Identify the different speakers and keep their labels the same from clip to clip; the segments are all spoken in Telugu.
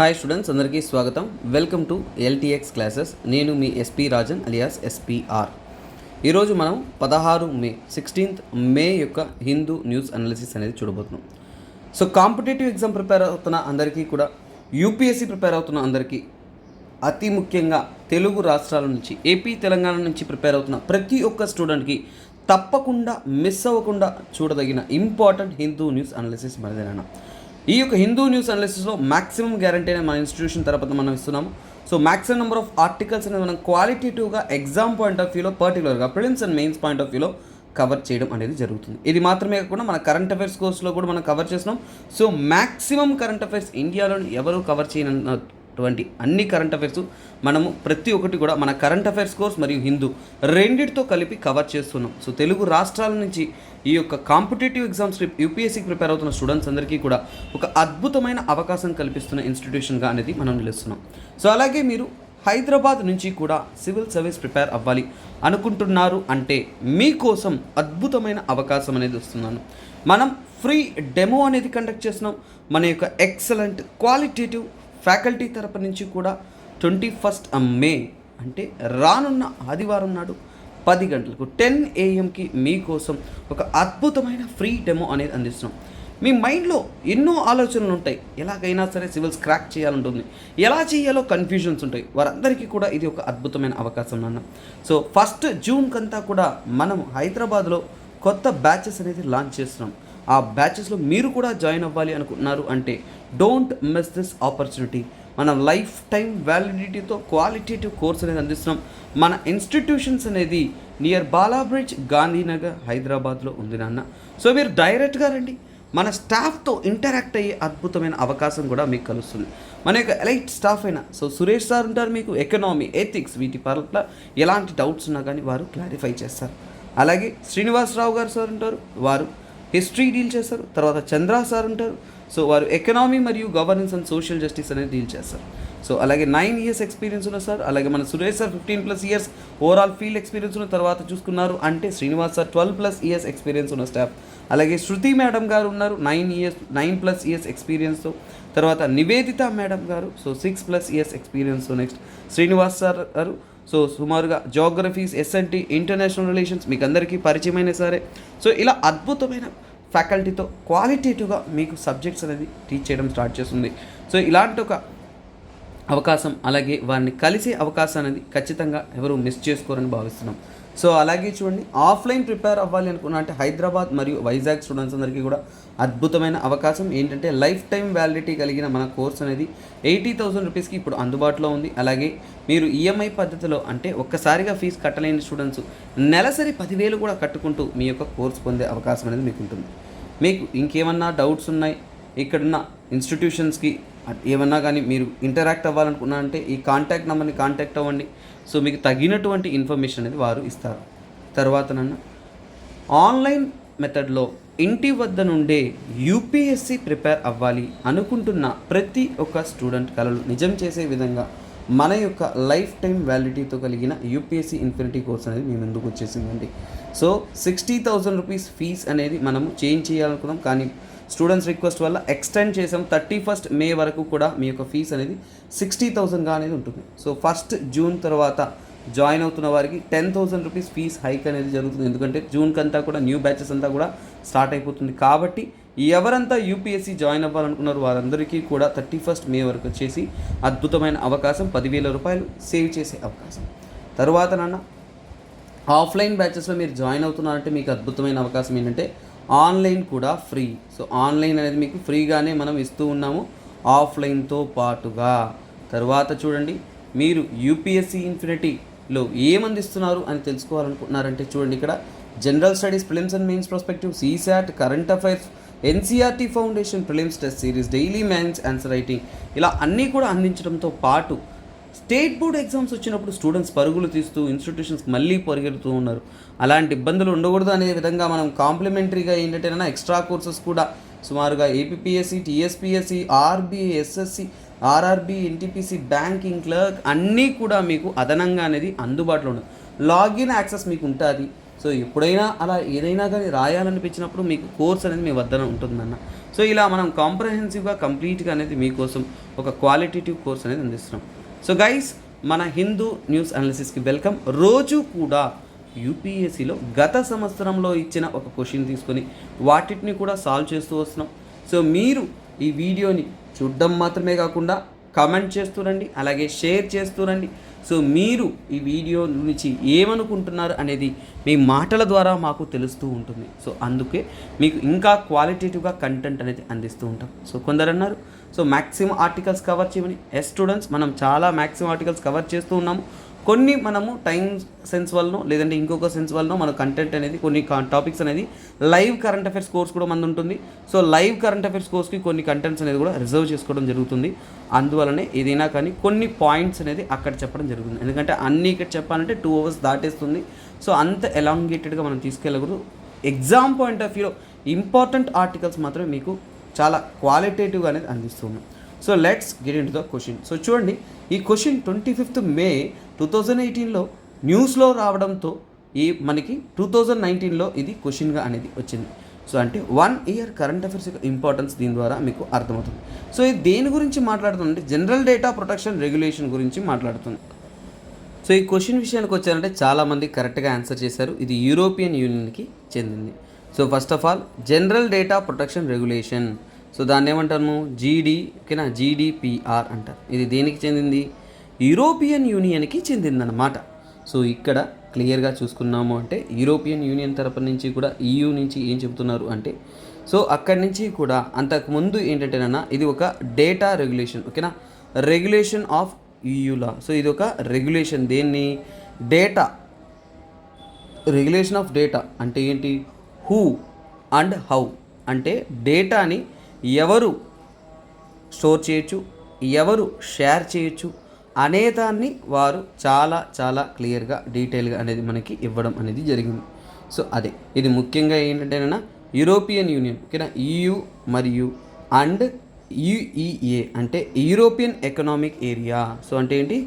Speaker 1: హాయ్ స్టూడెంట్స్, అందరికీ స్వాగతం. Welcome to LTX classes. నేను మీ ఎస్పీ రాజన్ అలియాస్ ఎస్పీఆర్. ఈరోజు మనం 16th మే యొక్క హిందూ న్యూస్ అనాలిసిస్ అనేది చూడబోతున్నాం. సో కాంపిటేటివ్ ఎగ్జామ్ ప్రిపేర్ అవుతున్న అందరికీ కూడా, యూపీఎస్సీ ప్రిపేర్ అవుతున్న అందరికీ, అతి ముఖ్యంగా తెలుగు రాష్ట్రాల నుంచి, ఏపీ తెలంగాణ నుంచి ప్రిపేర్ అవుతున్న ప్రతి ఒక్క స్టూడెంట్కి తప్పకుండా మిస్ అవ్వకుండా చూడదగిన ఇంపార్టెంట్ హిందూ న్యూస్ అనాలిసిస్ మనదేనా. ఈ యొక్క హిందూ న్యూస్ అనాలిసిస్లో మ్యాక్సిమం గ్యారంటీ అనేది మన ఇన్స్టిట్యూషన్ తరపున మనం ఇస్తున్నాము. So maximum number of articles అనేది మనం క్వాలిటేటివ్గా ఎగ్జామ్ పాయింట్ ఆఫ్ వ్యూలో, పర్టికులర్గా prelims and mains point of వ్యూలో కవర్ చేయడం అనేది జరుగుతుంది. ఇది మాత్రమే కాకుండా మన కరెంట్ అఫైర్స్ కోర్సులో కూడా మనం కవర్ చేస్తున్నాం. సో మ్యాక్సిమం కరెంట్ అఫైర్స్ ఇండియాలో ఎవరు కవర్ చేయనటువంటి అన్ని కరెంట్ అఫైర్స్ మనము ప్రతి ఒక్కటి కూడా మన కరెంట్ అఫైర్స్ కోర్స్ మరియు హిందూ రెండింటితో కలిపి కవర్ చేస్తున్నాం. సో తెలుగు రాష్ట్రాల నుంచి ఈ యొక్క కాంపిటేటివ్ ఎగ్జామ్స్ యూపీఎస్సీకి ప్రిపేర్ అవుతున్న స్టూడెంట్స్ అందరికీ కూడా ఒక అద్భుతమైన అవకాశం కల్పిస్తున్న ఇన్స్టిట్యూషన్గా అనేది మనం నిలుస్తున్నాం. సో అలాగే మీరు హైదరాబాద్ నుంచి కూడా సివిల్ సర్వీస్ ప్రిపేర్ అవ్వాలి అనుకుంటున్నారు అంటే మీకోసం అద్భుతమైన అవకాశం అనేది వస్తున్నాను. మనం ఫ్రీ డెమో అనేది కండక్ట్ చేస్తున్నాం. మన యొక్క ఎక్సలెంట్ క్వాలిటేటివ్ ఫ్యాకల్టీ తరపు నుంచి కూడా 21st మే అంటే రానున్న ఆదివారం నాడు 10 గంటలకు 10 AM మీకోసం ఒక అద్భుతమైన ఫ్రీ డెమో అనేది అందిస్తున్నాం. మీ మైండ్లో ఎన్నో ఆలోచనలు ఉంటాయి, ఎలాగైనా సరే సివిల్స్ క్రాక్ చేయాలంటుంది, ఎలా చేయాలో కన్ఫ్యూజన్స్ ఉంటాయి. వారందరికీ కూడా ఇది ఒక అద్భుతమైన అవకాశం నాన్న. సో 1st జూన్ కంతా కూడా మనం హైదరాబాద్లో కొత్త బ్యాచెస్ అనేది లాంచ్ చేస్తున్నాం. ఆ బ్యాచెస్లో మీరు కూడా జాయిన్ అవ్వాలి అనుకుంటున్నారు అంటే డోంట్ మిస్ దిస్ ఆపర్చునిటీ. మనం లైఫ్ టైం వ్యాలిడిటీతో క్వాలిటేటివ్ కోర్స్ అనేది అందిస్తున్నాం. మన ఇన్స్టిట్యూషన్స్ అనేది నియర్ బాలా బ్రిడ్జ్, గాంధీనగర్, హైదరాబాద్లో ఉంది నాన్న. సో మీరు డైరెక్ట్గా రండి, మన స్టాఫ్తో ఇంటరాక్ట్ అయ్యే అద్భుతమైన అవకాశం కూడా మీకు కలుస్తుంది. మన యొక్క ఎలైట్ స్టాఫ్ అయినా సో సురేష్ సార్ ఉంటారు, మీకు ఎకనామీ, ఎథిక్స్ వీటి పట్ల ఎలాంటి డౌట్స్ ఉన్నా కానీ వారు క్లారిఫై చేస్తారు. అలాగే శ్రీనివాసరావు గారు సార్ ఉంటారు, వారు హిస్టరీ డీల్ చేస్తారు. తర్వాత చంద్ర సార్ ఉంటారు, సో వారు ఎకనామీ మరియు గవర్నెన్స్ అండ్ సోషల్ జస్టిస్ అనేది డీల్ చేస్తారు. సో అలాగే 9 years ఎక్స్పీరియన్స్ ఉన్న సార్, అలాగే మన Suresh sir 15+ years overall field experience ఉన్న తర్వాత చూసుకున్నారు అంటే శ్రీనివాస్ సార్ 12+ years ఎక్స్పీరియన్స్ ఉన్న స్టాఫ్. అలాగే శృతి మేడం గారు ఉన్నారు 9+ years ఎక్స్పీరియన్స్తో. తర్వాత నివేదిత మేడం గారు so 6+ years experience. Next Srinivas sir గారు సో సుమారుగా జోగ్రఫీస్, ఎస్ఎన్టీ, ఇంటర్నేషనల్ రిలేషన్స్ మీకు అందరికీ పరిచయమైన సరే. సో ఇలా అద్భుతమైన ఫ్యాకల్టీతో క్వాలిటేటివ్గా మీకు సబ్జెక్ట్స్ అనేది టీచ్ చేయడం స్టార్ట్ చేస్తుంది. సో ఇలాంటి ఒక అవకాశం, అలాగే వారిని కలిసే అవకాశం అనేది ఖచ్చితంగా ఎవరు మిస్ చేసుకోరని భావిస్తున్నాం. సో అలాగే చూడండి, ఆఫ్లైన్ ప్రిపేర్ అవ్వాలి అనుకున్నా అంటే హైదరాబాద్ మరియు వైజాగ్ స్టూడెంట్స్ అందరికీ కూడా అద్భుతమైన అవకాశం ఏంటంటే లైఫ్ టైం వ్యాలిడిటీ కలిగిన మన కోర్స్ అనేది 80,000 రూపీస్కి ఇప్పుడు అందుబాటులో ఉంది. అలాగే మీరు ఈఎంఐ పద్ధతిలో అంటే ఒక్కసారిగా ఫీజు కట్టలేని స్టూడెంట్స్ నెలసరి 10,000 కూడా కట్టుకుంటూ మీ యొక్క కోర్స్ పొందే అవకాశం అనేది మీకు ఉంటుంది. మీకు ఇంకేమన్నా డౌట్స్ ఉన్నాయి, ఇక్కడున్న ఇన్స్టిట్యూషన్స్కి ఏమన్నా కానీ మీరు ఇంటరాక్ట్ అవ్వాలనుకున్నా అంటే ఈ కాంటాక్ట్ నెంబర్ని కాంటాక్ట్ అవ్వండి. సో మీకు తగినటువంటి ఇన్ఫర్మేషన్ అనేది వారు ఇస్తారు. తర్వాత ఆన్లైన్ మెథడ్లో ఇంటి వద్ద నుండే యూపీఎస్సీ ప్రిపేర్ అవ్వాలి అనుకుంటున్న ప్రతి ఒక్క స్టూడెంట్ కలలు నిజం చేసే విధంగా మన యొక్క లైఫ్ టైం వ్యాలిడిటీతో కలిగిన యూపీఎస్సీ ఇన్ఫినిటీ కోర్స్ అనేది మీ ముందుకు వచ్చేసిందండి. సో 60,000 రూపీస్ ఫీజ్ అనేది మనము చేంజ్ చేయాలనుకున్నాం, కానీ స్టూడెంట్స్ రిక్వెస్ట్ వల్ల ఎక్స్టెండ్ చేసాం. 31st మే వరకు కూడా మీ యొక్క ఫీజు అనేది 60,000గా అనేది ఉంటుంది. సో 1st జూన్ తర్వాత జాయిన్ అవుతున్న వారికి 10,000 రూపీస్ ఫీజ్ హైక్ అనేది జరుగుతుంది. ఎందుకంటే జూన్కి అంతా కూడా న్యూ బ్యాచెస్ అంతా కూడా స్టార్ట్ అయిపోతుంది. కాబట్టి ఎవరంతా యూపీఎస్సీ జాయిన్ అవ్వాలనుకున్నారో వారందరికీ కూడా 31st మే వరకు వచ్చేసి అద్భుతమైన అవకాశం, 10,000 రూపాయలు సేవ్ చేసే అవకాశం. తర్వాత ఆఫ్లైన్ బ్యాచెస్లో మీరు జాయిన్ అవుతున్నారంటే మీకు అద్భుతమైన అవకాశం ఏంటంటే ఆన్లైన్ కూడా ఫ్రీ. సో ఆన్లైన్ అనేది మీకు ఫ్రీగానే మనం ఇస్తూ ఉన్నాము ఆఫ్లైన్తో పాటుగా. తర్వాత చూడండి, మీరు యూపీఎస్సీ ఇన్ఫినిటీలో ఏమందిస్తున్నారు అని తెలుసుకోవాలనుకుంటున్నారంటే చూడండి, ఇక్కడ general studies, prelims and mains prospective, CSAT, current affairs, NCERT foundation prelims test series, daily mains answer writing, ఇలా అన్నీ కూడా అందించడంతో పాటు స్టేట్ బోర్డ్ ఎగ్జామ్స్ వచ్చినప్పుడు స్టూడెంట్స్ పరుగులు తీస్తూ ఇన్స్టిట్యూషన్స్కి మళ్ళీ పరిగెడుతూ ఉన్నారు. అలాంటి ఇబ్బందులు ఉండకూడదు అనే విధంగా మనం కాంప్లిమెంటరీగా ఏంటంటే ఎక్స్ట్రా కోర్సెస్ కూడా సుమారుగా APSC, TSPSC, RBI, SSC, RRB, NTPC, banking, clerk అన్నీ కూడా మీకు అదనంగా అనేది అందుబాటులో ఉంది. లాగిన్ యాక్సెస్ మీకు ఉంటుంది. సో ఎప్పుడైనా అలా ఏదైనా కానీ రాయాలనిపించినప్పుడు మీకు కోర్స్ అనేది మీ వద్దన ఉంటుందన్న. సో ఇలా మనం కాంప్రహెన్సివ్గా కంప్లీట్గా అనేది మీకోసం ఒక క్వాలిటేటివ్ కోర్స్ అనేది అందిస్తున్నాం. సో గైస్, మన హిందూ న్యూస్ అనాలిసిస్కి వెల్కమ్. రోజు కూడా యూపీఎస్సీలో గత సంవత్సరంలో ఇచ్చిన ఒక క్వశ్చన్ తీసుకొని వాటిని కూడా సాల్వ్ చేస్తూ వస్తున్నాం. సో మీరు ఈ వీడియోని చూడడం మాత్రమే కాకుండా కామెంట్ చేస్తూరండి, అలాగే షేర్ చేస్తూరండి. సో మీరు ఈ వీడియో నుంచి ఏమనుకుంటున్నారు అనేది మీ మాటల ద్వారా మాకు తెలుస్తూ ఉంటుంది. సో అందుకే మీకు ఇంకా క్వాలిటేటివ్గా కంటెంట్ అనేది అందిస్తూ ఉంటాం. సో కొందరు అన్నారు సో మ్యాక్సిమం ఆర్టికల్స్ కవర్ చేయమని. ఎస్ స్టూడెంట్స్, మనం చాలా మ్యాక్సిమం ఆర్టికల్స్ కవర్ చేస్తూ ఉన్నాము. కొన్ని మనము టైం సెన్స్ వల్లనో లేదంటే ఇంకొక సెన్స్ వల్లనో మన కంటెంట్ అనేది కొన్ని టాపిక్స్ అనేది లైవ్ కరెంట్ అఫైర్స్ కోర్స్ కూడా మంది ఉంటుంది. సో లైవ్ కరెంట్ అఫైర్స్ కోర్స్కి కొన్ని కంటెంట్స్ అనేది కూడా రిజర్వ్ చేసుకోవడం జరుగుతుంది. అందువల్లనే ఏదైనా కానీ కొన్ని పాయింట్స్ అనేది అక్కడ చెప్పడం జరుగుతుంది. ఎందుకంటే అన్నీ ఇక్కడ చెప్పాలంటే 2 hours దాటేస్తుంది. సో అంత ఎలాంగేటెడ్గా మనం తీసుకెళ్ళకూడదు. ఎగ్జామ్ పాయింట్ ఆఫ్ వ్యూలో ఇంపార్టెంట్ ఆర్టికల్స్ మాత్రమే మీకు చాలా క్వాలిటేటివ్గా అనేది అందిస్తున్నాం. So let's get into the question. So చూడండి, ఈ క్వశ్చన్ 25th May 2018లో న్యూస్లో రావడంతో మనకి 2019లో ఇది క్వశ్చన్గా అనేది వచ్చింది. సో అంటే 1 year కరెంట్ అఫైర్స్ యొక్క ఇంపార్టెన్స్ దీని ద్వారా మీకు అర్థమవుతుంది. సో ఇది దేని గురించి మాట్లాడుతుందంటే జనరల్ డేటా ప్రొటెక్షన్ రెగ్యులేషన్ గురించి మాట్లాడుతుంది. సో ఈ క్వశ్చన్ విషయానికి వచ్చారంటే చాలామంది కరెక్ట్గా ఆన్సర్ చేశారు. ఇది యూరోపియన్ యూనియన్కి చెందింది. So first of all general data protection regulation, so దాన్ని ఏమంటాము ఓకేనా, GDPR అంటారు. ఇది దేనికి చెందింది? యూరోపియన్ యూనియన్కి చెందిందన్నమాట. సో ఇక్కడ క్లియర్గా చూసుకున్నాము అంటే యూరోపియన్ యూనియన్ తరపు నుంచి కూడా EU నుంచి ఏం చెబుతున్నారు అంటే సో అక్కడి నుంచి కూడా అంతకుముందు ఏంటంటేనన్నా ఇది ఒక డేటా రెగ్యులేషన్, ఓకేనా, regulation of EU law. So ఇది ఒక రెగ్యులేషన్, దేన్ని? డేటా, రెగ్యులేషన్ ఆఫ్ డేటా అంటే ఏంటి? హూ అండ్ హౌ అంటే డేటాని ఎవరు స్టోర్ చేయొచ్చు, ఎవరు షేర్ చేయొచ్చు అనేదాన్ని వారు చాలా చాలా క్లియర్గా డీటెయిల్గా అనేది మనకి ఇవ్వడం అనేది జరిగింది. సో అదే ఇది ముఖ్యంగా ఏంటంటేనా యూరోపియన్ యూనియన్, ఓకేనా, EU మరియు అండ్ UEA అంటే యూరోపియన్ ఎకనామిక్ ఏరియా. సో అంటే ఏంటి?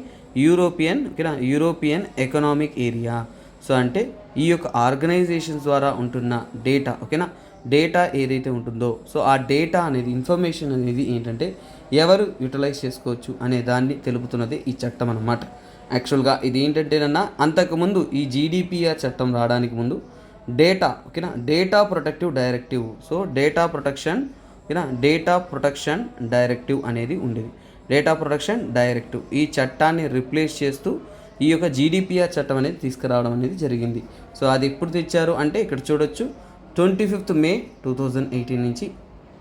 Speaker 1: యూరోపియన్, ఓకేనా, యూరోపియన్ ఎకనామిక్ ఏరియా. సో అంటే ఈ యొక్క ఆర్గనైజేషన్స్ ద్వారా ఉంటున్న డేటా, ఓకేనా, డేటా ఏదైతే ఉంటుందో సో ఆ డేటా అనేది ఇన్ఫర్మేషన్ అనేది ఏంటంటే ఎవరు యూటిలైజ్ చేసుకోవచ్చు అనే దాన్ని తెలుపుతున్నది ఈ చట్టం అన్నమాట. యాక్చువల్గా ఇది ఏంటంటేనన్నా అంతకుముందు ఈ GDPR చట్టం రావడానికి ముందు డేటా, ఓకేనా, data protective directive, so data protection, ఓకేనా, డేటా ప్రొటెక్షన్ డైరెక్టివ్ అనేది ఉండేది. డేటా ప్రొటెక్షన్ డైరెక్టివ్ ఈ చట్టాన్ని రిప్లేస్ చేస్తూ ఈ యొక్క GDPR చట్టం అనేది తీసుకురావడం అనేది జరిగింది. సో అది ఎప్పుడు తెచ్చారు అంటే ఇక్కడ చూడొచ్చు 25th May 2018 నుంచి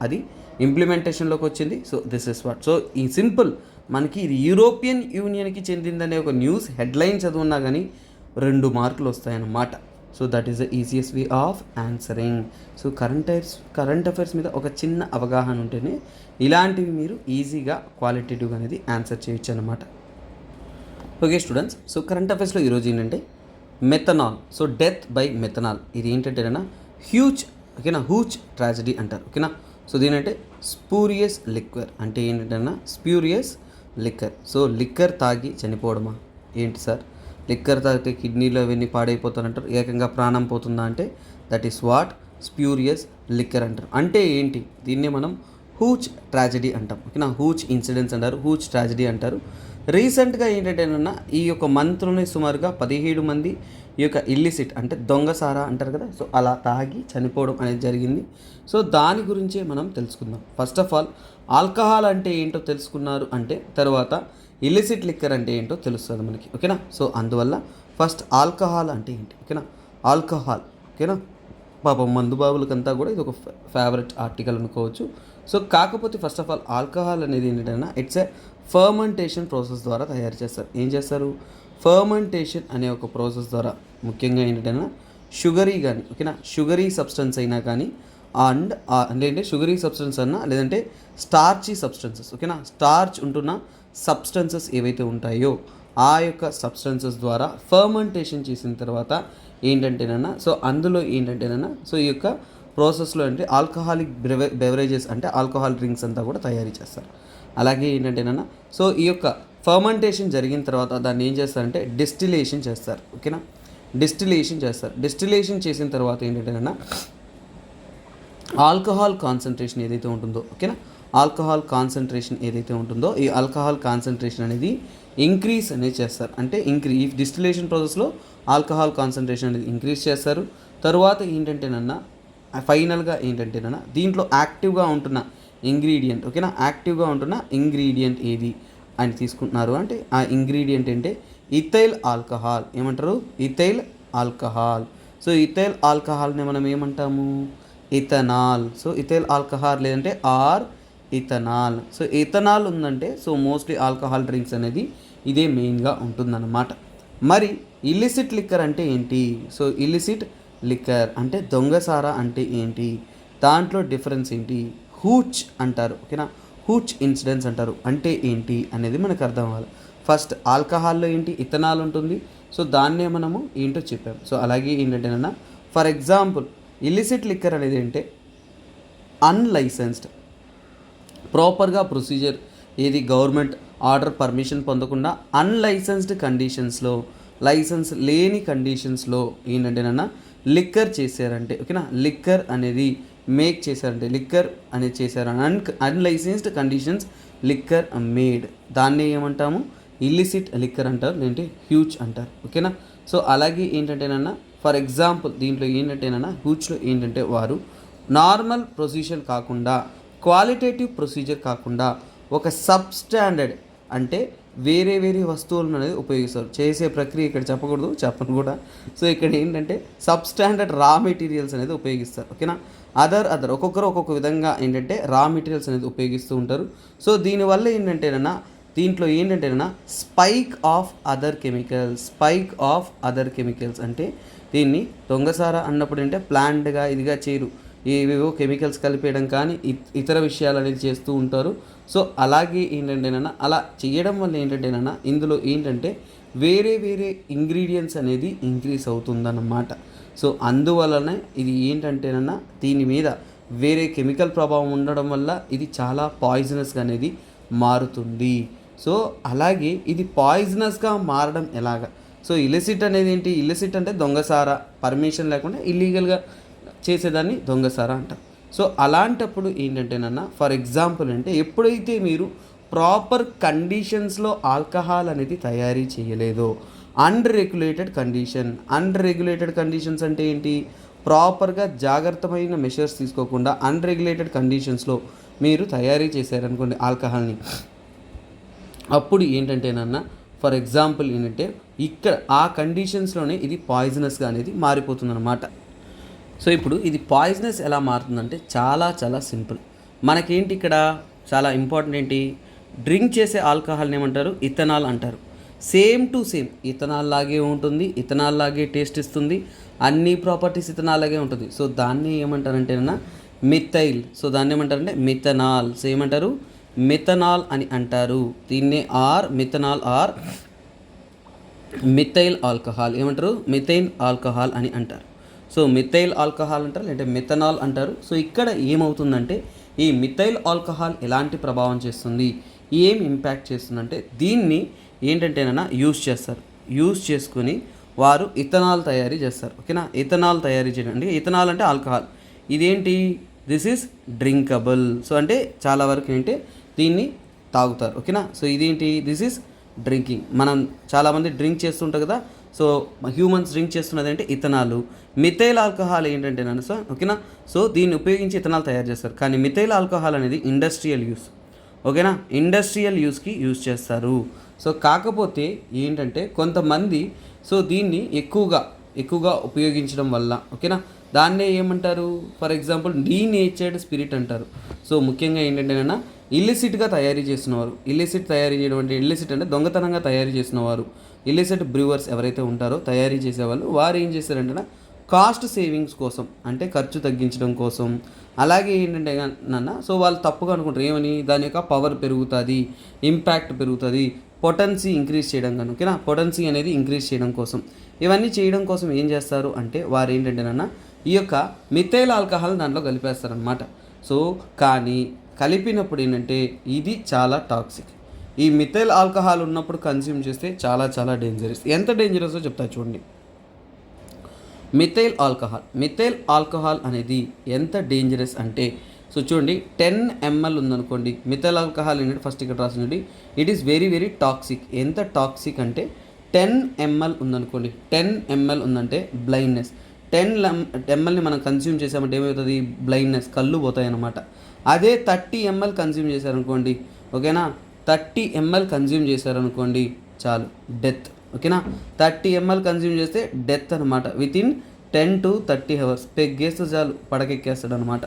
Speaker 1: అది ఇంప్లిమెంటేషన్లోకి వచ్చింది. So this is what. So ఈ సింపుల్ మనకి ఇది యూరోపియన్ యూనియన్కి చెందిందనే ఒక న్యూస్ హెడ్లైన్ చదువున్నా కానీ 2 మార్కులు వస్తాయన్నమాట. So that is the easiest way of answering. So current affairs మీద ఒక చిన్న అవగాహన ఉంటేనే ఇలాంటివి మీరు ఈజీగా క్వాలిటేటివ్గా అనేది ఆన్సర్ చేయొచ్చు అన్నమాట. ఓకే స్టూడెంట్స్, సో కరెంట్ అఫైర్స్లో ఈరోజు ఏంటంటే methanol, so death by methanol ఇది ఏంటంటేనా హ్యూజ్, ఓకేనా, హ్యూజ్ ట్రాజడీ అంటారు, ఓకేనా. సో దీనంటే స్పూరియస్ లిక్వర్ అంటే ఏంటంటే స్ప్యూరియస్ లిక్కర్. సో లిక్కర్ తాగి చనిపోవడమా ఏంటి సార్? లిక్కర్ తాగితే కిడ్నీలో అవన్నీ పాడైపోతానంటారు, ఏకంగా ప్రాణం పోతుందా అంటే that is what spurious liquor అంటారు. అంటే ఏంటి? దీన్నే మనం హ్యూజ్ ట్రాజడీ అంటాం, ఓకేనా, హ్యూజ్ ఇన్సిడెంట్స్ అంటారు, హ్యూజ్ ట్రాజడీ అంటారు. రీసెంట్గా ఏంటంటేనన్నా ఈ యొక్క మంత్లోనే సుమారుగా 17 మంది ఈ యొక్క ఇల్లిసిట్ అంటే దొంగసారా అంటారు కదా, సో అలా తాగి చనిపోవడం అనేది జరిగింది. సో దాని గురించే మనం తెలుసుకుందాం. ఫస్ట్ ఆఫ్ ఆల్ ఆల్కహాల్ అంటే ఏంటో తెలుసుకున్నారు అంటే తర్వాత ఇల్లిసిట్ లిక్కర్ అంటే ఏంటో తెలుస్తుంది మనకి, ఓకేనా. సో అందువల్ల ఫస్ట్ ఆల్కహాల్ అంటే ఏంటి, ఓకేనా, ఆల్కహాల్, ఓకేనా. పాపం మందు బాబులకంతా కూడా ఇది ఒక ఫేవరెట్ ఆర్టికల్ అనుకోవచ్చు. సో కాకపోతే ఫస్ట్ ఆఫ్ ఆల్ ఆల్కహాల్ అనేది ఏంటంటే ఇట్స్ ఏ ఫర్మెంటేషన్ ప్రాసెస్ ద్వారా తయారు చేస్తారు. ఏం చేస్తారు? ఫర్మెంటేషన్ అనే ఒక ప్రాసెస్ ద్వారా ముఖ్యంగా ఏంటంటే షుగరీ కానీ, ఓకేనా, షుగరీ సబ్స్టెన్స్ అయినా కానీ అండ్ అంటే షుగరీ సబ్స్టెన్స్ అన్నా లేదంటే స్టార్చీ సబ్స్టెన్సెస్, ఓకేనా, స్టార్చ్ ఉంటున్న సబ్స్టెన్సెస్ ఏవైతే ఉంటాయో ఆ యొక్క సబ్స్టెన్సెస్ ద్వారా ఫర్మెంటేషన్ చేసిన తర్వాత ఏంటంటేనన్నా సో అందులో ఏంటంటేనన్నా సో ఈ యొక్క ప్రాసెస్లో అంటే ఆల్కహాలిక్ బెవరేజెస్ అంటే ఆల్కహాల్ డ్రింక్స్ అంతా కూడా తయారు చేస్తారు. అలాగే ఏంటంటేనన్నా సో ఈ యొక్క ఫర్మెంటేషన్ జరిగిన తర్వాత దాన్ని ఏం చేస్తారంటే డిస్టిలేషన్ చేస్తారు, ఓకేనా, డిస్టిలేషన్ చేస్తారు. డిస్టిలేషన్ చేసిన తర్వాత ఏంటంటేనన్నా ఆల్కహాల్ కాన్సన్ట్రేషన్ ఏదైతే ఉంటుందో, ఓకేనా, ఆల్కహాల్ కాన్సన్ట్రేషన్ ఏదైతే ఉంటుందో ఈ ఆల్కహాల్ కాన్సన్ట్రేషన్ అనేది ఇంక్రీజ్ అనేది చేస్తారు. అంటే ఈ డిస్టిలేషన్ ప్రాసెస్లో ఆల్కహాల్ కాన్సన్ట్రేషన్ అనేది ఇంక్రీజ్ చేస్తారు. తరువాత ఏంటంటేనన్నా ఫైనల్గా ఏంటంటేనన్నా దీంట్లో యాక్టివ్గా ఉంటున్న ఇంగ్రీడియంట్, ఓకేనా, యాక్టివ్గా ఉంటున్న ఇంగ్రీడియంట్ ఏది అని తీసుకుంటున్నారు అంటే ఆ ఇంగ్రీడియంట్ అంటే ఇథైల్ ఆల్కహాల్. ఏమంటారు? Ethyl alcohol. సో ఇథైల్ ఆల్కహాల్ని మనం ఏమంటాము? ఇథనాల్. సో ఇథైల్ ఆల్కహాల్ లేదంటే ఇథనాల్. సో ఇథనాల్ ఉందంటే సో మోస్ట్లీ ఆల్కహాల్ డ్రింక్స్ అనేది ఇదే మెయిన్గా ఉంటుందన్నమాట. మరి ఇల్లిసిట్ లిక్కర్ అంటే ఏంటి? సో ఇల్లిసిట్ లిక్కర్ అంటే దొంగసారా అంటే ఏంటి, దాంట్లో డిఫరెన్స్ ఏంటి, హూచ్ అంటారు, ఓకేనా, హూచ్ ఇన్సిడెంట్స్ అంటారు అంటే ఏంటి అనేది మనకు అర్థం అవ్వాలి. ఫస్ట్ ఆల్కహాల్లో ఏంటి, ఇథనాల్ ఉంటుంది. సో దాన్నే మనము ఏంటో చెప్పాము. సో అలాగే ఏంటంటేనన్నా ఫర్ ఎగ్జాంపుల్ ఇల్లిసిట్ లిక్కర్ అనేది అంటే అన్లైసెన్స్డ్, ప్రాపర్గా ప్రొసీజర్ ఏది గవర్నమెంట్ ఆర్డర్ పర్మిషన్ పొందకుండా అన్లైసెన్స్డ్ కండిషన్స్లో, లైసెన్స్ లేని కండిషన్స్లో ఏంటంటేనన్నా లిక్కర్ చేశారంటే, ఓకేనా, లిక్కర్ అనేది మేక్ చేశారంటే, లిక్కర్ అనేది చేశారని అన్లైసెన్స్డ్ కండిషన్స్ లిక్కర్ మేడ్, దాన్ని ఏమంటాము? ఇల్లిసిట్ లిక్కర్ అంటారు, లేదంటే హ్యూచ్ అంటారు, ఓకేనా. సో అలాగే ఏంటంటేనన్నా ఫర్ ఎగ్జాంపుల్ దీంట్లో ఏంటంటేనన్నా హ్యూచ్లో ఏంటంటే వారు నార్మల్ ప్రొసీజర్ కాకుండా, క్వాలిటేటివ్ ప్రొసీజర్ కాకుండా ఒక సబ్స్టాండర్డ్ అంటే వేరే వస్తువులను అనేది ఉపయోగిస్తారు. చేసే ప్రక్రియ ఇక్కడ చెప్పను కూడా. సో ఇక్కడ ఏంటంటే సబ్స్టాండర్డ్ రా మెటీరియల్స్ అనేది ఉపయోగిస్తారు, ఓకేనా. అదర్ ఒక్కొక్కరు ఒక్కొక్క విధంగా ఏంటంటే రా మెటీరియల్స్ అనేది ఉపయోగిస్తూ ఉంటారు. సో దీనివల్ల దీంట్లో ఏంటంటేనన్నా స్పైక్ ఆఫ్ అదర్ కెమికల్స్ అంటే దీన్ని దొంగసారా అన్నప్పుడు అంటే ప్లాంట్గా ఇదిగా చేయరు, ఏవేవో కెమికల్స్ కలిపేయడం కానీ ఇతర విషయాలు అనేది చేస్తూ ఉంటారు. సో అలాగే ఏంటంటేనన్నా అలా చేయడం వల్ల ఏంటంటేనన్నా ఇందులో ఏంటంటే వేరే ఇంగ్రీడియంట్స్ అనేది ఇంక్రీజ్ అవుతుందన్నమాట. సో అందువలనే ఇది ఏంటంటేనన్నా దీని మీద వేరే కెమికల్ ప్రభావం ఉండడం వల్ల ఇది చాలా పాయిజనస్గా అనేది మారుతుంది. సో అలాగే ఇది పాయిజనస్గా మారడం ఎలాగా? సో ఇలిసిట్ అనేది ఏంటి? ఇలిసిట్ అంటే దొంగసారా, పర్మిషన్ లేకుండా ఇల్లీగల్గా చేసేదాన్ని దొంగసారా అంటారు. సో అలాంటప్పుడు ఏంటంటేనన్నా ఫర్ ఎగ్జాంపుల్ అంటే ఎప్పుడైతే మీరు ప్రాపర్ కండిషన్స్లో ఆల్కహాల్ అనేది తయారీ చేయలేదో, అన్రెగ్యులేటెడ్ కండిషన్స్ అంటే ఏంటి? ప్రాపర్గా జాగ్రత్తమైన మెషర్స్ తీసుకోకుండా అన్రెగ్యులేటెడ్ కండిషన్స్లో మీరు తయారీ చేశారనుకోండి ఆల్కహాల్ని, అప్పుడు ఏంటంటేనన్నా ఫర్ ఎగ్జాంపుల్ ఏంటంటే ఇక్కడ ఆ కండిషన్స్లోనే ఇది పాయిజనస్గా అనేది మారిపోతుందన్నమాట. సో ఇప్పుడు ఇది పాయిజనస్ ఎలా మారుతుందంటే చాలా సింపుల్. మనకేంటి ఇక్కడ చాలా ఇంపార్టెంట్ ఏంటి? డ్రింక్ చేసే ఆల్కహాల్ని ఏమంటారు? ఇథనాల్ అంటారు. సేమ్ టు సేమ్ ఇథనాల్ లాగే ఉంటుంది, ఇథనాల్ లాగే టేస్ట్ ఇస్తుంది, అన్ని ప్రాపర్టీస్ ఇథనాల్ లాగే ఉంటుంది. సో దాన్ని ఏమంటారంటేనా మిథైల్. సో దాన్ని ఏమంటారంటే మిథనాల్. సో ఏమంటారు? మిథనాల్ అని అంటారు. దీన్నే మిథైల్ ఆల్కహాల్ ఏమంటారు? మిథైల్ ఆల్కహాల్ అని అంటారు. సో మిథైల్ ఆల్కహాల్ అంటారు, లేదంటే మిథనాల్ అంటారు. సో ఇక్కడ ఏమవుతుందంటే ఈ మిథైల్ ఆల్కహాల్ ఎలాంటి ప్రభావం చేస్తుంది, ఏం ఇంపాక్ట్ చేస్తుందంటే దీన్ని ఏంటంటేనన్నా యూజ్ చేసుకుని వారు ఇథనాల్ తయారీ చేస్తారు, ఓకేనా. ఇథనాల్ తయారీ చేయండి. ఇథనాల్ అంటే ఆల్కహాల్, ఇదేంటి? This is drinkable. సో అంటే చాలా వరకు ఏంటి దీన్ని తాగుతారు, ఓకేనా. సో ఇదేంటి? This is drinking. మనం చాలామంది డ్రింక్ చేస్తుంటారు కదా. సో హ్యూమన్స్ డ్రింక్ చేస్తున్నది అంటే ఇథనాలు. మిథైల్ ఆల్కహాల్ ఏంటంటేనా సో ఓకేనా. సో దీన్ని ఉపయోగించి ఇథనాల్ తయారు చేస్తారు. కానీ మిథైల్ ఆల్కహాల్ అనేది ఇండస్ట్రియల్ యూస్, ఓకేనా, ఇండస్ట్రియల్ యూస్కి యూజ్ చేస్తారు. సో కాకపోతే ఏంటంటే కొంతమంది సో దీన్ని ఎక్కువగా ఉపయోగించడం వల్ల, ఓకేనా, దాన్నే ఏమంటారు? ఫర్ ఎగ్జాంపుల్ డీనేచర్డ్ స్పిరిట్ అంటారు. సో ముఖ్యంగా ఏంటంటేనన్నా ఇల్లిసిట్గా తయారీ చేస్తున్నవారు, ఇల్లిసిట్ తయారీ చేయడం అంటే ఇల్లిసిట్ అంటే దొంగతనంగా తయారీ చేసినవారు, ఇల్లిసిట్ బ్రూవర్స్ ఎవరైతే ఉంటారో తయారీ చేసేవాళ్ళు, వారు ఏం చేస్తారంటే కాస్ట్ సేవింగ్స్ కోసం, అంటే ఖర్చు తగ్గించడం కోసం, అలాగే ఏంటంటే నాన్న సో వాళ్ళు తప్పుగా అనుకుంటారు ఏమని? దాని యొక్క పవర్ పెరుగుతుంది, ఇంపాక్ట్ పెరుగుతుంది, పొటెన్సీ ఇంక్రీజ్ చేయడం కానీ, ఓకేనా, పొటెన్సీ అనేది ఇంక్రీజ్ చేయడం కోసం, ఇవన్నీ చేయడం కోసం ఏం చేస్తారు అంటే వారు ఏంటంటేనన్నా ఈ యొక్క మిథైల్ ఆల్కహాల్ దాంట్లో కలిపేస్తారనమాట. సో కానీ కలిపినప్పుడు ఏంటంటే ఇది చాలా టాక్సిక్. ఈ మిథైల్ ఆల్కహాల్ ఉన్నప్పుడు కన్స్యూమ్ చేస్తే చాలా డేంజరస్. ఎంత డేంజరస్తో చెప్తా చూడండి. మిథైల్ ఆల్కహాల్ అనేది ఎంత డేంజరస్ అంటే, సో చూడండి 10 ml ఉందనుకోండి, మిథైల్ ఆల్కహాల్ అనేది ఫస్ట్ ఇక్కడ రాసింది, it is very very toxic. ఎంత టాక్సిక్ అంటే 10 ml ఉందనుకోండి, 10 ml ఉందంటే బ్లైండ్నెస్. 10 mlని మనం కన్స్యూమ్ చేసామంటే ఏమవుతుంది, బ్లైండ్నెస్, కళ్ళు పోతాయి అన్నమాట. అదే 30 ml కన్స్యూమ్ చేశారనుకోండి, ఓకేనా, 30 ml కన్స్యూమ్ చేశారనుకోండి చాలు, డెత్. ఓకేనా, 30 ml కన్స్యూమ్ చేస్తే డెత్ అనమాట. వితిన్ 10 to 30 hours పెగ్గేస్తే చాలు, పడకెక్కేస్తాడు అనమాట.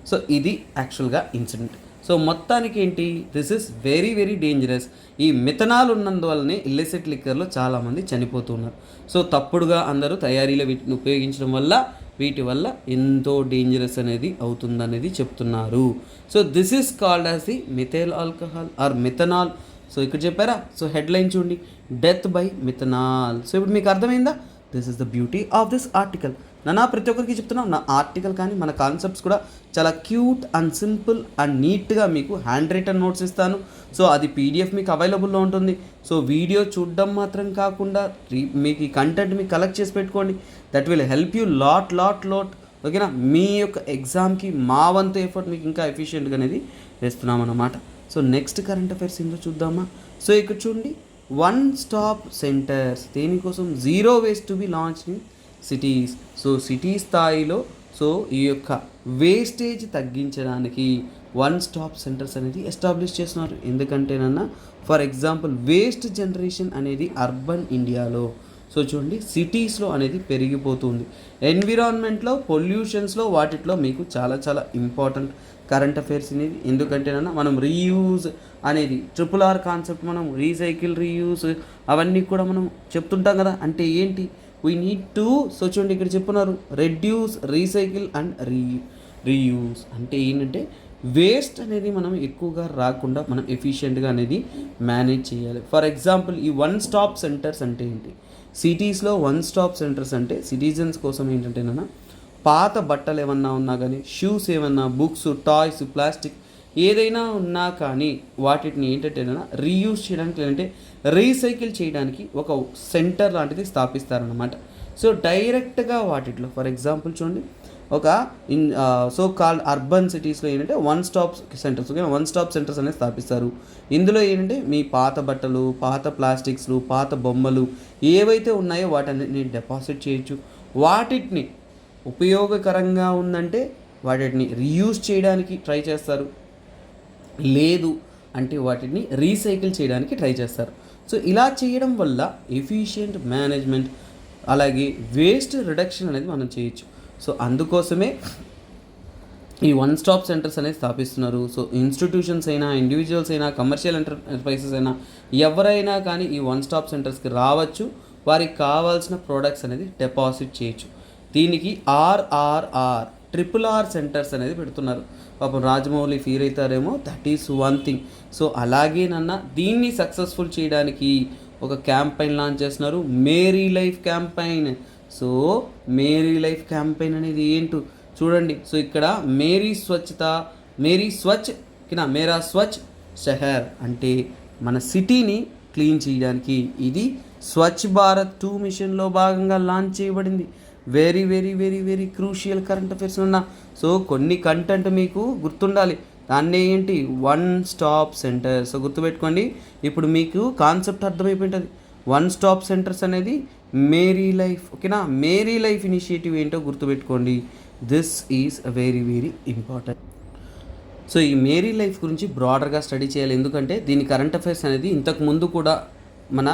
Speaker 1: సో ఇది యాక్చువల్గా ఇన్సిడెంట్. సో మొత్తానికి ఏంటి, this is very very dangerous. ఈ మిథనాల్ ఉన్నందువల్లనే ఇల్లిసిట్ లిక్కర్లో చాలామంది చనిపోతున్నారు. సో తప్పుడుగా అందరూ తయారీలో వీటిని ఉపయోగించడం వల్ల వీటి వల్ల ఎంతో డేంజరస్ అనేది అవుతుందనేది చెప్తున్నారు. So this is called as the methyl alcohol or methanol. So ఇక్కడ చెప్పారా, సో హెడ్లైన్ చూడండి, డెత్ బై మిథనాల్. సో ఇప్పుడు మీకు అర్థమైందా, this is the beauty of this article. నా ప్రతి ఒక్కరికి చెప్తున్నాం, నా ఆర్టికల్ కానీ మన కాన్సెప్ట్స్ కూడా చాలా క్యూట్ అండ్ సింపుల్ అండ్ నీట్గా మీకు హ్యాండ్ రైటన్ నోట్స్ ఇస్తాను. సో అది పీడిఎఫ్ మీకు అవైలబుల్లో ఉంటుంది. సో వీడియో చూడడం మాత్రం కాకుండా మీకు ఈ కంటెంట్ మీకు కలెక్ట్ చేసి పెట్టుకోండి. That will help you lot. ఓకేనా, మీ యొక్క ఎగ్జామ్కి మా వంతు ఎఫర్ట్ మీకు ఇంకా ఎఫిషియెంట్గా అనేది వేస్తున్నాం అన్నమాట. సో నెక్స్ట్ కరెంట్ అఫైర్స్ ఏంటో చూద్దామా. సో ఇక్కడ చూడండి, 1 stop సెంటర్స్ దేనికోసం, zero waste to be launch in cities. So city స్థాయిలో సో ఈ యొక్క వేస్టేజ్ తగ్గించడానికి 1 stop సెంటర్స్ అనేది ఎస్టాబ్లిష్ చేస్తున్నారు. ఎందుకంటేనన్నా ఫర్ ఎగ్జాంపుల్ వేస్ట్ జనరేషన్ అనేది అర్బన్ ఇండియాలో, సో చూడండి సిటీస్లో అనేది పెరిగిపోతుంది. ఎన్విరాన్మెంట్లో, పొల్యూషన్స్లో, వాటిలో మీకు చాలా చాలా ఇంపార్టెంట్ కరెంట్ అఫైర్స్ అనేది. ఎందుకంటేనన్నా మనం రీయూజ్ అనేది RRR కాన్సెప్ట్, మనం రీసైకిల్, రీయూజ్ అవన్నీ కూడా మనం చెప్తుంటాం కదా. అంటే ఏంటి, వీ నీడ్ టు, సో చూడండి ఇక్కడ చెప్పున్నారు, రెడ్యూస్, రీసైకిల్ అండ్ రీయూజ్. అంటే ఏంటంటే వేస్ట్ అనేది మనం ఎక్కువగా రాకుండా మనం ఎఫిషియెంట్గా అనేది మేనేజ్ చేయాలి. ఫర్ ఎగ్జాంపుల్ ఈ 1 stop సెంటర్స్ అంటే ఏంటి, సిటీస్లో 1 stop సెంటర్స్ అంటే సిటిజన్స్ కోసం ఏంటంటేనా, పాత బట్టలు ఏమన్నా ఉన్నా కానీ, షూస్ ఏమన్నా, బుక్స్, టాయ్స్, ప్లాస్టిక్ ఏదైనా ఉన్నా కానీ వాటిని ఏంటంటేనా రీయూజ్ చేయడానికి, లేదంటే రీసైకిల్ చేయడానికి ఒక సెంటర్ లాంటిది స్థాపిస్తారనమాట. సో డైరెక్ట్గా వాటిలో ఫర్ ఎగ్జాంపుల్ చూడండి, ఒక సో కాల్డ్ అర్బన్ సిటీస్లో ఏంటంటే 1 stop centres, okay, 1 stop centres అనేది స్థాపిస్తారు. ఇందులో ఏంటంటే మీ పాత బట్టలు, పాత ప్లాస్టిక్స్లు, పాత బొమ్మలు ఏవైతే ఉన్నాయో వాటిని డిపాజిట్ చేయొచ్చు. వాటిని ఉపయోగకరంగా ఉందంటే వాటిని రీయూజ్ చేయడానికి ట్రై చేస్తారు, లేదు అంటే వాటిని రీసైకిల్ చేయడానికి ట్రై చేస్తారు. సో ఇలా చేయడం వల్ల ఎఫిషియెంట్ మేనేజ్మెంట్ అలాగే వేస్ట్ రిడక్షన్ అనేది మనం చేయొచ్చు. సో అందుకోసమే ఈ 1 stop సెంటర్స్ అనేది స్థాపిస్తున్నారు. సో ఇన్స్టిట్యూషన్స్ అయినా, ఇండివిజువల్స్ అయినా, కమర్షియల్ ఎంటర్ప్రైజెస్ అయినా ఎవరైనా కానీ ఈ 1 stop సెంటర్స్కి రావచ్చు, వారికి కావాల్సిన ప్రోడక్ట్స్ అనేది డిపాజిట్ చేయొచ్చు. దీనికి RRR సెంటర్స్ అనేది పెడుతున్నారు. పాపం రాజమౌళి ఫీల్ అవుతారేమో, that is one thing. So అలాగేనన్నా దీన్ని సక్సెస్ఫుల్ చేయడానికి ఒక క్యాంపెయిన్ లాంచ్ చేస్తున్నారు, Meri life campaign. So Meri life campaign అనేది ఏంటో చూడండి. సో ఇక్కడ మేరీ స్వచ్ఛ కినా మేరా స్వచ్ఛ షహర్ అంటే మన సిటీని క్లీన్ చేయడానికి ఇది స్వచ్ఛ భారత్ 2 మిషన్లో భాగంగా లాంచ్ చేయబడింది. Very very very very crucial current affairs ఉన్నా. సో కొన్ని కంటెంట్ మీకు గుర్తుండాలి, దాన్నే ఏంటి 1 stop సెంటర్. సో గుర్తుపెట్టుకోండి, ఇప్పుడు మీకు కాన్సెప్ట్ అర్థమైపోయింటుంది. 1 stop సెంటర్స్ అనేది మేరీ లైఫ్, ఓకేనా, మేరీ లైఫ్ ఇనిషియేటివ్ ఏంటో గుర్తుపెట్టుకోండి. This is very very important. So ఈ మేరీ లైఫ్ గురించి బ్రాడర్గా స్టడీ చేయాలి, ఎందుకంటే దీని కరెంట్ అఫైర్స్ అనేది ఇంతకు ముందు కూడా మన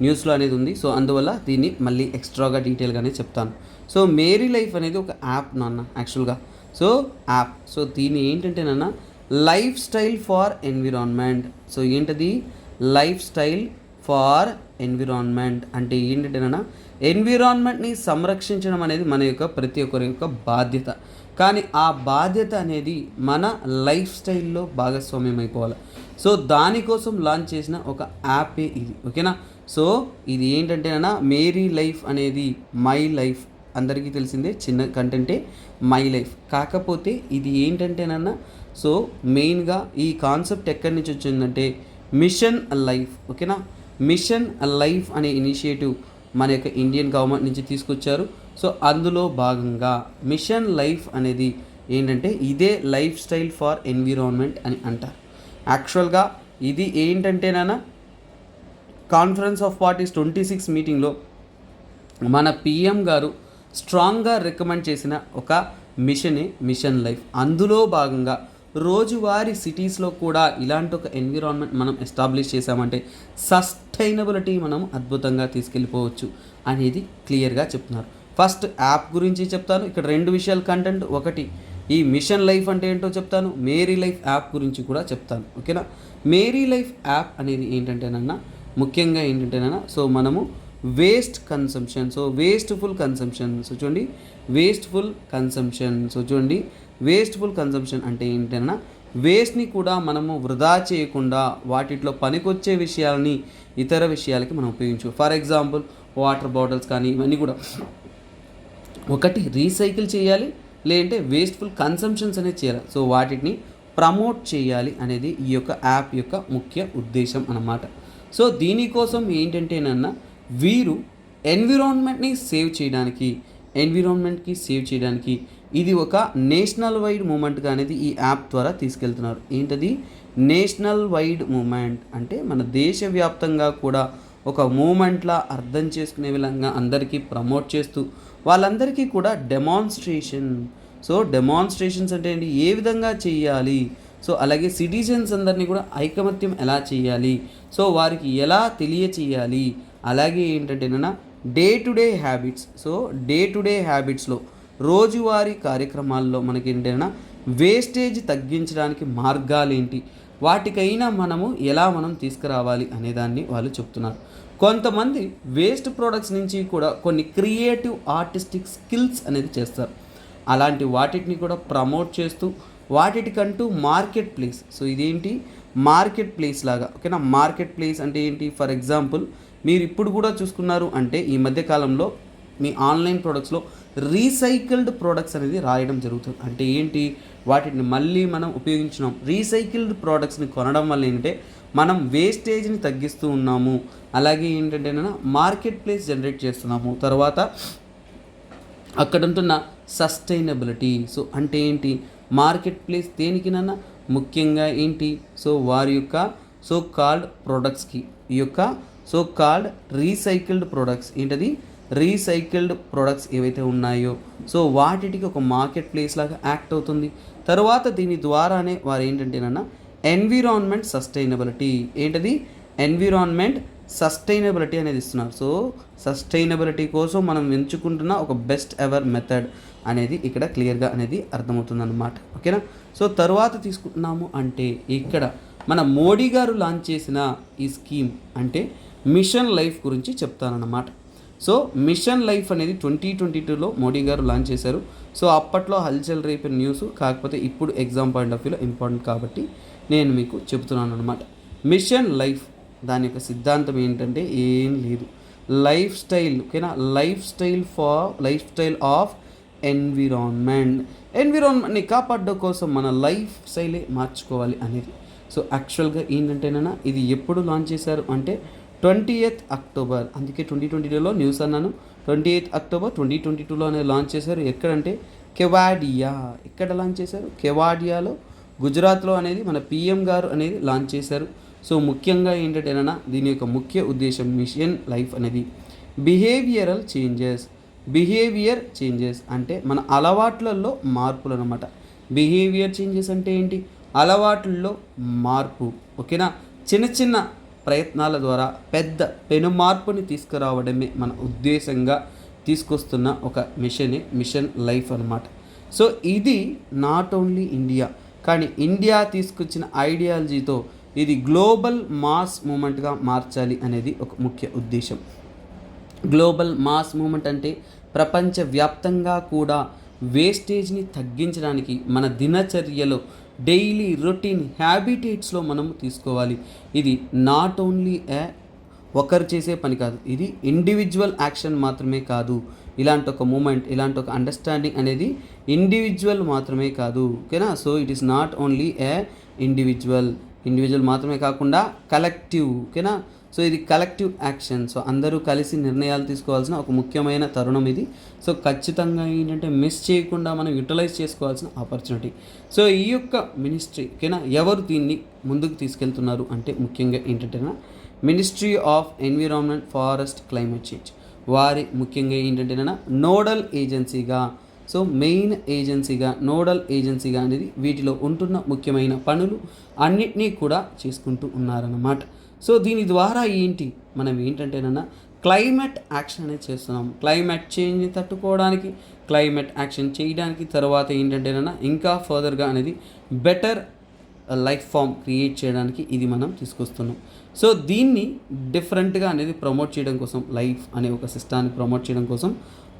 Speaker 1: న్యూస్లో అనేది ఉంది. సో అందువల్ల దీన్ని మళ్ళీ ఎక్స్ట్రాగా డీటెయిల్గానే చెప్తాను. సో మేరీ లైఫ్ అనేది ఒక యాప్ నాన్న యాక్చువల్గా. సో యాప్, సో దీన్ని ఏంటంటేనన్నా life style for environment. So ఏంటది, లైఫ్ స్టైల్ ఫార్ ఎన్విరాన్మెంట్ అంటే ఏంటంటేనన్నా ఎన్విరాన్మెంట్ని సంరక్షించడం అనేది మన యొక్క ప్రతి ఒక్కరి యొక్క బాధ్యత. కానీ ఆ బాధ్యత అనేది మన లైఫ్ స్టైల్లో భాగస్వామ్యం అయిపోవాలి. సో దానికోసం లాంచ్ చేసిన ఒక యాపే ఇది, ఓకేనా. సో ఇది ఏంటంటేనా మేరీ లైఫ్ అనేది మై లైఫ్, అందరికీ తెలిసిందే, చిన్న కంటెంటే మై లైఫ్. కాకపోతే ఇది ఏంటంటేనన్నా సో మెయిన్గా ఈ కాన్సెప్ట్ ఎక్కడి నుంచి వచ్చిందంటే మిషన్ లైఫ్, ఓకేనా. మిషన్ లైఫ్ అనే ఇనిషియేటివ్ మన యొక్క ఇండియన్ గవర్నమెంట్ నుంచి తీసుకొచ్చారు. సో అందులో భాగంగా మిషన్ లైఫ్ అనేది ఏంటంటే ఇదే లైఫ్ స్టైల్ ఫర్ ఎన్విరాన్మెంట్ అని అంటారు. యాక్చువల్గా ఇది ఏంటంటేనా కాన్ఫరెన్స్ ఆఫ్ పార్టీస్ 26 మీటింగ్లో మన పిఎం గారు స్ట్రాంగ్గా రికమెండ్ చేసిన ఒక మిషనే మిషన్ లైఫ్. అందులో భాగంగా రోజువారీ సిటీస్లో కూడా ఇలాంటి ఒక ఎన్విరాన్మెంట్ మనం ఎస్టాబ్లిష్ చేసామంటే సస్టైనబిలిటీ మనం అద్భుతంగా తీసుకెళ్ళిపోవచ్చు అనేది క్లియర్గా చెప్తున్నారు. ఫస్ట్ యాప్ గురించి చెప్తాను. ఇక్కడ 2 విషయాలు కంటెంట్. ఒకటి ఈ మిషన్ లైఫ్ అంటే ఏంటో చెప్తాను, మేరీ లైఫ్ యాప్ గురించి కూడా చెప్తాను. ఓకేనా. మేరీ లైఫ్ యాప్ అనేది ఏంటంటేనన్నా ముఖ్యంగా ఏంటంటేనన్నా సో మనము waste consumption, so wasteful consumption, so చూడండి వేస్ట్ఫుల్ కన్సంప్షన్, సో చూడండి వేస్ట్ఫుల్ కన్సంప్షన్ అంటే ఏంటన్నా వేస్ట్ని కూడా మనము వృధా చేయకుండా వాటిలో పనికొచ్చే విషయాలని ఇతర విషయాలకి మనం ఉపయోగించు. ఫర్ ఎగ్జాంపుల్ వాటర్ బాటిల్స్ కానీ ఇవన్నీ కూడా ఒకటి రీసైకిల్ చేయాలి, లేదంటే వేస్ట్ఫుల్ కన్సంప్షన్స్ అనేది చేయాలి. సో వాటిని ప్రమోట్ చేయాలి అనేది ఈ యొక్క యాప్ యొక్క ముఖ్య ఉద్దేశం అన్నమాట. సో దీనికోసం ఏంటంటేనన్నా వీరు ఎన్విరాన్మెంట్కి సేవ్ చేయడానికి ఇది ఒక నేషనల్ వైడ్ మూమెంట్గా అనేది ఈ యాప్ ద్వారా తీసుకెళ్తున్నారు. ఏంటది నేషనల్ వైడ్ మూమెంట్ అంటే మన దేశవ్యాప్తంగా కూడా ఒక మూమెంట్లా అర్థం చేసుకునే విధంగా అందరికీ ప్రమోట్ చేస్తూ వాళ్ళందరికీ కూడా డెమాన్స్ట్రేషన్, సో డెమాన్స్ట్రేషన్స్ అంటే ఏంటి, ఏ విధంగా చేయాలి, సో అలాగే సిటిజన్స్ అందరినీ కూడా ఐకమత్యం ఎలా చేయాలి, సో వారికి ఎలా తెలియచేయాలి, అలాగే ఏంటంటేనా డే టు డే హ్యాబిట్స్లో రోజువారీ కార్యక్రమాల్లో మనకి ఏంటంటే వేస్టేజ్ తగ్గించడానికి మార్గాలేంటి, వాటికైనా మనం తీసుకురావాలి అనేదాన్ని వాళ్ళు చెప్తున్నారు. కొంతమంది వేస్ట్ ప్రోడక్ట్స్ నుంచి కూడా కొన్ని క్రియేటివ్ ఆర్టిస్టిక్ స్కిల్స్ అనేది చేస్తారు. అలాంటి వాటిని కూడా ప్రమోట్ చేస్తూ వాటికంటూ మార్కెట్ ప్లేస్, సో ఇదేంటి మార్కెట్ ప్లేస్ లాగా. ఓకేనా. మార్కెట్ ప్లేస్ అంటే ఏంటి, ఫర్ ఎగ్జాంపుల్ మీరు ఇప్పుడు కూడా చూసుకున్నారు అంటే ఈ మధ్యకాలంలో మీ ఆన్లైన్ ప్రోడక్ట్స్లో రీసైకిల్డ్ ప్రోడక్ట్స్ అనేది రాయడం జరుగుతుంది. అంటే ఏంటి, వాటిని మళ్ళీ మనం ఉపయోగించినాం. రీసైకిల్డ్ ప్రోడక్ట్స్ని కొనడం వల్ల ఏంటంటే మనం వేస్టేజ్ని తగ్గిస్తూ ఉన్నాము, అలాగే ఏంటంటే మార్కెట్ ప్లేస్ జనరేట్ చేస్తున్నాము. తర్వాత అక్కడ ఉంటున్న సస్టైనబిలిటీ, సో అంటే ఏంటి మార్కెట్ ప్లేస్ దేనికినన్నా ముఖ్యంగా ఏంటి, సో వారి యొక్క సో కాల్డ్ ప్రోడక్ట్స్కి ఈ యొక్క సో కాల్డ్ రీసైకిల్డ్ ప్రోడక్ట్స్ ఏంటది రీసైకిల్డ్ ప్రోడక్ట్స్ ఏవైతే ఉన్నాయో సో వాటికి ఒక మార్కెట్ ప్లేస్ లాగా యాక్ట్ అవుతుంది. తర్వాత దీని ద్వారానే వారు ఏంటంటేనన్నా ఎన్విరాన్మెంట్ సస్టైనబిలిటీ అనేది ఇస్తున్నారు. సో సస్టైనబిలిటీ కోసం మనం ఎంచుకుంటున్న ఒక బెస్ట్ ఎవర్ మెథడ్ అనేది ఇక్కడ క్లియర్గా అనేది అర్థమవుతుంది అన్నమాట. ఓకేనా. సో తర్వాత తీసుకుంటున్నాము అంటే ఇక్కడ మన మోడీ గారు లాంచ్ చేసిన ఈ స్కీమ్ అంటే మిషన్ లైఫ్ గురించి చెప్తానన్నమాట. సో మిషన్ లైఫ్ అనేది 2022లో మోడీ గారు లాంచ్ చేశారు. సో అప్పట్లో హల్చల్ రేపిన న్యూస్, కాకపోతే ఇప్పుడు ఎగ్జామ్ పాయింట్ ఆఫ్ వ్యూలో ఇంపార్టెంట్ కాబట్టి నేను మీకు చెప్తున్నాను అనమాట. మిషన్ లైఫ్ దాని యొక్క సిద్ధాంతం ఏంటంటే ఏం లేదు, లైఫ్ స్టైల్. ఓకేనా. లైఫ్ స్టైల్ ఆఫ్ ఎన్విరాన్మెంట్ని కాపాడడం కోసం మన లైఫ్ స్టైలే మార్చుకోవాలి అనేది. సో యాక్చువల్గా ఏంటంటేనా ఇది ఎప్పుడు లాంచ్ చేశారు అంటే 28th అక్టోబర్, అందుకే 2022లో న్యూస్ అన్నాను. 28th అక్టోబర్ 2022లో అనేది లాంచ్ చేశారు. ఎక్కడంటే కెవాడియా. ఎక్కడ లాంచ్ చేశారు, కెవాడియాలో, గుజరాత్లో అనేది మన పిఎం గారు అనేది లాంచ్ చేశారు. సో ముఖ్యంగా ఏంటంటేనా దీని యొక్క ముఖ్య ఉద్దేశం మిషన్ లైఫ్ అనేది బిహేవియర్ చేంజెస్ అంటే మన అలవాట్లలో మార్పులు అనమాట. బిహేవియర్ చేంజెస్ అంటే ఏంటి, అలవాట్లలో మార్పు. ఓకేనా. చిన్న ప్రయత్నాల ద్వారా పెద్ద పెను మార్పుని తీసుకురావడమే మన ఉద్దేశంగా తీసుకొస్తున్న ఒక మిషన్ లైఫ్ అనమాట. సో ఇది నాట్ ఓన్లీ ఇండియా, కానీ ఇండియా తీసుకొచ్చిన ఐడియాలజీతో ఇది గ్లోబల్ మాస్ మూమెంట్గా మార్చాలి అనేది ఒక ముఖ్య ఉద్దేశం. గ్లోబల్ మాస్ మూమెంట్ అంటే ప్రపంచవ్యాప్తంగా కూడా వేస్టేజ్ని తగ్గించడానికి మన దినచర్యలో డైలీ రొటీన్ హ్యాబిటేట్స్లో మనం తీసుకోవాలి. ఇది నాట్ ఓన్లీ ఒకరు చేసే పని కాదు, ఇది ఇండివిజువల్ యాక్షన్ మాత్రమే కాదు. ఇలాంటి ఒక మూమెంట్, ఇలాంటి ఒక అండర్స్టాండింగ్ అనేది ఇండివిజువల్ మాత్రమే కాదు. ఓకేనా. So it is not only individual మాత్రమే కాకుండా కలెక్టివ్. ఓకేనా. సో ఇది కలెక్టివ్ యాక్షన్. సో అందరూ కలిసి నిర్ణయాలు తీసుకోవాల్సిన ఒక ముఖ్యమైన తరుణం ఇది. సో ఖచ్చితంగా ఏంటంటే మిస్ చేయకుండా మనం యూటిలైజ్ చేసుకోవాల్సిన ఆపర్చునిటీ. సో ఈ యొక్క మినిస్ట్రీ ఓకేనా, ఎవరు దీన్ని ముందుకు తీసుకెళ్తున్నారు అంటే ముఖ్యంగా ఏంటంటే ministry of environment, forest, climate change వారి ముఖ్యంగా ఏంటంటే నోడల్ ఏజెన్సీగా, సో మెయిన్ ఏజెన్సీగా, నోడల్ ఏజెన్సీగా అనేది వీటిలో ఉంటున్న ముఖ్యమైన పనులు అన్నిటినీ కూడా చేసుకుంటూ ఉన్నారన్నమాట. సో దీని ద్వారా మనం ఏంటంటేనన్నా క్లైమేట్ యాక్షన్ అనేది చేస్తున్నాం. క్లైమేట్ చేంజ్ని తట్టుకోవడానికి, క్లైమేట్ యాక్షన్ చేయడానికి, తర్వాత ఏంటంటేనన్నా ఇంకా ఫర్దర్గా అనేది బెటర్ లైఫ్ ఫామ్ క్రియేట్ చేయడానికి ఇది మనం తీసుకొస్తున్నాం. సో దీన్ని డిఫరెంట్గా అనేది ప్రమోట్ చేయడం కోసం, లైఫ్ అనే ఒక సిస్టాన్ని ప్రమోట్ చేయడం కోసం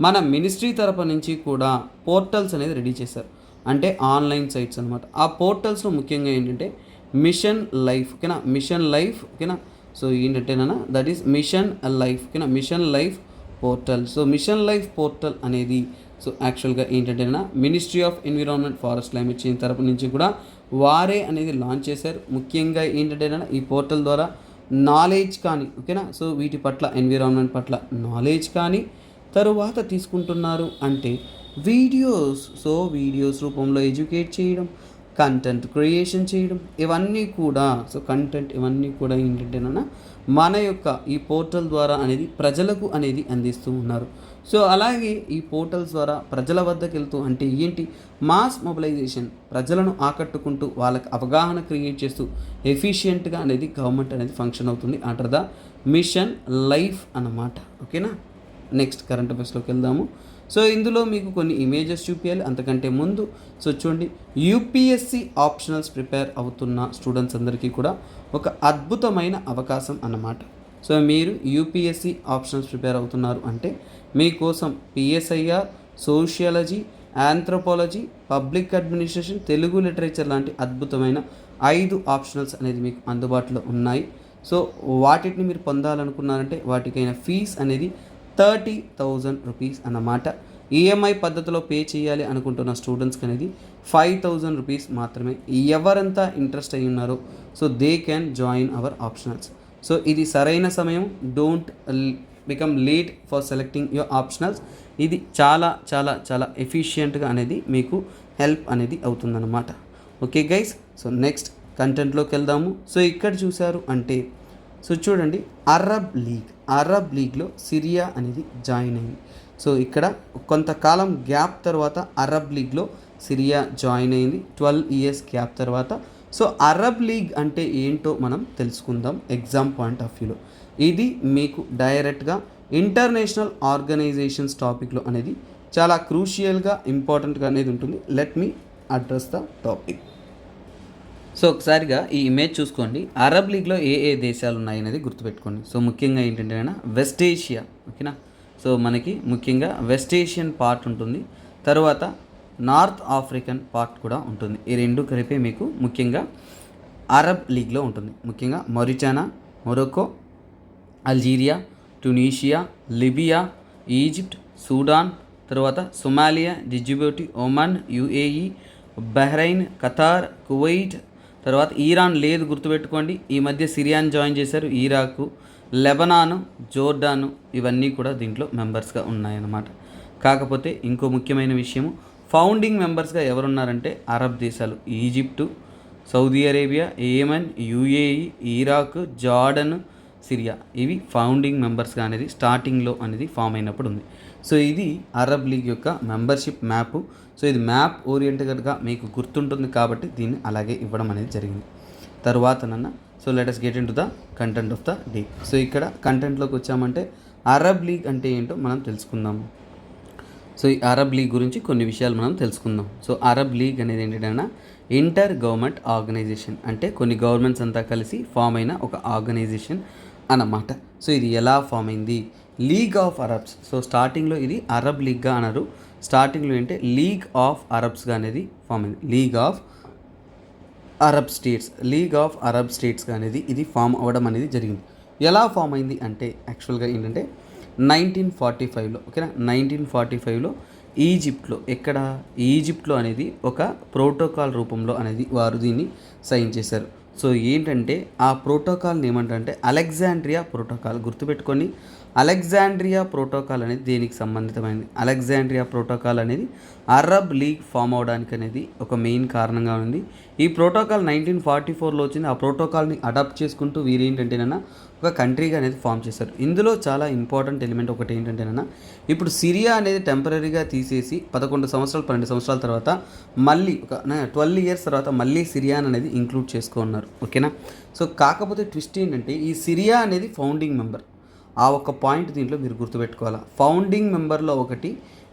Speaker 1: మన మినిస్ట్రీ తరపు నుంచి కూడా పోర్టల్స్ అనేది రెడీ చేశారు. అంటే ఆన్లైన్ సైట్స్ అనమాట. ఆ పోర్టల్స్లో ముఖ్యంగా ఏంటంటే మిషన్ లైఫ్ ఓకేనా, మిషన్ లైఫ్ ఓకేనా. సో ఏంటంటేనా దట్ ఈస్ మిషన్ లైఫ్ ఓకేనా, mission life portal. So mission life portal అనేది సో యాక్చువల్గా ఏంటంటేనా ministry of environment, forest, climate change తరపు నుంచి కూడా వారే అనేది లాంచ్ చేశారు. ముఖ్యంగా ఏంటంటేనా ఈ పోర్టల్ ద్వారా నాలెడ్జ్ కానీ ఓకేనా, సో వీటి పట్ల ఎన్విరాన్మెంట్ పట్ల నాలెడ్జ్ కానీ తరువాత తీసుకుంటున్నారు అంటే వీడియోస్. సో వీడియోస్ రూపంలో ఎడ్యుకేట్ చేయడం, కంటెంట్ క్రియేషన్ చేయడం, ఇవన్నీ కూడా సో కంటెంట్ ఇవన్నీ కూడా ఏంటంటేనన్నా మన యొక్క ఈ పోర్టల్ ద్వారా అనేది ప్రజలకు అనేది అందిస్తూ ఉన్నారు. సో అలాగే ఈ పోర్టల్స్ ద్వారా ప్రజల వద్దకు వెళ్తూ అంటే ఏంటి మాస్ మొబిలైజేషన్, ప్రజలను ఆకట్టుకుంటూ వాళ్ళకి అవగాహన క్రియేట్ చేస్తూ ఎఫిషియెంట్గా అనేది గవర్నమెంట్ అనేది ఫంక్షన్ అవుతుంది అండర్ ద మిషన్ లైఫ్ అన్నమాట. ఓకేనా, నెక్స్ట్ కరెంట్ అఫైర్స్లోకి వెళ్దాము. సో ఇందులో మీకు కొన్ని ఇమేజెస్ చూపించాలి. అంతకంటే ముందు సో చూడండి, యూపీఎస్సి ఆప్షనల్స్ ప్రిపేర్ అవుతున్న స్టూడెంట్స్ అందరికీ కూడా ఒక అద్భుతమైన అవకాశం అన్నమాట. సో మీరు యూపీఎస్సి ఆప్షనల్స్ ప్రిపేర్ అవుతున్నారు అంటే మీకోసం PSIR, sociology, anthropology, public administration, Telugu literature లాంటి అద్భుతమైన 5 ఆప్షనల్స్ అనేది మీకు అందుబాటులో ఉన్నాయి. సో వాటిని మీరు పొందాలనుకున్నారంటే వాటికైన ఫీజ్ అనేది 30,000 రూపీస్ అన్నమాట. ఈఎంఐ పద్ధతిలో పే చేయాలి అనుకుంటున్న స్టూడెంట్స్కి అనేది 5,000 రూపీస్ మాత్రమే. ఎవరంతా ఇంట్రెస్ట్ అయ్యి ఉన్నారో so they can join hour optionals. So ఇది సరైన సమయం. Don't become late for selecting your optionals. ఇది చాలా చాలా చాలా ఎఫిషియెంట్గా అనేది మీకు హెల్ప్ అనేది అవుతుందన్నమాట. ఓకే గైస్, సో నెక్స్ట్ కంటెంట్లోకి వెళ్దాము. సో ఇక్కడ చూశారు అంటే సో చూడండి, అరబ్ లీగ్లో సిరియా అనేది జాయిన్ అయింది. సో ఇక్కడ కొంతకాలం గ్యాప్ తర్వాత అరబ్ లీగ్లో సిరియా జాయిన్ అయింది, 12 years గ్యాప్ తర్వాత. సో అరబ్ లీగ్ అంటే ఏంటో మనం తెలుసుకుందాం ఎగ్జామ్ పాయింట్ ఆఫ్ వ్యూలో. ఇది మీకు డైరెక్ట్గా ఇంటర్నేషనల్ ఆర్గనైజేషన్స్ టాపిక్లో అనేది చాలా క్రూషియల్గా ఇంపార్టెంట్గా అనేది ఉంటుంది. Let me address the topic. So ఒకసారిగా ఈ ఇమేజ్ చూసుకోండి. అరబ్ లీగ్లో ఏ దేశాలు ఉన్నాయి అనేది గుర్తుపెట్టుకోండి. సో ముఖ్యంగా ఏంటంటే వెస్ట్ ఏషియా ఓకేనా. సో మనకి ముఖ్యంగా వెస్ట్ ఏషియన్ పార్ట్ ఉంటుంది, తర్వాత నార్త్ ఆఫ్రికన్ పార్ట్ కూడా ఉంటుంది. ఈ రెండు కలిపి మీకు ముఖ్యంగా అరబ్ లీగ్లో ఉంటుంది. ముఖ్యంగా Mauritania, Morocco, Algeria, Tunisia, Libya, Egypt, Sudan, తర్వాత Somalia, Djibouti, Oman, UAE, Bahrain, Qatar, Kuwait, తర్వాత ఈరాన్ లేదు గుర్తుపెట్టుకోండి. ఈ మధ్య సిరియాని జాయిన్ చేశారు. ఇరాకు, లెబనాను, జోర్డాను ఇవన్నీ కూడా దీంట్లో మెంబర్స్గా ఉన్నాయన్నమాట. కాకపోతే ఇంకో ముఖ్యమైన విషయము, ఫౌండింగ్ మెంబర్స్గా ఎవరున్నారంటే అరబ్ దేశాలు Egypt, Saudi Arabia, Yemen, UAE, Iraq, Jordan, Syria ఇవి ఫౌండింగ్ మెంబర్స్గా అనేది స్టార్టింగ్లో అనేది ఫామ్ అయినప్పుడు ఉంది. సో ఇది అరబ్ లీగ్ యొక్క మెంబర్షిప్ మ్యాప్. సో ఇది మ్యాప్ ఓరియంటెడ్గా మీకు గుర్తుంటుంది కాబట్టి దీన్ని అలాగే ఇవ్వడం అనేది జరిగింది. తర్వాతనన్నా so let us get into the content of the day. So ఇక్కడ కంటెంట్లోకి వచ్చామంటే అరబ్ లీగ్ అంటే ఏంటో మనం తెలుసుకుందాము. సో ఈ అరబ్ లీగ్ గురించి కొన్ని విషయాలు మనం తెలుసుకుందాం. సో అరబ్ లీగ్ అనేది ఏంటంటే ఇంటర్ గవర్నమెంట్ ఆర్గనైజేషన్, అంటే కొన్ని గవర్నమెంట్స్ అంతా కలిసి ఫామ్ అయిన ఒక ఆర్గనైజేషన్ అన్నమాట. సో ఇది ఎలా ఫామ్ అయింది? League of Arabs. సో స్టార్టింగ్లో ఇది అరబ్ లీగ్గా అన్నారు. స్టార్టింగ్లో ఏంటంటే లీగ్ ఆఫ్ అరబ్స్గా అనేది ఫామ్ అయింది. లీగ్ ఆఫ్ అరబ్ స్టేట్స్గా అనేది ఇది ఫామ్ అవ్వడం అనేది జరిగింది. ఎలా ఫామ్ అయింది అంటే యాక్చువల్గా ఏంటంటే 1945లో ఓకేనా. 1945లో ఈజిప్ట్లో ఈజిప్ట్లో అనేది ఒక ప్రోటోకాల్ రూపంలో అనేది వారు దీన్ని సైన్ చేశారు. సో ఏంటంటే ఆ ప్రోటోకాల్ని ఏమంటారంటే అలెగ్జాండ్రియా ప్రోటోకాల్. గుర్తుపెట్టుకొని, అలెగ్జాండ్రియా ప్రోటోకాల్ అనేది దేనికి సంబంధితమైనది? అలెగ్జాండ్రియా ప్రోటోకాల్ అనేది అరబ్ లీగ్ ఫామ్ అవడానికి అనేది ఒక మెయిన్ కారణంగా ఉంది. ఈ ప్రోటోకాల్ 1944లో వచ్చింది. ఆ ప్రోటోకాల్ని అడాప్ట్ చేసుకుంటూ వీరు ఏంటంటేనన్నా ఒక కంట్రీగా అనేది ఫామ్ చేశారు. ఇందులో చాలా ఇంపార్టెంట్ ఎలిమెంట్ ఒకటి ఏంటంటేనన్నా, ఇప్పుడు సిరియా అనేది టెంపరీగా తీసేసి 11 సంవత్సరాలు 12 సంవత్సరాల తర్వాత మళ్ళీ ఒక 12 ఇయర్స్ తర్వాత మళ్ళీ సిరియా అనేది ఇంక్లూడ్ చేసుకున్నారు. ఓకేనా? సో కాకపోతే ట్విస్ట్ ఏంటంటే, ఈ సిరియా అనేది ఫౌండింగ్ మెంబర్. ఆ ఒక్క పాయింట్ దీంట్లో మీరు గుర్తుపెట్టుకోవాలా. ఫౌండింగ్ మెంబర్లో ఒకటి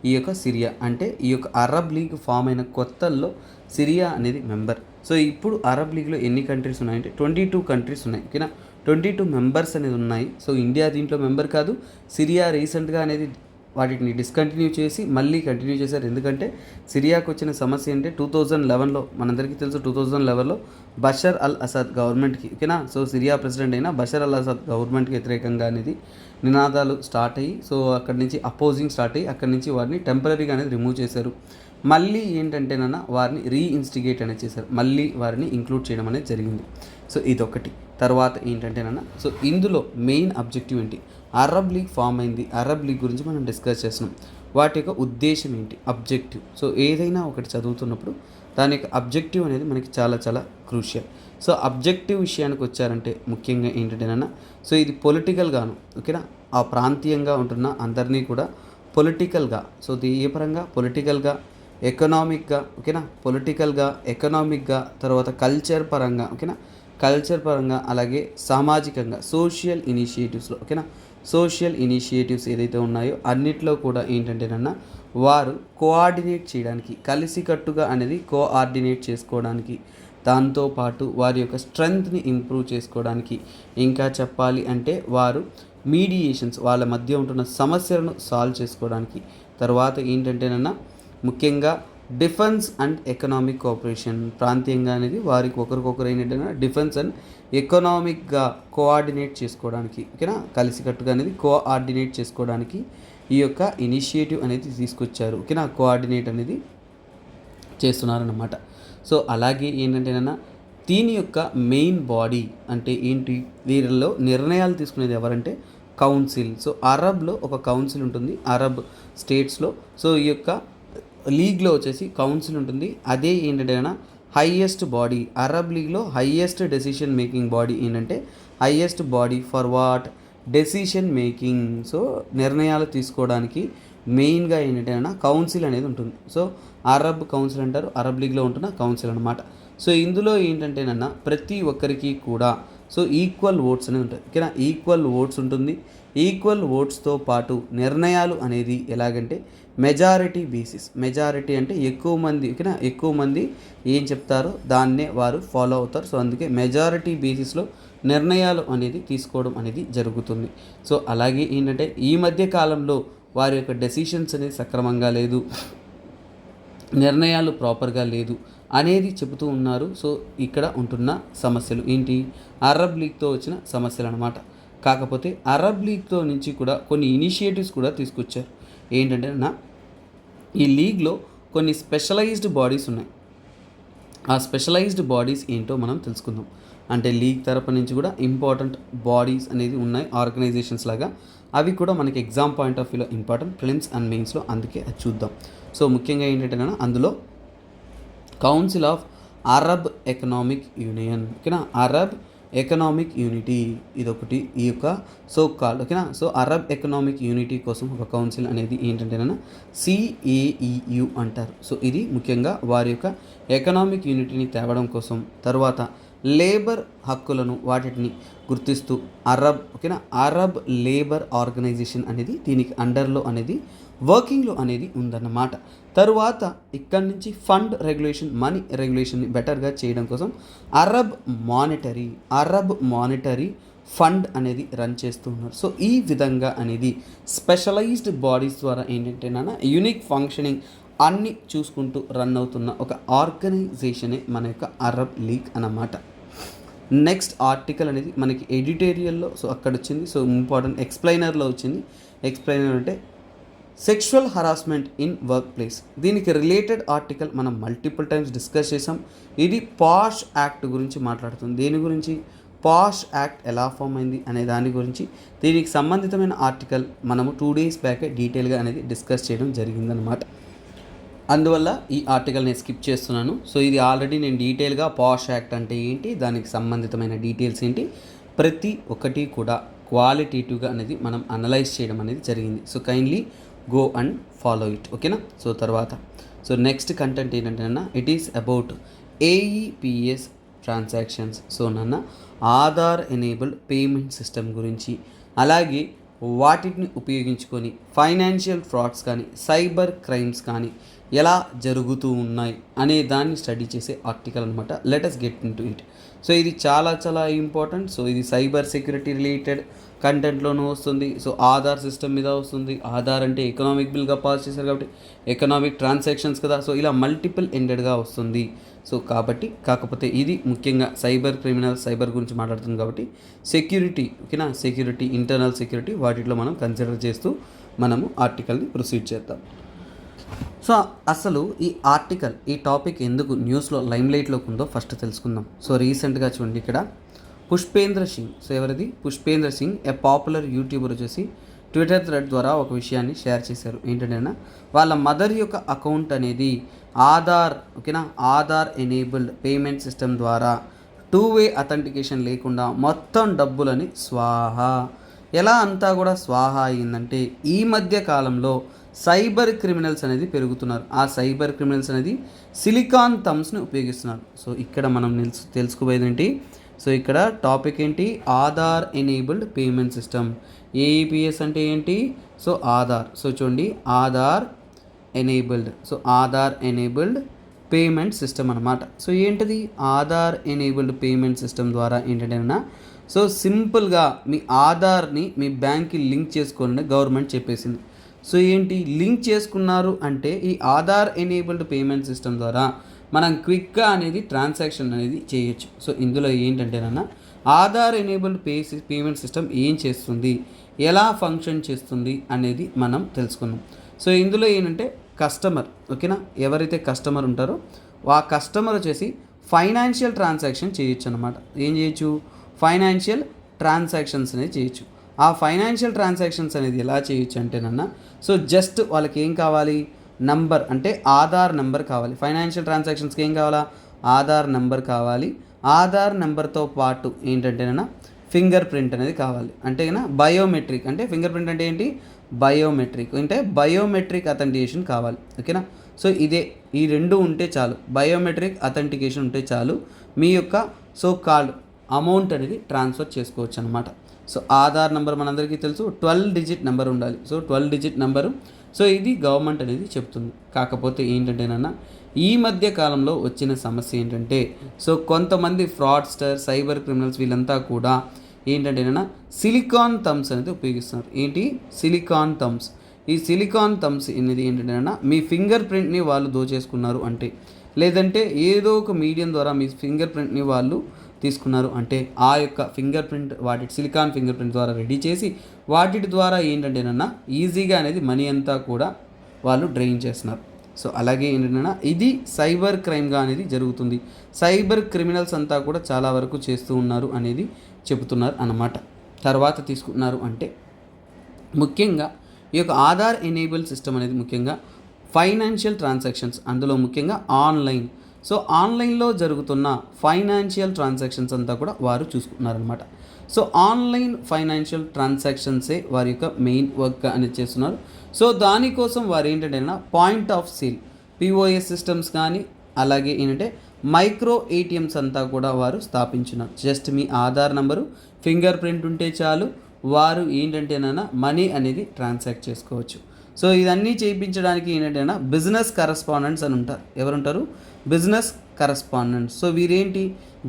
Speaker 1: ఈ యొక్క సిరియా. అంటే ఈ యొక్క అరబ్ లీగ్ ఫామ్ అయిన కొత్తల్లో సిరియా అనేది మెంబర్. సో ఇప్పుడు అరబ్ లీగ్లో ఎన్ని కంట్రీస్ ఉన్నాయంటే 22 కంట్రీస్ ఉన్నాయి. ఓకేనా? 22 మెంబర్స్ అనేది ఉన్నాయి. సో ఇండియా దీంట్లో మెంబర్ కాదు. సిరియా రీసెంట్గా అనేది వాటిని డిస్కంటిన్యూ చేసి మళ్ళీ కంటిన్యూ చేశారు. ఎందుకంటే సిరియాకు వచ్చిన సమస్య అంటే 2011లో మనందరికీ తెలుసు, 2011లో బషర్ అల్ అసద్ గవర్నమెంట్కి, ఓకేనా, సో సిరియా ప్రెసిడెంట్ అయిన బషర్ అల్ అసద్ గవర్నమెంట్కి వ్యతిరేకంగా అనేది నినాదాలు స్టార్ట్ అయ్యి, సో అక్కడి నుంచి అపోజింగ్ స్టార్ట్ అయ్యి అక్కడి నుంచి వారిని టెంపరీగా అనేది రిమూవ్ చేశారు. మళ్ళీ ఏంటంటేనన్నా వారిని రీఇన్స్టిగేట్ అనేది చేశారు. మళ్ళీ వారిని ఇంక్లూడ్ చేయడం అనేది జరిగింది. సో ఇదొకటి. తర్వాత ఏంటంటేనన్నా, సో ఇందులో మెయిన్ అబ్జెక్టివ్ ఏంటి? అరబ్ లీగ్ ఫామ్ అయింది. అరబ్ లీగ్ గురించి మనం డిస్కస్ చేస్తున్నాం. వాటి యొక్క ఉద్దేశం ఏంటి? అబ్జెక్టివ్. సో ఏదైనా ఒకటి చదువుతున్నప్పుడు దాని యొక్క అబ్జెక్టివ్ అనేది మనకి చాలా చాలా క్రూషియల్. సో అబ్జెక్టివ్ విషయానికి వచ్చారంటే ముఖ్యంగా ఏంటంటేనన్నా, సో ఇది పొలిటికల్గాను, ఓకేనా, ఆ ప్రాంతీయంగా ఉంటున్న అందరినీ కూడా పొలిటికల్గా, సో ఇది ఏ పరంగా? పొలిటికల్గా, ఎకనామిక్గా, ఓకేనా, పొలిటికల్గా, ఎకనామిక్గా, తర్వాత కల్చర్ పరంగా, ఓకేనా, కల్చర్ పరంగా, అలాగే సామాజికంగా, సోషల్ ఇనిషియేటివ్స్లో, ఓకేనా, సోషల్ ఇనిషియేటివ్స్ ఏదైతే ఉన్నాయో అన్నిట్లో కూడా ఏంటంటేనన్నా వారు కోఆర్డినేట్ చేయడానికి, కలిసికట్టుగా అనేది కోఆర్డినేట్ చేసుకోవడానికి, దాంతోపాటు వారి యొక్క స్ట్రెంగ్త్ని ఇంప్రూవ్ చేసుకోవడానికి, ఇంకా చెప్పాలి అంటే వారు మీడియేషన్స్, వాళ్ళ మధ్య ఉంటున్న సమస్యలను సాల్వ్ చేసుకోవడానికి, తర్వాత ఏంటంటేనన్నా ముఖ్యంగా డిఫెన్స్ అండ్ ఎకనామిక్ కోఆపరేషన్, ప్రాంతీయంగా అనేది వారికి ఒకరికొకరు ఏంటంటే డిఫెన్స్ అండ్ ఎకనామిక్గా కోఆర్డినేట్ చేసుకోవడానికి, ఓకేనా, కలిసికట్టుగా అనేది కోఆర్డినేట్ చేసుకోవడానికి ఈ యొక్క ఇనిషియేటివ్ అనేది తీసుకొచ్చారు. ఓకేనా, కోఆర్డినేట్ అనేది చేస్తున్నారన్నమాట. సో అలాగే ఏంటంటేనన్నా దీని యొక్క మెయిన్ బాడీ అంటే ఏంటి? వీరిలో నిర్ణయాలు తీసుకునేది ఎవరంటే కౌన్సిల్. సో అరబ్లో ఒక కౌన్సిల్ ఉంటుంది, అరబ్ స్టేట్స్లో. సో ఈ యొక్క లీగ్లో వచ్చేసి కౌన్సిల్ ఉంటుంది. అదే ఏంటంటే హైయెస్ట్ బాడీ. అరబ్ లీగ్లో హైయెస్ట్ డెసిషన్ మేకింగ్ బాడీ ఏంటంటే highest body for what? Decision making. So నిర్ణయాలు తీసుకోవడానికి మెయిన్గా ఏంటంటే కౌన్సిల్ అనేది ఉంటుంది. సో అరబ్ కౌన్సిల్ అంటారు, అరబ్ లీగ్లో ఉంటున్న కౌన్సిల్ అనమాట. సో ఇందులో ఏంటంటేనన్నా ప్రతి ఒక్కరికి కూడా సో ఈక్వల్ ఓట్స్ అనేది ఉంటాయి. ఓకేనా, ఈక్వల్ ఓట్స్ ఉంటుంది. ఈక్వల్ ఓట్స్తో పాటు నిర్ణయాలు అనేది ఎలాగంటే మెజారిటీ బేసిస్. మెజారిటీ అంటే ఎక్కువ మంది, ఓకేనా, ఎక్కువ మంది ఏం చెప్తారో దాన్నే వారు ఫాలో అవుతారు. సో అందుకే మెజారిటీ బేసిస్లో నిర్ణయాలు అనేది తీసుకోవడం అనేది జరుగుతుంది. సో అలాగే ఏంటంటే ఈ మధ్య కాలంలో వారి యొక్క డెసిషన్స్ అనేది సక్రమంగా లేదు, నిర్ణయాలు ప్రాపర్గా లేదు అనేది చెబుతూ ఉన్నారు. సో ఇక్కడ ఉంటున్న సమస్యలు ఏంటి? అరబ్ లీగ్తో వచ్చిన సమస్యలు అన్నమాట. కాకపోతే అరబ్ లీగ్తో నుంచి కూడా కొన్ని ఇనిషియేటివ్స్ కూడా తీసుకొచ్చారు. ఏంటంటే ఈ లీగ్లో కొన్ని స్పెషలైజ్డ్ బాడీస్ ఉన్నాయి. ఆ స్పెషలైజ్డ్ బాడీస్ ఏంటో మనం తెలుసుకుందాం. అంటే లీగ్ తరపు నుంచి కూడా ఇంపార్టెంట్ బాడీస్ అనేది ఉన్నాయి, ఆర్గనైజేషన్స్ లాగా. అవి కూడా మనకి ఎగ్జామ్ పాయింట్ ఆఫ్ వ్యూలో ఇంపార్టెంట్, ప్రిలిమ్స్ అండ్ మెయిన్స్లో. అందుకే అది చూద్దాం. సో ముఖ్యంగా ఏంటంటే అందులో council of Arab economic union, ఓకేనా, అరబ్ ఎకనామిక్ యూనిటీ ఇదొకటి ఈ యొక్క సో కాల్, ఓకేనా. సో అరబ్ ఎకనామిక్ యూనిటీ కోసం ఒక కౌన్సిల్ అనేది ఏంటంటేనా CAEU అంటారు. సో ఇది ముఖ్యంగా వారి యొక్క ఎకనామిక్ యూనిటీని తేవడం కోసం, తర్వాత లేబర్ హక్కులను వాటిని గుర్తిస్తూ అరబ్, ఓకేనా, అరబ్ లేబర్ ఆర్గనైజేషన్ అనేది దీనికి అండర్లో అనేది వర్కింగ్లో అనేది ఉందన్నమాట. తరువాత ఇక్కడి నుంచి ఫండ్ రెగ్యులేషన్, మనీ రెగ్యులేషన్ని బెటర్గా చేయడం కోసం అరబ్ మానిటరీ ఫండ్ అనేది రన్ చేస్తూ ఉన్నారు. సో ఈ విధంగా అనేది స్పెషలైజ్డ్ బాడీస్ ద్వారా ఏంటంటే యూనిక్ ఫంక్షనింగ్ అన్నీ చూసుకుంటూ రన్ అవుతున్న ఒక ఆర్గనైజేషనే మన యొక్క అరబ్ లీగ్ అన్నమాట. నెక్స్ట్ ఆర్టికల్ అనేది మనకి ఎడిటోరియల్లో సో అక్కడ వచ్చింది. సో ఇంపార్టెంట్ ఎక్స్ప్లెయినర్లో వచ్చింది. ఎక్స్ప్లెయినర్ అంటే sexual harassment in work place, దీనికి రిలేటెడ్ ఆర్టికల్ మనం మల్టిపుల్ టైమ్స్ డిస్కస్ చేసాం. ఇది పాష్ యాక్ట్ గురించి మాట్లాడుతుంది. దేని గురించి? పాష్ యాక్ట్ ఎలా ఫామ్ అయింది అనే దాని గురించి దీనికి సంబంధితమైన ఆర్టికల్ మనము 2 days బ్యాకే డీటెయిల్గా అనేది డిస్కస్ చేయడం జరిగిందనమాట. అందువల్ల ఈ ఆర్టికల్ నేను స్కిప్ చేస్తున్నాను. సో ఇది ఆల్రెడీ నేను డీటెయిల్గా పాష్ యాక్ట్ అంటే ఏంటి, దానికి సంబంధితమైన డీటెయిల్స్ ఏంటి, ప్రతి ఒక్కటి కూడా క్వాలిటేటివ్గా అనేది మనం అనలైజ్ చేయడం అనేది జరిగింది. So kindly go and follow it, ఓకేనా. సో నెక్స్ట్ కంటెంట్ ఏంటంటే it is about AEPS transactions. So Aadhaar enabled payment system గురించి, అలాగే వాటిని ఉపయోగించుకొని ఫైనాన్షియల్ ఫ్రాడ్స్ కానీ సైబర్ క్రైమ్స్ కానీ ఎలా జరుగుతూ ఉన్నాయి అనే దాన్ని స్టడీ చేసే ఆర్టికల్ అనమాట. Let us get in to it. So ఇది చాలా చాలా ఇంపార్టెంట్. సో ఇది సైబర్ సెక్యూరిటీ రిలేటెడ్ కంటెంట్లోనూ వస్తుంది. సో ఆధార్ సిస్టమ్ మీద వస్తుంది. ఆధార్ అంటే ఎకనామిక్ బిల్గా పాస్ చేశారు కాబట్టి ఎకనామిక్ ట్రాన్సాక్షన్స్ కదా. సో ఇలా మల్టిపుల్ ఎండెడ్గా వస్తుంది. సో కాకపోతే ఇది ముఖ్యంగా సైబర్ క్రిమినల్ సైబర్ గురించి మాట్లాడుతుంది కాబట్టి సెక్యూరిటీ, ఓకేనా, సెక్యూరిటీ, ఇంటర్నల్ సెక్యూరిటీ వాటిలో మనం కన్సిడర్ చేస్తూ మనము ఆర్టికల్ని ప్రొసీడ్ చేద్దాం. సో అసలు ఈ ఆర్టికల్, ఈ టాపిక్ ఎందుకు న్యూస్లో లైమ్లైట్లోకి ఉందో ఫస్ట్ తెలుసుకుందాం. సో రీసెంట్గా చూడండి ఇక్కడ పుష్పేంద్ర సింగ్, సో ఎవరిది? Pushpendra Singh, a popular YouTuber వచ్చేసి ట్విట్టర్ థ్రెడ్ ద్వారా ఒక విషయాన్ని షేర్ చేశారు. ఏంటంటే వాళ్ళ మదర్ యొక్క అకౌంట్ అనేది ఆధార్, ఓకేనా, ఆధార్ ఎనేబుల్డ్ పేమెంట్ సిస్టమ్ ద్వారా 2-way అథెంటికేషన్ లేకుండా మొత్తం డబ్బులని స్వాహా. ఎలా అంతా కూడా స్వాహా అయిందంటే ఈ మధ్య కాలంలో సైబర్ క్రిమినల్స్ అనేది పెరుగుతున్నారు. ఆ సైబర్ క్రిమినల్స్ అనేది సిలికాన్ థమ్స్ని ఉపయోగిస్తున్నారు. సో ఇక్కడ మనం తెలుసుకోబోయేది ఏంటి? సో ఇక్కడ టాపిక్ ఏంటి? Aadhaar enabled payment system. AEPS అంటే ఏంటి? సో ఆధార్. సో చూడండి, Aadhaar enabled, so Aadhaar enabled payment system అనమాట. సో ఏంటిది ఆధార్ ఎనేబుల్డ్ పేమెంట్ సిస్టమ్ ద్వారా ఏంటంటే సో సింపుల్గా మీ ఆధార్ని మీ బ్యాంక్కి లింక్ చేసుకోవాలని గవర్నమెంట్ చెప్పేసింది. సో ఏంటి లింక్ చేసుకున్నారు అంటే ఈ ఆధార్ ఎనేబుల్డ్ పేమెంట్ సిస్టమ్ ద్వారా మనం క్విక్గా అనేది ట్రాన్సాక్షన్ అనేది చేయొచ్చు. సో ఇందులో ఏంటంటేనన్నా ఆధార్ ఎనేబుల్డ్ పేమెంట్ సిస్టమ్ ఏం చేస్తుంది, ఎలా ఫంక్షన్ చేస్తుంది అనేది మనం తెలుసుకుందాం. సో ఇందులో ఏంటంటే కస్టమర్, ఓకేనా, ఎవరైతే కస్టమర్ ఉంటారో ఆ కస్టమర్ వచ్చేసి ఫైనాన్షియల్ ట్రాన్సాక్షన్ చేయొచ్చు అనమాట. ఏం చేయొచ్చు? ఫైనాన్షియల్ ట్రాన్సాక్షన్స్ అనేది చేయొచ్చు. ఆ ఫైనాన్షియల్ ట్రాన్సాక్షన్స్ అనేది ఎలా చేయొచ్చు అంటేనన్నా సో జస్ట్ వాళ్ళకి ఏం కావాలి? నంబర్, అంటే ఆధార్ నెంబర్ కావాలి. ఫైనాన్షియల్ ట్రాన్సాక్షన్స్కి ఏం కావాలా? ఆధార్ నెంబర్ కావాలి. ఆధార్ నెంబర్తో పాటు ఏంటంటేనా ఫింగర్ ప్రింట్ అనేది కావాలి. అంటే బయోమెట్రిక్, అంటే ఫింగర్ ప్రింట్ అంటే ఏంటి? బయోమెట్రిక్, అంటే బయోమెట్రిక్ అథెంటికేషన్ కావాలి, ఓకేనా. సో ఈ రెండు ఉంటే చాలు, బయోమెట్రిక్ అథెంటికేషన్ ఉంటే చాలు, మీ యొక్క సో కాల్డ్ అమౌంట్ అనేది ట్రాన్స్ఫర్ చేసుకోవచ్చు అనమాట. సో ఆధార్ నెంబర్ మనందరికీ తెలుసు 12 digit నెంబర్ ఉండాలి. So 12 digit number. సో ఇది గవర్నమెంట్ అనేది చెప్తుంది. కాకపోతే ఏంటంటేనన్నా ఈ మధ్య కాలంలో వచ్చిన సమస్య ఏంటంటే సో కొంతమంది ఫ్రాడ్స్టర్, సైబర్ క్రిమినల్స్ వీళ్ళంతా కూడా ఏంటంటేనన్నా సిలికాన్ థమ్స్ అనేది ఉపయోగిస్తున్నారు. ఏంటి? Silicone thumbs. ఈ సిలికాన్ థమ్స్ అనేది ఏంటంటేనన్నా మీ ఫింగర్ ప్రింట్ని వాళ్ళు దోచేసుకున్నారు అంటే, లేదంటే ఏదో ఒక మీడియం ద్వారా మీ ఫింగర్ ప్రింట్ని వాళ్ళు తీసుకున్నారు అంటే ఆ యొక్క ఫింగర్ ప్రింట్ వాటి సిలికాన్ ఫింగర్ ప్రింట్ ద్వారా రెడీ చేసి వాటి ద్వారా ఏంటంటేనన్నా ఈజీగా అనేది మనీ అంతా కూడా వాళ్ళు డ్రైన్ చేస్తున్నారు. సో అలాగే ఏంటంటే ఇది సైబర్ క్రైమ్గా అనేది జరుగుతుంది. సైబర్ క్రిమినల్స్ అంతా కూడా చాలా వరకు చేస్తూ ఉన్నారు అనేది చెబుతున్నారు అన్నమాట. తర్వాత తీసుకున్నారు అంటే ముఖ్యంగా ఈ యొక్క ఆధార్ ఎనేబుల్ సిస్టమ్ అనేది ముఖ్యంగా ఫైనాన్షియల్ ట్రాన్సాక్షన్స్, అందులో ముఖ్యంగా ఆన్లైన్. సో ఆన్లైన్లో జరుగుతున్న ఫైనాన్షియల్ ట్రాన్సాక్షన్స్ అంతా కూడా వారు చూసుకున్నారనమాట. సో ఆన్లైన్ ఫైనాన్షియల్ ట్రాన్సాక్షన్సే వారి యొక్క మెయిన్ వర్క్ అనేది చేస్తున్నారు. సో దానికోసం వారు ఏంటంటే point of sale, POS systems కానీ అలాగే ఏంటంటే మైక్రో ఏటీఎంస్ అంతా కూడా వారు స్థాపించినారు. జస్ట్ మీ ఆధార్ నెంబరు, ఫింగర్ ప్రింట్ ఉంటే చాలు, వారు ఏంటంటేనన్నా మనీ అనేది ట్రాన్సాక్ట్ చేసుకోవచ్చు. సో ఇదన్నీ చేయించడానికి ఏంటంటే బిజినెస్ కరస్పాండెంట్స్ అని ఉంటారు. ఎవరుంటారు? Business correspondents. సో వీరేంటి?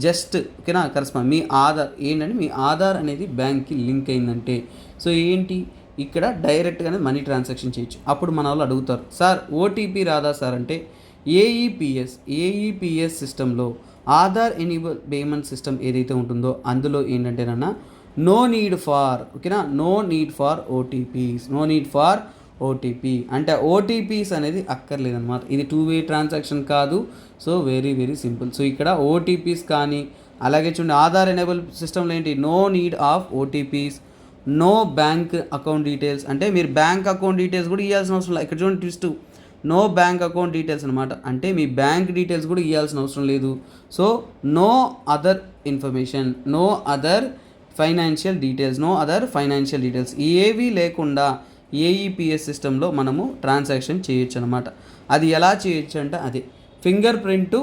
Speaker 1: జస్ట్ ఓకేనా కరస్పాండ్ మీ ఆధార్ ఏంటంటే మీ ఆధార్ అనేది బ్యాంక్కి లింక్ అయిందంటే సో ఏంటి ఇక్కడ డైరెక్ట్గానే మనీ ట్రాన్సాక్షన్ చేయొచ్చు. అప్పుడు మన వాళ్ళు అడుగుతారు, సార్ ఓటీపీ రాదా సార్ అంటే ఏఈపిఎస్ సిస్టంలో ఆధార్ ఎనేబుల్ పేమెంట్ సిస్టమ్ ఏదైతే ఉంటుందో అందులో ఏంటంటేనన్నా no need for OTPs, no need for OTP. అంటే ఓటీపీస్ అనేది అక్కర్లేదన్నమాట. ఇది 2 వే ట్రాన్సాక్షన్ కాదు. So very very simple. So ఇక్కడ ఓటీపీస్ కానీ అలాగే చూడండి ఆధార్ ఎనేబుల్ సిస్టంలో ఏంటి no need of OTPs, no bank account details. అంటే మీరు బ్యాంక్ అకౌంట్ డీటెయిల్స్ కూడా ఇవ్వాల్సిన అవసరం లేదు. ఇక్కడ చూడండి twist, no bank account details అనమాట. అంటే మీ బ్యాంక్ డీటెయిల్స్ కూడా ఇవ్వాల్సిన అవసరం లేదు. So no other information, no other financial details ఏవీ లేకుండా ఏఈపిఎస్ సిస్టంలో మనము ట్రాన్సాక్షన్ చేయొచ్చు అనమాట. అది ఎలా చేయొచ్చు అంటే అదే ఫింగర్ ప్రింటు,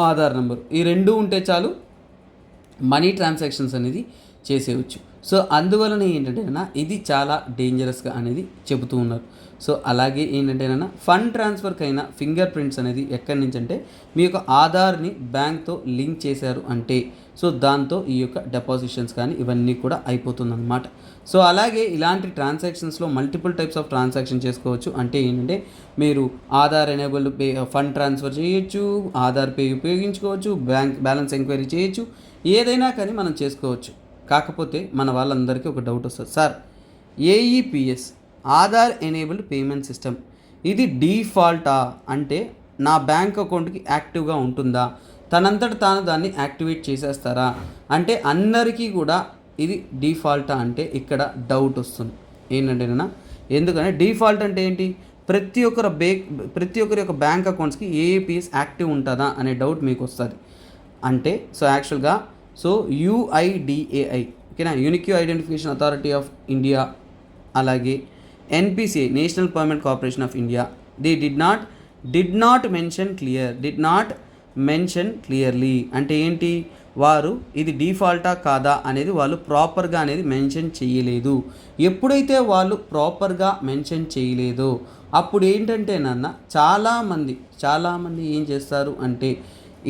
Speaker 1: ఆధార్ నెంబర్ ఈ రెండు ఉంటే చాలు మనీ ట్రాన్సాక్షన్స్ అనేది చేసేయచ్చు. సో అందువలన ఏంటంటేనా ఇది చాలా డేంజరస్గా అనేది చెబుతూ ఉన్నారు. సో అలాగే ఏంటంటేనా ఫండ్ ట్రాన్స్ఫర్కి అయినా ఫింగర్ ప్రింట్స్ అనేది ఎక్కడి నుంచి అంటే మీ యొక్క ఆధార్ని బ్యాంక్తో లింక్ చేశారు అంటే సో దాంతో ఈ యొక్క డిపాజిషన్స్ కానీ ఇవన్నీ కూడా అయిపోతుందన్నమాట. సో అలాగే ఇలాంటి ట్రాన్సాక్షన్స్లో మల్టిపుల్ టైప్స్ ఆఫ్ ట్రాన్సాక్షన్ చేసుకోవచ్చు. అంటే ఏంటంటే మీరు Aadhaar enabled pay fund transfer చేయొచ్చు, ఆధార్ పే ఉపయోగించుకోవచ్చు, బ్యాంక్ బ్యాలెన్స్ ఎంక్వైరీ చేయొచ్చు, ఏదైనా కానీ మనం చేసుకోవచ్చు. కాకపోతే మన వాళ్ళందరికీ ఒక డౌట్ వస్తుంది, sir AEPS Aadhaar enabled payment system ఇది డిఫాల్టా? అంటే నా బ్యాంక్ అకౌంట్కి యాక్టివ్గా ఉంటుందా? తనంతట తాను దాన్ని యాక్టివేట్ చేసేస్తారా? అంటే అందరికీ కూడా ఇది డిఫాల్టా అంటే ఇక్కడ డౌట్ వస్తుంది. ఏంటంటేనా ఎందుకంటే డిఫాల్ట్ అంటే ఏంటి, ప్రతి ఒక్కరి యొక్క బ్యాంక్ అకౌంట్స్కి ఏఈపిఎస్ యాక్టివ్ ఉంటుందా అనే డౌట్ మీకు వస్తుంది. అంటే సో యాక్చువల్గా సో యుఐడిఏఐ ఓకేనా, unique identification authority of India, అలాగే NPCI national payment corporation of India they did not mention clearly. అంటే ఏంటి, వారు ఇది డిఫాల్టా కాదా అనేది వాళ్ళు ప్రాపర్గా అనేది మెన్షన్ చేయలేదు. ఎప్పుడైతే వాళ్ళు ప్రాపర్గా మెన్షన్ చేయలేదో అప్పుడు ఏంటంటే చాలామంది ఏం చేస్తారు అంటే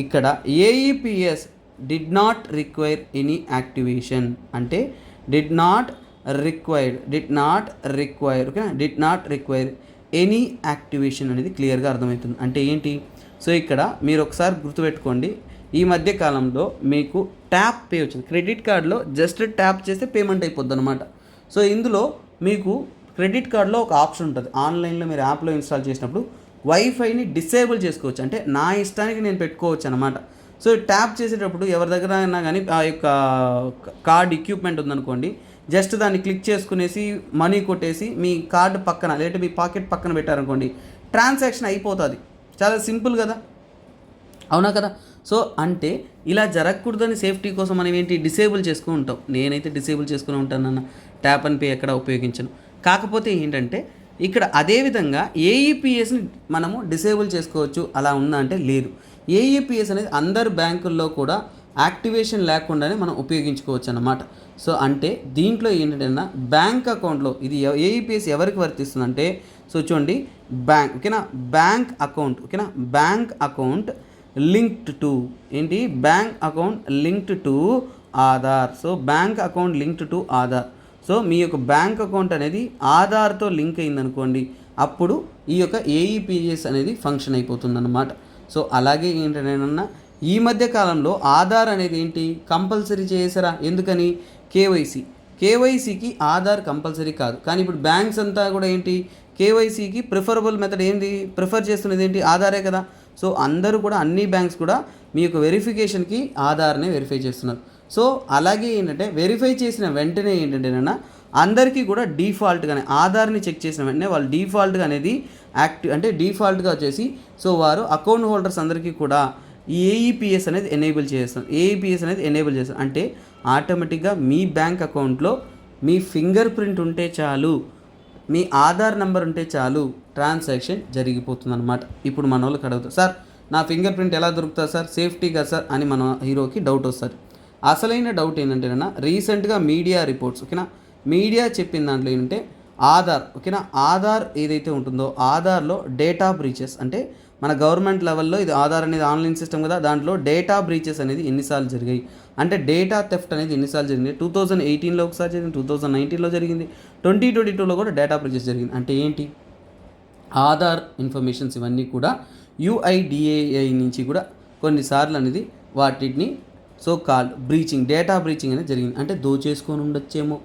Speaker 1: ఇక్కడ AEPS did not require any activation. అంటే did not require any activation అనేది క్లియర్గా అర్థమవుతుంది. అంటే ఏంటి, సో ఇక్కడ మీరు ఒకసారి గుర్తుపెట్టుకోండి, ఈ మధ్య కాలంలో మీకు ట్యాప్ పే వచ్చింది. క్రెడిట్ కార్డులో జస్ట్ ట్యాప్ చేస్తే పేమెంట్ అయిపోద్ది అనమాట. సో ఇందులో మీకు క్రెడిట్ కార్డులో ఒక ఆప్షన్ ఉంటుంది, ఆన్లైన్లో మీరు యాప్లో ఇన్స్టాల్ చేసినప్పుడు వైఫైని డిసేబుల్ చేసుకోవచ్చు. అంటే నా ఇష్టానికి నేను పెట్టుకోవచ్చు అనమాట. సో ట్యాప్ చేసేటప్పుడు ఎవరి దగ్గర అయినా కానీ ఆ యొక్క కార్డ్ ఎక్విప్మెంట్ ఉందనుకోండి, జస్ట్ దాన్ని క్లిక్ చేసుకునేసి మనీ కొట్టేసి మీ కార్డు పక్కన లేదంటే మీ పాకెట్ పక్కన పెట్టారనుకోండి, ట్రాన్సాక్షన్ అయిపోతుంది. చాలా సింపుల్ కదా, అవునా కదా? సో అంటే ఇలా జరగకూడదని సేఫ్టీ కోసం మనం ఏంటి డిసేబుల్ చేసుకుని ఉంటాం. నేనైతే డిసేబుల్ చేసుకుని ఉంటానన్న ట్యాప్ అండ్ పే ఎక్కడ ఉపయోగించను. కాకపోతే ఏంటంటే ఇక్కడ అదేవిధంగా ఏఈపిఎస్ని మనము డిసేబుల్ చేసుకోవచ్చు, అలా ఉందా అంటే లేదు. ఏఈపిఎస్ అనేది అందరు బ్యాంకుల్లో కూడా యాక్టివేషన్ లేకుండానే మనం ఉపయోగించుకోవచ్చు అన్నమాట. సో అంటే దీంట్లో ఏంటంటే బ్యాంక్ అకౌంట్లో ఇది ఏఈపిఎస్ ఎవరికి వర్తిస్తుందంటే సో చూడండి బ్యాంక్ ఓకేనా, బ్యాంక్ అకౌంట్ లింక్డ్ టు ఏంటి, bank account linked to Aadhaar. So bank account linked to Aadhaar. So మీ యొక్క బ్యాంక్ అకౌంట్ అనేది ఆధార్తో లింక్ అయిందనుకోండి, అప్పుడు ఈ యొక్క ఏఈపిఎస్ అనేది ఫంక్షన్ అయిపోతుందన్నమాట. సో అలాగే ఏంటంటే ఈ మధ్య కాలంలో ఆధార్ అనేది ఏంటి కంపల్సరీ చేసారా? ఎందుకని, కేవైసీకి ఆధార్ కంపల్సరీ కాదు. కానీ ఇప్పుడు బ్యాంక్స్ అంతా కూడా ఏంటి కేవైసీకి ప్రిఫరబుల్ మెథడ్ ఏంటి ప్రిఫర్ చేస్తున్నది ఏంటి ఆధారే కదా. సో అందరూ కూడా అన్ని బ్యాంక్స్ కూడా మీ యొక్క వెరిఫికేషన్కి ఆధార్నే వెరిఫై చేస్తున్నారు. సో అలాగే ఏంటంటే వెరిఫై చేసిన వెంటనే ఏంటంటేనన్నా అందరికీ కూడా డిఫాల్ట్గానే ఆధార్ని చెక్ చేసిన వెంటనే వాళ్ళు డిఫాల్ట్గా అనేది డిఫాల్ట్గా వచ్చేసి సో వారు అకౌంట్ హోల్డర్స్ అందరికీ కూడా ఏఈపిఎస్ అనేది ఎనేబుల్ చేస్తారు. అంటే ఆటోమేటిక్గా మీ బ్యాంక్ అకౌంట్లో మీ ఫింగర్ ప్రింట్ ఉంటే చాలు, మీ ఆధార్ నెంబర్ ఉంటే చాలు, ట్రాన్సాక్షన్ జరిగిపోతుంది అనమాట. ఇప్పుడు మన వాళ్ళకి అడుగుతారు, సార్ నా ఫింగర్ ప్రింట్ ఎలా దొరుకుతుంది సార్, సేఫ్టీ కదా సార్ అని మన హీరోకి డౌట్ వస్తుంది. అసలైన డౌట్ ఏంటంటేనా రీసెంట్గా మీడియా రిపోర్ట్స్ ఓకేనా, మీడియా చెప్పిన దాంట్లో ఏంటంటే ఆధార్ ఏదైతే ఉంటుందో ఆధార్లో డేటా బ్రీచెస్, అంటే మన గవర్నమెంట్ లెవెల్లో ఇది ఆధార్ అనేది ఆన్లైన్ సిస్టమ్ కదా, దాంట్లో డేటా బ్రీచెస్ అనేది ఎన్నిసార్లు జరిగాయి అంటే డేటా థెఫ్ట్ అనేది ఎన్నిసార్లు జరిగింది, 2018లో ఒకసారి జరిగింది, 2019లో జరిగింది, 2022లో కూడా డేటా బ్రీచెస్ జరిగింది. అంటే ఏంటి, ఆధార్ ఇన్ఫర్మేషన్స్ ఇవన్నీ కూడా యుఐడిఏఐ నుంచి కూడా కొన్నిసార్లు అనేది వాటిని so called breaching, data breaching అనేది జరిగింది. అంటే దోచేసుకొని ఉండొచ్చేమో,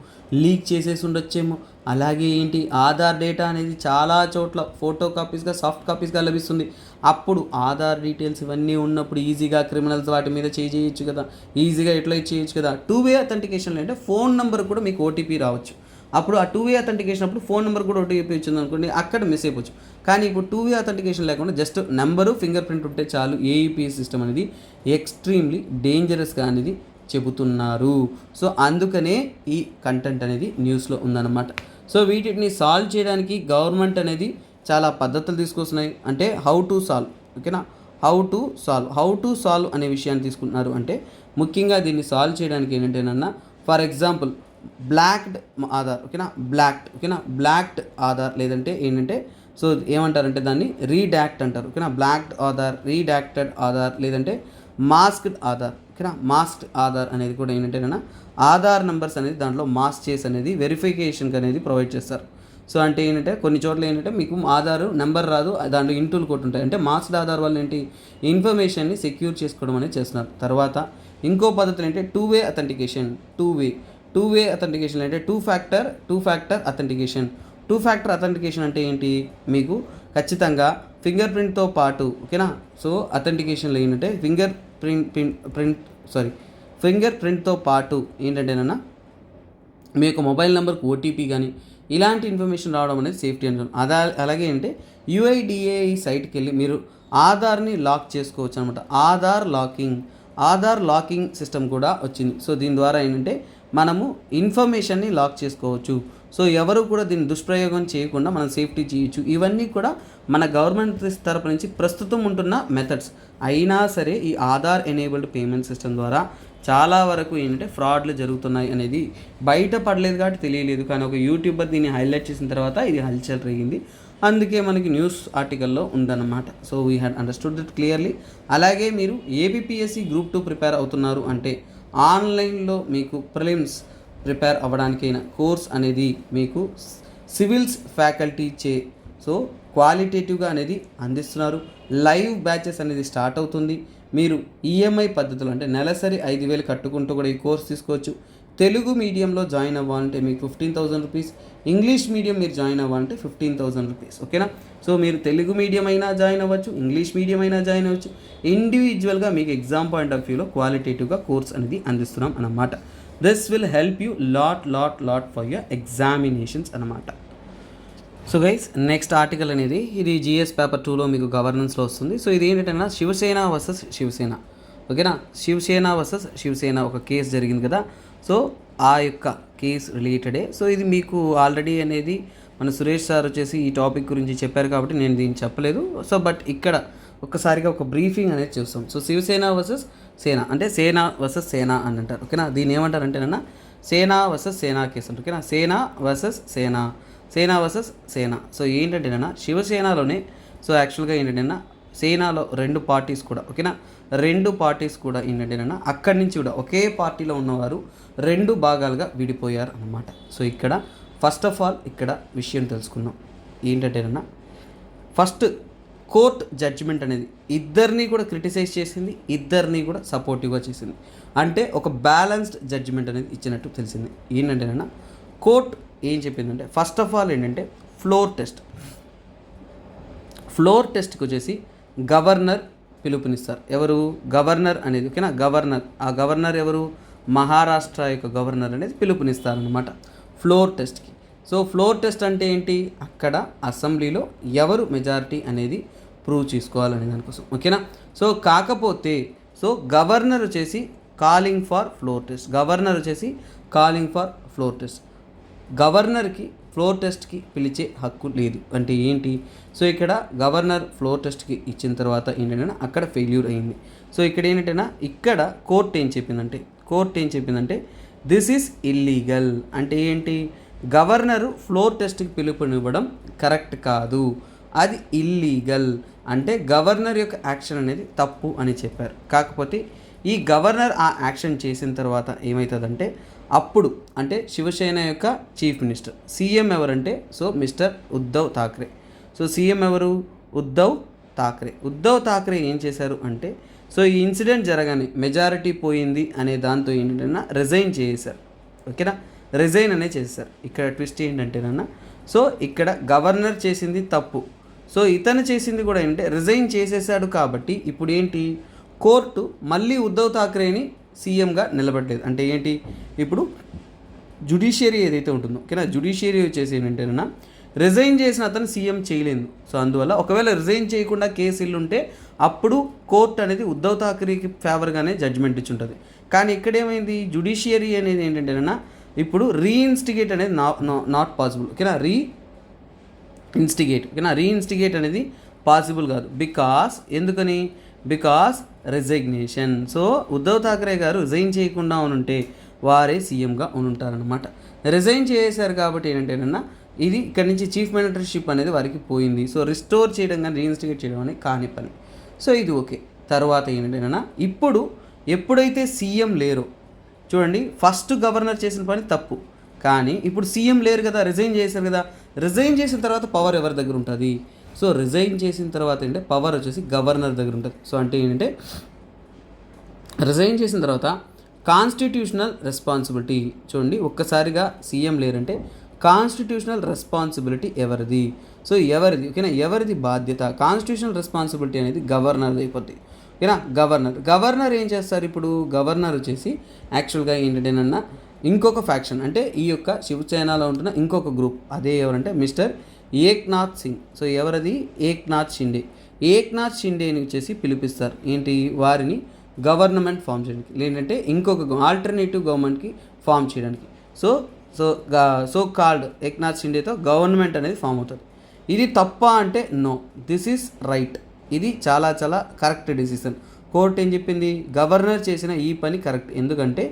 Speaker 1: లీక్ చేసేసి ఉండొచ్చేమో. అలాగే ఏంటి, ఆధార్ డేటా అనేది చాలా చోట్ల ఫోటో కాపీస్గా, సాఫ్ట్ కాపీస్గా లభిస్తుంది. అప్పుడు ఆధార్ డీటెయిల్స్ ఇవన్నీ ఉన్నప్పుడు ఈజీగా క్రిమినల్స్ వాటి మీద చేయొచ్చు కదా, ఈజీగా యూటిలైజ్ చేయొచ్చు కదా. 2-వే అథెంటికేషన్లో అంటే ఫోన్ నెంబర్ కూడా మీకు ఓటీపీ రావచ్చు. అప్పుడు ఆ 2-వే అథెంటికేషన్ అప్పుడు ఫోన్ నెంబర్ కూడా ఓటీపీ వచ్చింది అనుకోండి, అక్కడ మిస్ అయిపోవచ్చు. కానీ ఇప్పుడు 2-వే అథెంటికేషన్ లేకుండా జస్ట్ నెంబరు, ఫింగర్ ప్రింట్ ఉంటే చాలు. ఏఈపీఎస్ సిస్టమ్ అనేది ఎక్స్ట్రీమ్లీ డేంజరస్గా అనేది చెబుతున్నారు. సో అందుకనే ఈ కంటెంట్ అనేది న్యూస్లో ఉందన్నమాట. సో వీటిని సాల్వ్ చేయడానికి గవర్నమెంట్ అనేది చాలా పద్ధతులు తీసుకొస్తున్నాయి. అంటే హౌ టు సాల్వ్, ఓకేనా, హౌ టు సాల్వ్ అనే విషయాన్ని తీసుకుంటున్నారు. అంటే ముఖ్యంగా దీన్ని సాల్వ్ చేయడానికి ఏంటంటేనన్నా, for example blocked Aadhaar, blocked Aadhaar లేదంటే ఏంటంటే, సో ఏమంటారంటే దాన్ని రీడాక్ట్ అంటారు, ఓకేనా. బ్లాక్డ్ ఆధార్, రీడాక్టెడ్ ఆధార్ లేదంటే మాస్క్డ్ ఆధార్, ఓకేనా. మాస్క్డ్ ఆధార్ అనేది కూడా ఏంటంటేనా, ఆధార్ నెంబర్స్ అనేది దాంట్లో మాస్క్ చేసి అనేది వెరిఫికేషన్కి అనేది ప్రొవైడ్ చేస్తారు. సో అంటే ఏంటంటే కొన్ని చోట్ల ఏంటంటే మీకు ఆధార్ నెంబర్ రాదు, దాంట్లో ఇంటూలు కొట్టుంటాయి. అంటే మాస్క్డ్ ఆధార్ వల్ల ఏంటి, ఇన్ఫర్మేషన్ని సెక్యూర్ చేసుకోవడం అనేది చేస్తున్నారు. తర్వాత ఇంకో పద్ధతులు ఏంటంటే టూ-వే అథెంటికేషన్. టూ వే అథెంటికేషన్ అంటే టూ ఫ్యాక్టర్ అథెంటికేషన్ అంటే ఏంటి, మీకు ఖచ్చితంగా ఫింగర్ ప్రింట్తో పాటు, ఓకేనా. సో అథెంటికేషన్లో ఏంటంటే ఫింగర్ ప్రింట్తో పాటు ఏంటంటేనన్నా మీ యొక్క మొబైల్ నెంబర్కి ఓటీపీ కానీ ఇలాంటి ఇన్ఫర్మేషన్ రావడం అనేది సేఫ్టీ అంటారు. అలాగే అంటే యుఐడిఏఐ సైట్కి వెళ్ళి మీరు ఆధార్ని లాక్ చేసుకోవచ్చు అనమాట. ఆధార్ లాకింగ్ సిస్టమ్ కూడా వచ్చింది. సో దీని ద్వారా ఏంటంటే మనము ఇన్ఫర్మేషన్ని లాక్ చేసుకోవచ్చు. సో ఎవరు కూడా దీన్ని దుష్ప్రయోగం చేయకుండా మనం సేఫ్టీ చేయొచ్చు. ఇవన్నీ కూడా మన గవర్నమెంట్ తరపు నుంచి ప్రస్తుతం ఉంటున్న మెథడ్స్. అయినా సరే ఈ ఆధార్ ఎనేబుల్డ్ పేమెంట్ సిస్టమ్ ద్వారా చాలా వరకు ఏంటంటే ఫ్రాడ్లు జరుగుతున్నాయి అనేది బయటపడలేదు కాబట్టి తెలియలేదు. కానీ ఒక యూట్యూబర్ దీన్ని హైలైట్ చేసిన తర్వాత ఇది హల్చల్ రేగింది. అందుకే మనకి న్యూస్ ఆర్టికల్లో ఉందన్నమాట. So we had understood that clearly. అలాగే మీరు ఏపీఎస్సి గ్రూప్ 2 ప్రిపేర్ అవుతున్నారు అంటే ఆన్లైన్లో మీకు ప్రిలిమ్స్ ప్రిపేర్ అవ్వడానికైనా కోర్స్ అనేది మీకు సివిల్స్ ఫ్యాకల్టీ సో క్వాలిటేటివ్గా అనేది అందిస్తున్నారు. లైవ్ బ్యాచెస్ అనేది స్టార్ట్ అవుతుంది. మీరు ఈఎంఐ పద్ధతులు అంటే నెలసరి 5,000 కట్టుకుంటూ కూడా ఈ కోర్స్ తీసుకోవచ్చు. తెలుగు మీడియంలో జాయిన్ అవ్వాలంటే మీకు 15,000 రూపీస్, ఇంగ్లీష్ మీడియం మీరు జాయిన్ అవ్వాలంటే 15,000 రూపీస్, ఓకేనా. సో మీరు తెలుగు మీడియం అయినా జాయిన్ అవ్వచ్చు, ఇంగ్లీష్ మీడియం అయినా జాయిన్ అవ్వచ్చు. ఇండివిజువల్గా మీకు ఎగ్జామ్ పాయింట్ ఆఫ్ వ్యూలో క్వాలిటేటివ్గా కోర్స్ అనేది అందిస్తున్నాం అన్నమాట. This will help you lot for your examinations అన్నమాట. సో గైస్, నెక్స్ట్ ఆర్టికల్ అనేది ఇది జిఎస్ పేపర్ 2లో మీకు గవర్నెన్స్లో వస్తుంది. సో ఇది ఏంటంటే శివసేన వర్సెస్ శివసేన, ఓకేనా. శివసేన వర్సెస్ శివసేన ఒక కేసు జరిగింది కదా. సో ఆ యొక్క కేసు రిలేటెడే. సో ఇది మీకు ఆల్రెడీ అనేది మన సురేష్ సార్ వచ్చేసి ఈ టాపిక్ గురించి చెప్పారు కాబట్టి నేను దీన్ని చెప్పలేదు. సో బట్ ఇక్కడ ఒక్కసారిగా ఒక బ్రీఫింగ్ అనేది చూస్తాం. సో శివసేన వర్సెస్ సేన అంటే సేన వర్సెస్ సేన అని అంటారు, ఓకేనా. దీన్ని ఏమంటారంటే సేన వర్సెస్ సేన కేసు అంటారు, ఓకేనా. సేన వర్సెస్ సేన. సో ఏంటంటే శివసేనలోనే సో యాక్చువల్గా ఏంటంటే సేనలో 2 పార్టీస్ కూడా, ఓకేనా. 2 పార్టీస్ కూడా ఏంటంటే అక్కడి నుంచి కూడా ఒకే పార్టీలో ఉన్నవారు 2 భాగాలుగా విడిపోయారు అన్నమాట. సో ఇక్కడ ఫస్ట్ ఆఫ్ ఆల్ ఇక్కడ విషయం తెలుసుకుందాం. ఏంటంటే ఫస్ట్ కోర్ట్ జడ్జిమెంట్ అనేది ఇద్దరిని కూడా క్రిటిసైజ్ చేసింది, ఇద్దరిని కూడా సపోర్టివ్గా చేసింది. అంటే ఒక బ్యాలెన్స్డ్ జడ్జిమెంట్ అనేది ఇచ్చినట్టు తెలిసింది. ఏంటంటే కోర్ట్ ఏం చెప్పిందంటే ఫస్ట్ ఆఫ్ ఆల్ ఏంటంటే ఫ్లోర్ టెస్ట్కి వచ్చేసి గవర్నర్ పిలుపునిస్తారు. ఎవరు? గవర్నర్ అనేది, ఓకేనా. ఆ గవర్నర్ ఎవరు? మహారాష్ట్ర యొక్క గవర్నర్ అనేది పిలుపునిస్తారనమాట ఫ్లోర్ టెస్ట్కి. సో ఫ్లోర్ టెస్ట్ అంటే ఏంటి? అక్కడ అసెంబ్లీలో ఎవరు మెజారిటీ అనేది ప్రూవ్ చేసుకోవాలనే దానికోసం, ఓకేనా. సో కాకపోతే సో గవర్నర్ వచ్చేసి కాలింగ్ ఫర్ ఫ్లోర్ టెస్ట్. గవర్నర్కి ఫ్లోర్ టెస్ట్కి పిలిచే హక్కు లేదు. అంటే ఏంటి? సో ఇక్కడ గవర్నర్ ఫ్లోర్ టెస్ట్కి ఇచ్చిన తర్వాత ఏంటంటే అక్కడ ఫెయిల్యూర్ అయింది. సో ఇక్కడ ఏంటంటే ఇక్కడ కోర్ట్ ఏం చెప్పిందంటే దిస్ ఈజ్ ఇల్లీగల్. అంటే ఏంటి? గవర్నరు ఫ్లోర్ టెస్ట్కి పిలుపునివ్వడం కరెక్ట్ కాదు, అది ఇల్లీగల్. అంటే గవర్నర్ యొక్క యాక్షన్ అనేది తప్పు అని చెప్పారు. కాకపోతే ఈ గవర్నర్ ఆ యాక్షన్ చేసిన తర్వాత ఏమవుతుందంటే అప్పుడు అంటే శివసేన యొక్క చీఫ్ మినిస్టర్ సీఎం ఎవరంటే so mister Uddhav Thackeray. So CM ఎవరు? ఉద్ధవ్ ఠాక్రే ఏం చేశారు అంటే సో ఈ ఇన్సిడెంట్ జరగానే మెజారిటీ పోయింది అనే దాంతో ఏంటంటే రిజైన్ చేశారు. ఓకేనా, రిజైన్ అనేది చేశారు. ఇక్కడ ట్విస్ట్ ఏంటంటేనన్నా, సో ఇక్కడ గవర్నర్ చేసింది తప్పు, సో ఇతను చేసింది కూడా ఏంటంటే రిజైన్ చేసేసాడు. కాబట్టి ఇప్పుడు ఏంటి, కోర్టు మళ్ళీ ఉద్ధవ్ ఠాక్రేని సీఎంగా నిలబడలేదు. అంటే ఏంటి, ఇప్పుడు జ్యుడిషియరీ ఏదైతే ఉంటుందో, ఓకేనా, జ్యుడిషియరీ వచ్చేసి ఏంటంటేనా రిజైన్ చేసిన అతను సీఎం చేయలేదు. సో అందువల్ల ఒకవేళ రిజైన్ చేయకుండా కేసు ఉంటే అప్పుడు కోర్టు అనేది ఉద్ధవ్ ఠాక్రేకి ఫేవర్గానే జడ్జిమెంట్ ఇచ్చి ఉంటుంది. కానీ ఇక్కడ ఏమైంది, జ్యుడిషియరీ అనేది ఏంటంటేనా ఇప్పుడు రీఇన్స్టిగేట్ అనేది నాట్ పాసిబుల్. ఓకేనా, రీఇన్స్టిగేట్ అనేది పాసిబుల్ కాదు. ఎందుకని, బికాస్ రిజైగ్నేషన్. సో ఉద్ధవ్ ఠాక్రే గారు రిజైన్ చేయకుండా ఉంటే వారే సీఎంగా ఉంటారనమాట. రిజైన్ చేశారు కాబట్టి ఏంటంటేనన్నా ఇది ఇక్కడ నుంచి చీఫ్ మినిస్టర్షిప్ అనేది వారికి పోయింది. సో రిస్టోర్ చేయడం కానీ రీఇన్స్టిగేట్ చేయడం అనేది కాని పని. సో ఇది ఓకే. తర్వాత ఏంటంటేనన్నా ఇప్పుడు ఎప్పుడైతే సీఎం లేరో, చూడండి, ఫస్ట్ గవర్నర్ చేసిన పని తప్పు, కానీ ఇప్పుడు సీఎం లేరు కదా, రిజైన్ చేశారు కదా. రిజైన్ చేసిన తర్వాత పవర్ ఎవరి దగ్గర ఉంటుంది, సో రిజైన్ చేసిన తర్వాత ఏంటంటే పవర్ వచ్చేసి గవర్నర్ దగ్గర ఉంటుంది. సో అంటే ఏంటంటే రిజైన్ చేసిన తర్వాత కాన్స్టిట్యూషనల్ రెస్పాన్సిబిలిటీ, చూడండి, ఒక్కసారిగా సీఎం లేరంటే కాన్స్టిట్యూషనల్ రెస్పాన్సిబిలిటీ ఎవరిది, సో ఎవరిది, ఓకేనా, ఎవరిది బాధ్యత, కాన్స్టిట్యూషనల్ రెస్పాన్సిబిలిటీ అనేది గవర్నర్ది అయిపోద్ది. ఓకేనా, గవర్నర్ ఏం చేస్తారు, ఇప్పుడు గవర్నర్ వచ్చేసి యాక్చువల్గా ఏంటంటేనన్నా ఇంకొక ఫ్యాక్షన్, అంటే ఈ యొక్క శివసేనలో ఉంటున్న ఇంకొక గ్రూప్, అదే ఎవరంటే మిస్టర్ ఏక్నాథ్ సింగ్. సో ఎవరది, ఏక్నాథ్ షిండేని వచ్చేసి పిలిపిస్తారు. ఏంటి, వారిని గవర్నమెంట్ ఫామ్ చేయడానికి, లేదంటే ఇంకొక ఆల్టర్నేటివ్ గవర్నమెంట్కి ఫామ్ చేయడానికి. సో కాల్డ్ ఏక్నాథ్ షిండేతో గవర్నమెంట్ అనేది ఫామ్ అవుతుంది. ఇది తప్ప అంటే నో, దిస్ ఈస్ రైట్, ఇది చాలా చాలా కరెక్ట్ డెసిషన్. కోర్టు ఏం చెప్పింది, గవర్నర్ చేసిన ఈ పని కరెక్ట్. ఎందుకంటే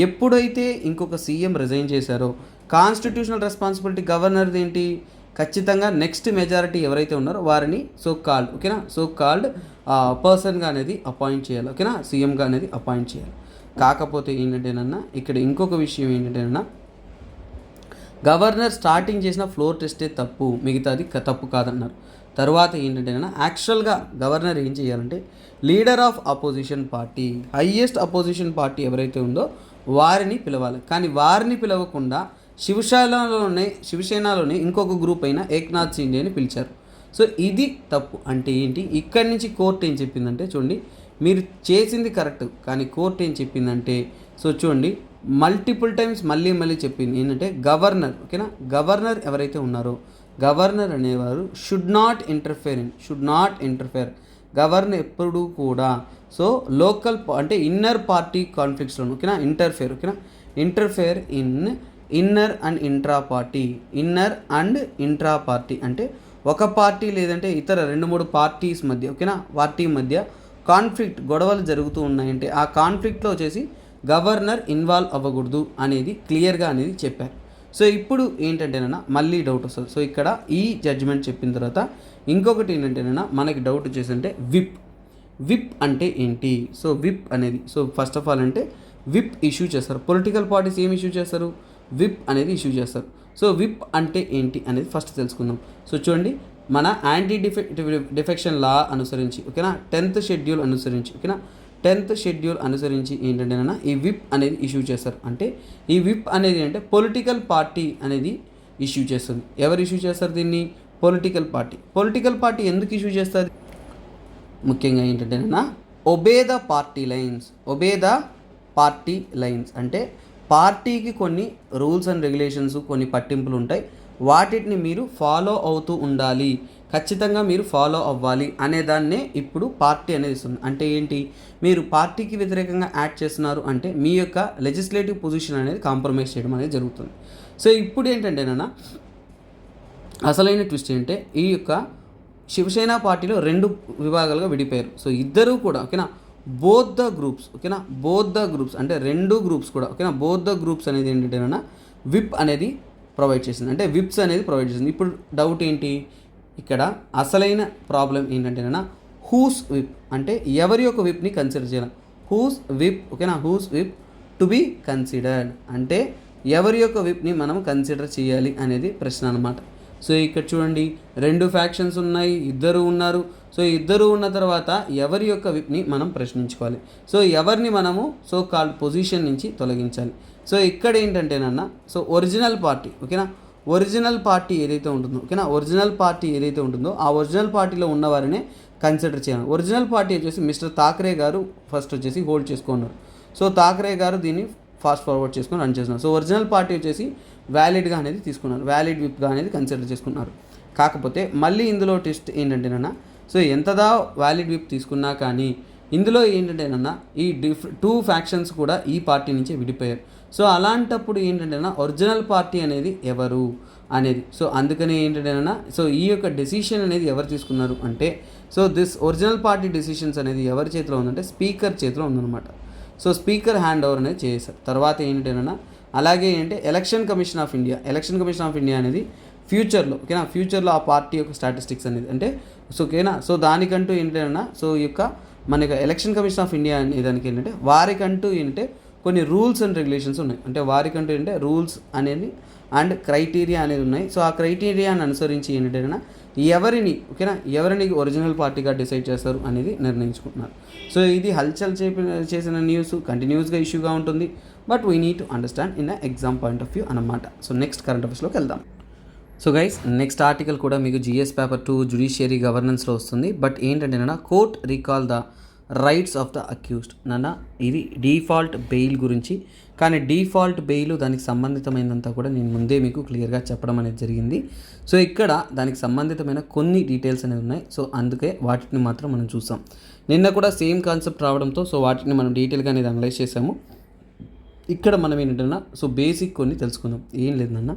Speaker 1: ఎప్పుడైతే ఇంకొక సీఎం రిజైన్ చేశారో కాన్స్టిట్యూషనల్ రెస్పాన్సిబిలిటీ గవర్నర్ది ఏంటి, ఖచ్చితంగా నెక్స్ట్ మెజారిటీ ఎవరైతే ఉన్నారో వారిని సో కాల్డ్ పర్సన్గా అనేది అపాయింట్ చేయాలి. ఓకేనా, సీఎంగా అనేది అపాయింట్ చేయాలి. కాకపోతే ఏంటంటేనన్నా ఇక్కడ ఇంకొక విషయం ఏంటంటేనన్నా, గవర్నర్ స్టార్టింగ్ చేసిన ఫ్లోర్ టెస్టే తప్పు, మిగతాది తప్పు కాదన్నారు. తర్వాత ఏంటంటేనా యాక్చువల్గా గవర్నర్ ఏం చేయాలంటే leader of opposition party, highest opposition party ఎవరైతే ఉందో వారిని పిలవాలి. కానీ వారిని పిలవకుండా శివసేనలోనే ఇంకొక గ్రూప్ అయిన ఏక్నాథ్ షిండేని పిలిచారు. సో ఇది తప్పు. అంటే ఏంటి, ఇక్కడి నుంచి కోర్టు ఏం చెప్పిందంటే, చూడండి, మీరు చేసింది కరెక్ట్, కానీ కోర్టు ఏం చెప్పిందంటే, సో చూడండి, మల్టిపుల్ టైమ్స్ మళ్ళీ చెప్పింది ఏంటంటే గవర్నర్ ఎవరైతే ఉన్నారో గవర్నర్ అనేవారు షుడ్ నాట్ ఇంటర్ఫేర్. గవర్నర్ ఎప్పుడు కూడా సో లోకల్ అంటే ఇన్నర్ పార్టీ కాన్ఫ్లిక్ట్స్లో interfere in inner and intra party అంటే ఒక పార్టీ లేదంటే ఇతర 2-3 పార్టీస్ మధ్య పార్టీ మధ్య కాన్ఫ్లిక్ట్ గొడవలు జరుగుతూ ఉన్నాయంటే ఆ కాన్ఫ్లిక్ట్లో వచ్చేసి గవర్నర్ ఇన్వాల్వ్ అవ్వకూడదు అనేది క్లియర్గా అనేది చెప్పారు. సో ఇప్పుడు ఏంటంటేనన్నా మళ్ళీ డౌట్ వస్తుంది. సో ఇక్కడ ఈ జడ్జిమెంట్ చెప్పిన తర్వాత ఇంకొకటి ఏంటంటేనన్నా మనకి డౌట్ వచ్చేసి అంటే విప్ అంటే ఏంటి. సో విప్ అనేది ఫస్ట్ ఆఫ్ ఆల్ అంటే విప్ ఇష్యూ చేస్తారు. పొలిటికల్ పార్టీస్ ఏం ఇష్యూ చేస్తారు, విప్ అనేది ఇష్యూ చేస్తారు. సో విప్ అంటే ఏంటి అనేది ఫస్ట్ తెలుసుకుందాం. సో చూడండి, మన యాంటీ డిఫెక్షన్ లా అనుసరించి 10th షెడ్యూల్ అనుసరించి 10th షెడ్యూల్ అనుసరించి ఏంటంటేనా ఈ విప్ అనేది ఇష్యూ చేస్తారు. అంటే ఈ విప్ అనేది అంటే పొలిటికల్ పార్టీ అనేది ఇష్యూ చేస్తుంది. ఎవరు ఇష్యూ చేస్తారు దీన్ని, పొలిటికల్ పార్టీ ఎందుకు ఇష్యూ చేస్తుంది, ముఖ్యంగా ఏంటంటేనా ఒబే ద పార్టీ లైన్స్ అంటే పార్టీకి కొన్ని రూల్స్ అండ్ రెగ్యులేషన్స్ కొన్ని పట్టింపులు ఉంటాయి, వాటిని మీరు ఫాలో అవుతూ ఉండాలి, ఖచ్చితంగా మీరు ఫాలో అవ్వాలి అనేదాన్నే ఇప్పుడు పార్టీ అనేది ఇస్తుంది. అంటే ఏంటి, మీరు పార్టీకి వ్యతిరేకంగా యాక్ట్ చేస్తున్నారు అంటే మీ యొక్క లెజిస్లేటివ్ పొజిషన్ అనేది కాంప్రమైజ్ చేయడం అనేది జరుగుతుంది. సో ఇప్పుడు ఏంటంటేనా అసలైన ట్విస్ట్ ఏంటంటే ఈ యొక్క శివసేన పార్టీలో 2 విభాగాలుగా విడిపోయారు. సో ఇద్దరూ కూడా బోత్ ద గ్రూప్స్ అంటే 2 గ్రూప్స్ కూడా బోత్ ద గ్రూప్స్ అనేది ఏంటంటేనా విప్ అనేది ప్రొవైడ్ చేసింది, అంటే విప్స్ అనేది ప్రొవైడ్ చేసింది. ఇప్పుడు డౌట్ ఏంటి, ఇక్కడ అసలైన ప్రాబ్లం ఏంటంటేనా హూస్ విప్ అంటే ఎవరి యొక్క విప్ని కన్సిడర్ చేయాలి, whose whip to be considered అంటే ఎవరి యొక్క విప్ని మనం కన్సిడర్ చేయాలి అనేది ప్రశ్న అనమాట. సో ఇక్కడ చూడండి 2 ఫ్యాక్షన్స్ ఉన్నాయి, ఇద్దరు ఉన్నారు. సో ఇద్దరు ఉన్న తర్వాత ఎవరి యొక్క విప్ని మనం ప్రశ్నించుకోవాలి. సో ఎవరిని మనము సో కాల్డ్ పొజిషన్ నుంచి తొలగించాలి. సో ఇక్కడ ఏంటంటేనన్నా సో ఒరిజినల్ పార్టీ ఓకేనా, ఒరిజినల్ పార్టీ ఏదైతే ఉంటుందో ఓకేనా, ఒరిజినల్ పార్టీ ఏదైతే ఉంటుందో ఆ ఒరిజినల్ పార్టీలో ఉన్నవారినే కన్సిడర్ చేయాలి. ఒరిజినల్ పార్టీ వచ్చేసి మిస్టర్ థాకరే గారు ఫస్ట్ వచ్చేసి హోల్డ్ చేసుకున్నారు. సో థాకరే గారు దీన్ని ఫాస్ట్ ఫార్వర్డ్ చేసుకొని రన్ చేస్తున్నారు. సో ఒరిజినల్ పార్టీ వచ్చేసి వ్యాలిడ్గా అనేది తీసుకున్నారు, వ్యాలిడ్ విప్గా అనేది కన్సిడర్ చేసుకున్నారు. కాకపోతే మళ్ళీ ఇందులో టెస్ట్ ఏంటంటేనన్నా సో ఎంతదా వ్యాలిడ్ విప్ తీసుకున్నా కానీ ఇందులో ఏంటంటేనన్నా ఈ 2 ఫ్యాక్షన్స్ కూడా ఈ పార్టీ నుంచే విడిపోయారు. సో అలాంటప్పుడు ఏంటంటేనా ఒరిజినల్ పార్టీ అనేది ఎవరు అనేది, సో అందుకని ఏంటంటేనా సో ఈ యొక్క డెసిషన్ అనేది ఎవరు తీసుకున్నారు అంటే so this original party decisions అనేది ఎవరి చేతిలో ఉందంటే స్పీకర్ చేతిలో ఉందన్నమాట. సో స్పీకర్ హ్యాండ్ ఓవర్ అనేది చేశారు. తర్వాత ఏంటంటేనా అలాగే ఏంటంటే ఎలక్షన్ కమిషన్ ఆఫ్ ఇండియా అనేది ఫ్యూచర్లో ఓకేనా, ఫ్యూచర్లో ఆ పార్టీ యొక్క స్టాటిస్టిక్స్ అనేది అంటే సో ఓకేనా, సో దానికంటూ ఏంటంటే సో ఈ యొక్క మన యొక్క ఎలక్షన్ కమిషన్ ఆఫ్ ఇండియా అనే దానికి ఏంటంటే వారికంటూ ఏంటంటే కొన్ని రూల్స్ అండ్ రెగ్యులేషన్స్ ఉన్నాయి. అంటే వారికంటూ ఏంటంటే రూల్స్ అనేది అండ్ క్రైటీరియా అనేది ఉన్నాయి. సో ఆ క్రైటీరియాని అనుసరించి ఏంటంటే ఎవరిని ఒరిజినల్ పార్టీగా డిసైడ్ చేస్తారు అనేది నిర్ణయించుకుంటున్నారు. సో ఇది హల్చల్ చేసిన న్యూస్ కంటిన్యూస్గా ఇష్యూగా ఉంటుంది. But we need to understand in exam point of view అన్నమాట. సో నెక్స్ట్ కరెంట్ అఫైర్స్లోకి వెళ్దాం. సో గైస్ నెక్స్ట్ ఆర్టికల్ కూడా మీకు జిఎస్ పేపర్ 2 జ్యుడిషియరీ గవర్నెన్స్లో వస్తుంది. బట్ ఏంటంటే court recall the rights of the accused ఇది డిఫాల్ట్ బెయిల్ గురించి. కానీ డిఫాల్ట్ బెయిల్ దానికి సంబంధితమైనంతా కూడా నేను ముందే మీకు క్లియర్గా చెప్పడం అనేది జరిగింది. సో ఇక్కడ దానికి సంబంధితమైన కొన్ని డీటెయిల్స్ అనేవి ఉన్నాయి. సో అందుకే వాటిని మాత్రం మనం చూసాం. నిన్న కూడా సేమ్ కాన్సెప్ట్ రావడంతో సో వాటిని మనం డీటెయిల్గా అనేది అనలైజ్ చేసాము. ఇక్కడ మనం ఏంటంటే సో బేసిక్ కొన్ని తెలుసుకుందాం. ఏం లేదన్న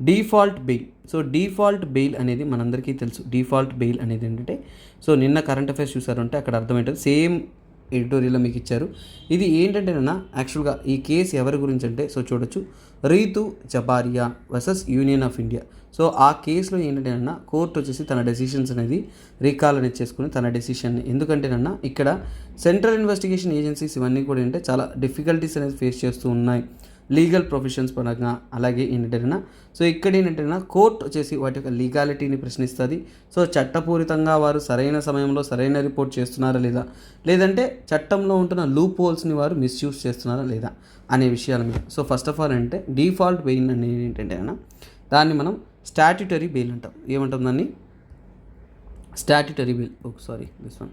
Speaker 1: default bail. So default bail అనేది మనందరికీ తెలుసు. డిఫాల్ట్ బెయిల్ అనేది ఏంటంటే సో నిన్న కరెంట్ అఫైర్స్ చూసారంటే అక్కడ అర్థమవుతుంది, సేమ్ ఎడిటోరియల్లో మీకు ఇచ్చారు. ఇది ఏంటంటేనన్నా యాక్చువల్గా ఈ కేసు ఎవరి గురించి అంటే సో చూడొచ్చు, Ritu Chhabaria versus union of India. So ఆ కేసులో ఏంటంటేనన్నా కోర్టు వచ్చేసి తన డెసిషన్స్ అనేది రీకాల్ అనేది చేసుకుని తన డెసిషన్ని, ఎందుకంటేనన్నా ఇక్కడ సెంట్రల్ ఇన్వెస్టిగేషన్ ఏజెన్సీస్ ఇవన్నీ కూడా ఏంటంటే చాలా డిఫికల్టీస్ అనేది ఫేస్ చేస్తూ ఉన్నాయి లీగల్ ప్రొఫెషన్స్ పరంగా. అలాగే ఏంటంటేనా సో ఇక్కడ ఏంటంటేనా కోర్టు వచ్చేసి వాటి యొక్క లీగాలిటీని ప్రశ్నిస్తుంది. సో చట్టపూరితంగా వారు సరైన సమయంలో సరైన రిపోర్ట్ చేస్తున్నారా లేదా, లేదంటే చట్టంలో ఉంటున్న లూప్ హోల్స్ని వారు మిస్యూజ్ చేస్తున్నారా లేదా అనే విషయాల మీద. సో ఫస్ట్ ఆఫ్ ఆల్ అంటే డిఫాల్ట్ బెయిల్ అనేది ఏంటంటేనా దాన్ని మనం స్టాట్యుటరీ బెయిల్ అంటాం. ఏమంటాం దాన్ని? Statutory bail. This one.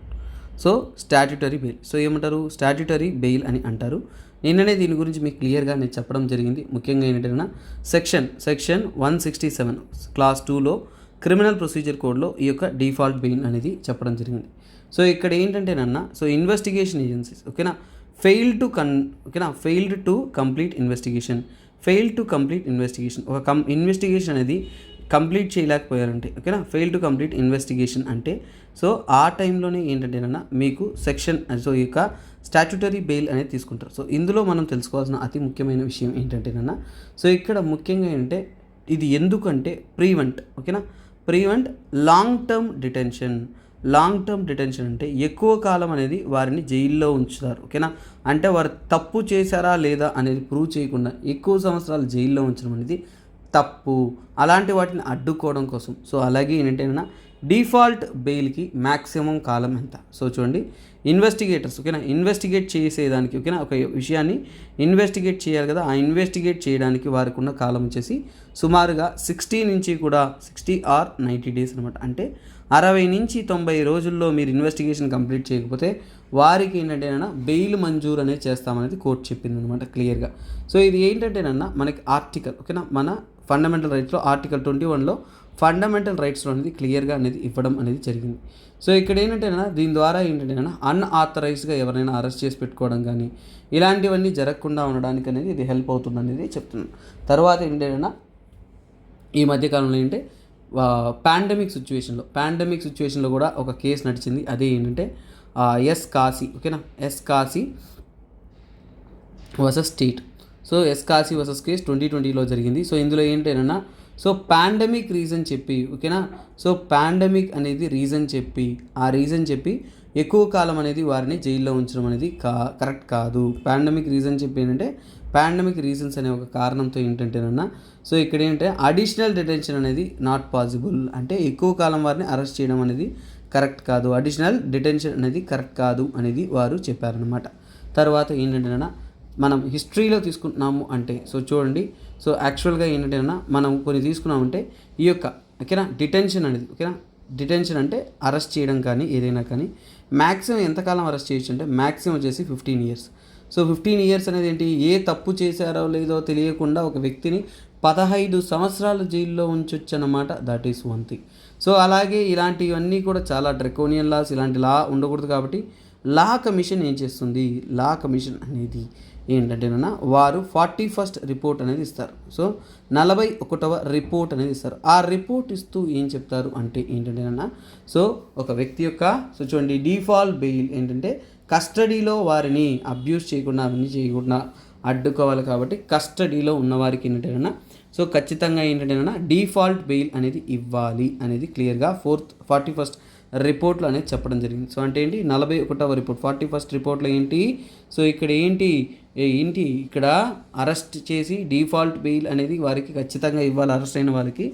Speaker 1: So statutory bail. So ఏమంటారు? స్టాట్యుటరీ బెయిల్ అని అంటారు. నిన్ననే దీని గురించి మీకు క్లియర్గా నేను చెప్పడం జరిగింది. ముఖ్యంగా ఏంటంటే సెక్షన్ 167 క్లాస్ 2లో క్రిమినల్ ప్రొసీజర్ కోడ్లో ఈ యొక్క డిఫాల్ట్ బెయిల్ అనేది చెప్పడం జరిగింది. సో ఇక్కడ ఏంటంటేనన్నా so investigation agencies failed to complete investigation. ఒక ఇన్వెస్టిగేషన్ అనేది కంప్లీట్ చేయలేకపోయారంటే ఫెయిల్ టు కంప్లీట్ ఇన్వెస్టిగేషన్ అంటే సో ఆ టైంలోనే ఏంటంటేనన్నా మీకు సో ఈ యొక్క స్టాట్యుటరీ బెయిల్ అనేది తీసుకుంటారు. సో ఇందులో మనం తెలుసుకోవాల్సిన అతి ముఖ్యమైన విషయం ఏంటంటేనన్నా సో ఇక్కడ ముఖ్యంగా ఏంటంటే ఇది ఎందుకంటే ప్రివెంట్ లాంగ్ టర్మ్ డిటెన్షన్ అంటే ఎక్కువ కాలం అనేది వారిని జైల్లో ఉంచుతారు. అంటే వారు తప్పు చేశారా లేదా అనేది ప్రూవ్ చేయకుండా ఎక్కువ సంవత్సరాలు జైల్లో ఉంచడం అనేది తప్పు. అలాంటి వాటిని అడ్డుకోవడం కోసం సో అలాగే ఏంటంటే డిఫాల్ట్ బెయిల్కి మ్యాక్సిమం కాలం ఎంత? సో చూడండి, ఇన్వెస్టిగేటర్స్ ఇన్వెస్టిగేట్ చేసేదానికి ఒక విషయాన్ని ఇన్వెస్టిగేట్ చేయాలి కదా, ఆ ఇన్వెస్టిగేట్ చేయడానికి వారికి ఉన్న కాలం వచ్చేసి సుమారుగా 60 నుంచి కూడా 60 or 90 days అనమాట. అంటే 60 నుంచి 90 రోజుల్లో మీరు ఇన్వెస్టిగేషన్ కంప్లీట్ చేయకపోతే వారికి ఏంటంటేనన్నా బెయిల్ మంజూరు అనేది చేస్తామనేది కోర్టు చెప్పింది అనమాట క్లియర్గా. సో ఇది ఏంటంటేనన్నా మనకి ఆర్టికల్ మన ఫండమెంటల్ రైట్స్లో ఆర్టికల్ 21లో ఫండమెంటల్ రైట్స్లో అనేది క్లియర్గా అనేది ఇవ్వడం అనేది జరిగింది. సో ఇక్కడ ఏంటంటేనా దీని ద్వారా ఏంటంటేనా అన్ఆథరైజ్డ్గా ఎవరైనా అరెస్ట్ చేసి పెట్టుకోవడం కానీ ఇలాంటివన్నీ జరగకుండా ఉండడానికి అనేది ఇది హెల్ప్ అవుతుంది అనేది చెప్తున్నాను. తర్వాత ఏంటంటేనా ఈ మధ్యకాలంలో ఏంటంటే పాండమిక్ సిచ్యువేషన్లో కూడా ఒక కేసు నడిచింది. అదే ఏంటంటే S Kasi versus state. So S Kasi versus case 2020లో జరిగింది. సో ఇందులో ఏంటంటే సో పాండమిక్ రీజన్ చెప్పి సో పాండమిక్ అనేది రీజన్ చెప్పి ఎక్కువ కాలం అనేది వారిని జైల్లో ఉంచడం అనేది కరెక్ట్ కాదు. పాండమిక్ రీజన్ చెప్పి ఏంటంటే పాండమిక్ రీజన్స్ అనే ఒక కారణంతో ఏంటంటేనన్నా సో ఇక్కడ ఏంటంటే అడిషనల్ డిటెన్షన్ అనేది నాట్ పాసిబుల్, అంటే ఎక్కువ కాలం వారిని అరెస్ట్ చేయడం అనేది కరెక్ట్ కాదు, అడిషనల్ డిటెన్షన్ అనేది కరెక్ట్ కాదు అనేది వారు చెప్పారనమాట. తర్వాత ఏంటంటేనన్నా మనం హిస్టరీలో తీసుకుంటున్నాము అంటే సో చూడండి, సో యాక్చువల్గా ఏంటంటేనన్నా మనం కొన్ని తీసుకున్నామంటే ఈ యొక్క ఓకేనా డిటెన్షన్ అనేది ఓకేనా డిటెన్షన్ అంటే అరెస్ట్ చేయడం కానీ ఏదైనా కానీ మ్యాక్సిమం ఎంతకాలం అరెస్ట్ చేయొచ్చు అంటే మ్యాక్సిమం వచ్చేసి 15 years. సో 15 years అనేది ఏంటి, ఏ తప్పు చేశారో లేదో తెలియకుండా ఒక వ్యక్తిని 15 సంవత్సరాలు జైల్లో ఉంచొచ్చు అన్నమాట. That is one thing. So అలాగే ఇలాంటివన్నీ కూడా చాలా డ్రకోనియన్ లాస్, ఇలాంటి లా ఉండకూడదు. కాబట్టి లా కమిషన్ ఏం చేస్తుంది, లా కమిషన్ అనేది ఏంటంటేనన్నా వారు 41st రిపోర్ట్ అనేది ఇస్తారు. సో 41వ రిపోర్ట్ అనేది ఇస్తారు. ఆ రిపోర్ట్ ఇస్తూ ఏం చెప్తారు అంటే ఏంటంటేనన్నా సో ఒక వ్యక్తి యొక్క సో చూడండి డిఫాల్ట్ బెయిల్ ఏంటంటే కస్టడీలో వారిని అబ్యూస్ చేయకుండా అవన్నీ చేయకుండా అడ్డుకోవాలి. కాబట్టి కస్టడీలో ఉన్నవారికి ఏంటంటేనన్నా సో ఖచ్చితంగా ఏంటంటేనన్నా డిఫాల్ట్ బెయిల్ అనేది ఇవ్వాలి అనేది క్లియర్గా 41st రిపోర్ట్లో అనేది చెప్పడం జరిగింది. సో అంటే ఏంటి 41వ రిపోర్ట్ 41st రిపోర్ట్లో ఏంటి, సో ఇక్కడ ఏంటి ఇక్కడ అరెస్ట్ చేసి డిఫాల్ట్ బెయిల్ అనేది వారికి ఖచ్చితంగా ఇవ్వాలి, అరెస్ట్ అయిన వారికి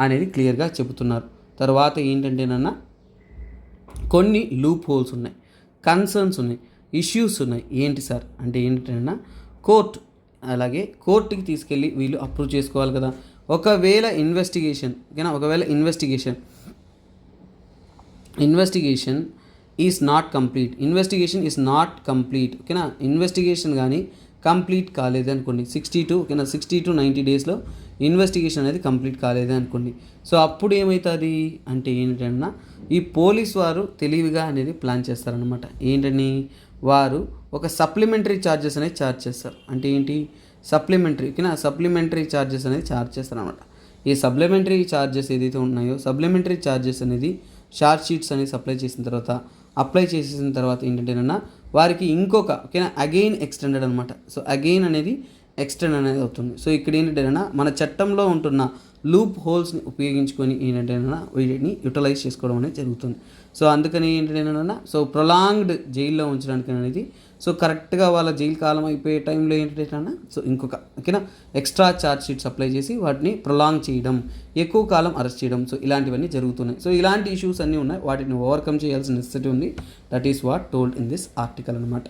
Speaker 1: అనేది క్లియర్గా చెబుతున్నారు. తర్వాత ఏంటంటేనన్నా కొన్ని లూప్ హోల్స్ ఉన్నాయి, కన్సర్న్స్ ఉన్నాయి, ఇష్యూస్ ఉన్నాయి. ఏంటి సార్ అంటే ఏంటంటేనన్నా కోర్టు అలాగే కోర్టుకి తీసుకెళ్ళి వీళ్ళు అప్రూవ్ చేసుకోవాలి కదా. ఒకవేళ ఇన్వెస్టిగేషన్ ఈజ్ నాట్ కంప్లీట్ ఓకేనా, ఇన్వెస్టిగేషన్ కానీ కంప్లీట్ కాలేదు అనుకోండి 60 to 90 daysలో ఇన్వెస్టిగేషన్ అనేది కంప్లీట్ కాలేదు అనుకోండి. సో అప్పుడు ఏమవుతుంది అంటే ఏంటంటే ఈ పోలీస్ వారు తెలివిగా అనేది ప్లాన్ చేస్తారనమాట. ఏంటని వారు ఒక సప్లిమెంటరీ ఛార్జెస్ అనేది ఛార్జ్ చేస్తారు. అంటే ఏంటి సప్లిమెంటరీ ఛార్జెస్ అనేది ఛార్జ్ చేస్తారనమాట. ఈ సప్లిమెంటరీ ఛార్జెస్ ఏదైతే ఉన్నాయో సప్లిమెంటరీ ఛార్జెస్ అనేది షార్ట్ షీట్స్ అనేది అప్లై చేసేసిన తర్వాత ఏంటంటేనన్నా వారికి ఇంకొక ఓకేనా అగైన్ ఎక్స్టెండెడ్ అనమాట. సో అగైన్ అనేది ఎక్స్టెండ్ అనేది అవుతుంది. సో ఇక్కడ ఏంటంటేనన్నా మన చట్టంలో ఉంటున్న లూప్ హోల్స్ని ఉపయోగించుకొని ఏంటంటేనన్నా వీటిని యూటిలైజ్ చేసుకోవడం అనేది జరుగుతుంది. సో అందుకని ఏంటంటేనన్నా సో ప్రొలాంగ్డ్ జైల్లో ఉంచడానికి అనేది సో కరెక్ట్గా వాళ్ళ జైలు కాలం అయిపోయే టైంలో ఏంటంటే సో ఇంకొక ఓకేనా ఎక్స్ట్రా ఛార్జ్ షీట్స్ అప్లై చేసి వాటిని ప్రొలాంగ్ చేయడం, ఎక్కువ కాలం అరెస్ట్ చేయడం, సో ఇలాంటివన్నీ జరుగుతున్నాయి. సో ఇలాంటి ఇష్యూస్ అన్నీ ఉన్నాయి, వాటిని ఓవర్కమ్ చేయాల్సిన నెసెసిటీ ఉంది. That is what told in this article అనమాట.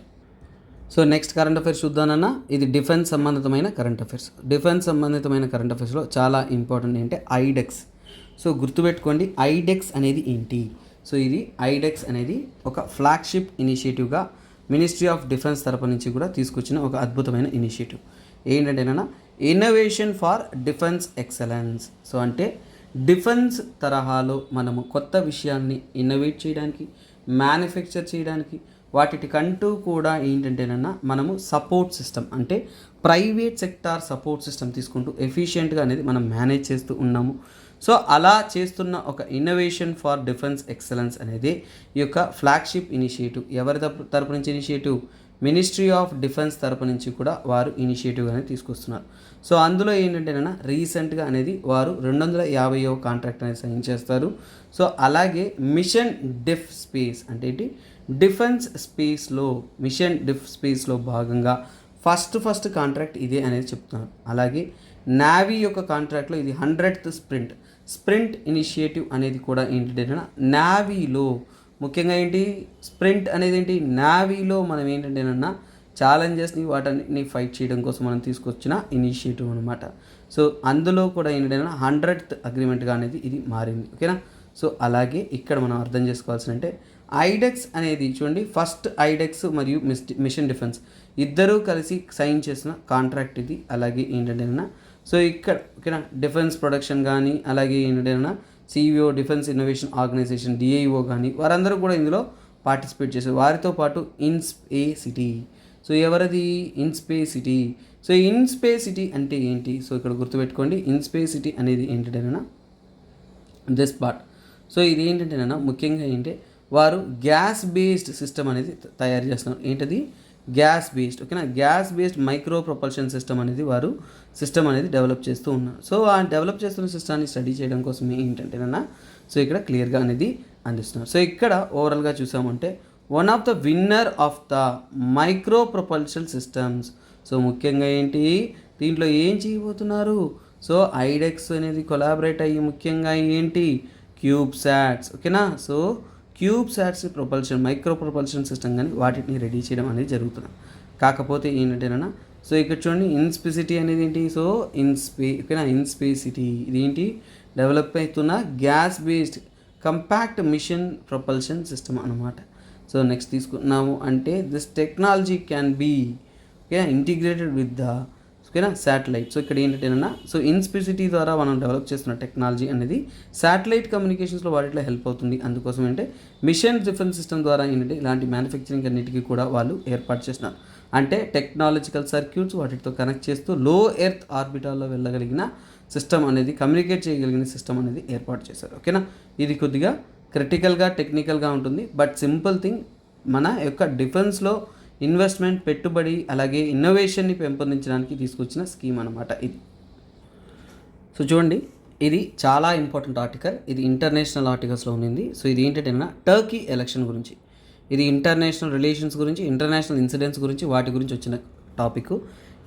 Speaker 1: సో నెక్స్ట్ కరెంట్ అఫైర్స్ చూద్దానన్నా. ఇది డిఫెన్స్ సంబంధితమైన కరెంట్ అఫైర్స్లో చాలా ఇంపార్టెంట్ ఏంటంటే ఐడెక్స్. సో గుర్తుపెట్టుకోండి ఐడెక్స్ అనేది ఏంటి. సో ఇది ఐడెక్స్ అనేది ఒక ఫ్లాగ్షిప్ ఇనిషియేటివ్గా మినిస్ట్రీ ఆఫ్ డిఫెన్స్ తరపు నుంచి కూడా తీసుకొచ్చిన ఒక అద్భుతమైన ఇనిషియేటివ్. ఏంటంటేనా innovation for defence excellence. So అంటే డిఫెన్స్ తరహాలో మనము కొత్త విషయాన్ని ఇన్నోవేట్ చేయడానికి, మ్యానుఫ్యాక్చర్ చేయడానికి, వాటికంటూ కూడా ఏంటంటేనన్నా మనము సపోర్ట్ సిస్టమ్ అంటే ప్రైవేట్ సెక్టార్ సపోర్ట్ సిస్టమ్ తీసుకుంటూ ఎఫిషియెంట్గా అనేది మనం మేనేజ్ చేస్తూ ఉన్నాము. సో అలా చేస్తున్న ఒక ఇన్నోవేషన్ ఫార్ డిఫెన్స్ ఎక్సలెన్స్ అనేది ఈ యొక్క ఫ్లాగ్షిప్ ఇనిషియేటివ్. ఎవరి తరపు నుంచి ఇనిషియేటివ్? మినిస్ట్రీ ఆఫ్ డిఫెన్స్ తరపు నుంచి కూడా వారు ఇనిషియేటివ్ అనేది తీసుకొస్తున్నారు. సో అందులో ఏంటంటేనా రీసెంట్గా అనేది వారు 250వ కాంట్రాక్ట్ అనేది సైన్ చేస్తారు. సో అలాగే మిషన్ డిఫ్ స్పేస్ అంటే ఏంటి, డిఫెన్స్ స్పేస్లో మిషన్ డిఫ్ స్పేస్లో భాగంగా ఫస్ట్ కాంట్రాక్ట్ ఇదే అనేది చెప్తున్నారు. అలాగే నావీ యొక్క కాంట్రాక్ట్లో ఇది 100th స్ప్రింట్ ఇనిషియేటివ్ అనేది కూడా ఏంటంటే నావీలో ముఖ్యంగా ఏంటి స్ప్రింట్ అనేది ఏంటి, నావీలో మనం ఏంటంటేనన్నా ఛాలెంజెస్ని వాటిని ఫైట్ చేయడం కోసం మనం తీసుకొచ్చిన ఇనిషియేటివ్ అనమాట. సో అందులో కూడా ఏంటంటే 100th అగ్రిమెంట్గా అనేది ఇది మారింది. ఓకేనా. సో అలాగే ఇక్కడ మనం అర్థం చేసుకోవాల్సిన అంటే ఐడెక్స్ అనేది చూడండి, ఫస్ట్ ఐడెక్స్ మరియు మిషన్ డిఫెన్స్ ఇద్దరూ కలిసి సైన్ చేసిన కాంట్రాక్ట్ ఇది. అలాగే ఏంటంటేనా సో ఇక్కడ ఓకేనా డిఫెన్స్ ప్రొడక్షన్ కానీ అలాగే ఏంటంటేనా CEO defence innovation organisation DIO కానీ వారందరూ కూడా ఇందులో పార్టిసిపేట్ చేశారు. వారితో పాటు ఇన్స్పేసిటీ. సో ఎవరది? ఇన్స్పేసిటీ. సో ఇన్స్పేసిటీ అంటే ఏంటి? సో ఇక్కడ గుర్తుపెట్టుకోండి, ఇన్స్పేసిటీ అనేది ఏంటంటేనా దిస్ పార్ట్. సో ఇది ఏంటంటేనా ముఖ్యంగా ఏంటంటే వారు గ్యాస్ బేస్డ్ సిస్టమ్ అనేది తయారు చేస్తున్నారు. ఏంటది? Gas based. ఓకేనా, gas based micro propulsion system అనేది వారు సిస్టమ్ అనేది డెవలప్ చేస్తూ ఉన్నారు. సో ఆ డెవలప్ చేస్తున్న సిస్టాన్ని స్టడీ చేయడం కోసం ఏంటంటేనా సో ఇక్కడ క్లియర్గా అనేది అందిస్తున్నారు. సో ఇక్కడ ఓవరాల్గా చూసామంటే one of the winner of the micro propulsion systems. So ముఖ్యంగా ఏంటి దీంట్లో ఏం చేయబోతున్నారు, సో ఐడెక్స్ అనేది కొలాబరేట్ అయ్యి ముఖ్యంగా ఏంటి క్యూబ్ శాట్స్, ఓకేనా. So cube sats propulsion micro propulsion system కానీ వాటిని రెడీ చేయడం అనేది జరుగుతుంది. కాకపోతే ఏంటంటేనా సో ఇక్కడ చూడండి ఇన్స్పెసిటీ అనేది ఏంటి, సో ఓకేనా ఇన్స్పెసిటీ ఇదేంటి డెవలప్ అవుతున్న gas based compact mission propulsion system అనమాట. సో నెక్స్ట్ తీసుకున్నాము అంటే దిస్ టెక్నాలజీ క్యాన్ బీ ఓకేనా ఇంటిగ్రేటెడ్ విత్ ద ఓకేనా శాటిలైట్. సో ఇక్కడ ఏంటంటేనా సో ఇన్స్పెసిటీ ద్వారా మనం డెవలప్ చేస్తున్న టెక్నాలజీ అనేది శాటిలైట్ కమ్యూనికేషన్స్లో వాటిలో హెల్ప్ అవుతుంది. అందుకోసం ఏంటంటే మిషన్ డిఫెన్స్ సిస్టమ్ ద్వారా ఏంటంటే ఇలాంటి మ్యానుఫ్యాక్చరింగ్ అన్నిటికీ కూడా వాళ్ళు ఏర్పాటు చేస్తున్నారు. అంటే టెక్నాలజికల్ సర్క్యూట్స్ వాటితో కనెక్ట్ చేస్తూ లో ఎర్త్ ఆర్బిటాల్లో వెళ్ళగలిగిన సిస్టమ్ అనేది కమ్యూనికేట్ చేయగలిగిన సిస్టమ్ అనేది ఏర్పాటు చేశారు. ఓకేనా, ఇది కొద్దిగా క్రిటికల్గా టెక్నికల్గా ఉంటుంది. బట్ సింపుల్ థింగ్ మన యొక్క డిఫెన్స్లో ఇన్వెస్ట్మెంట్ పెట్టుబడి అలాగే ఇన్నోవేషన్ని పెంపొందించడానికి తీసుకొచ్చిన స్కీమ్ అనమాట ఇది. సో చూడండి ఇది చాలా ఇంపార్టెంట్ ఆర్టికల్, ఇది ఇంటర్నేషనల్ ఆర్టికల్స్లో ఉంది. సో ఇది ఏంటంటే టర్కీ ఎలక్షన్ గురించి, ఇది ఇంటర్నేషనల్ రిలేషన్స్ గురించి ఇంటర్నేషనల్ ఇన్సిడెంట్స్ గురించి వాటి గురించి వచ్చిన టాపిక్.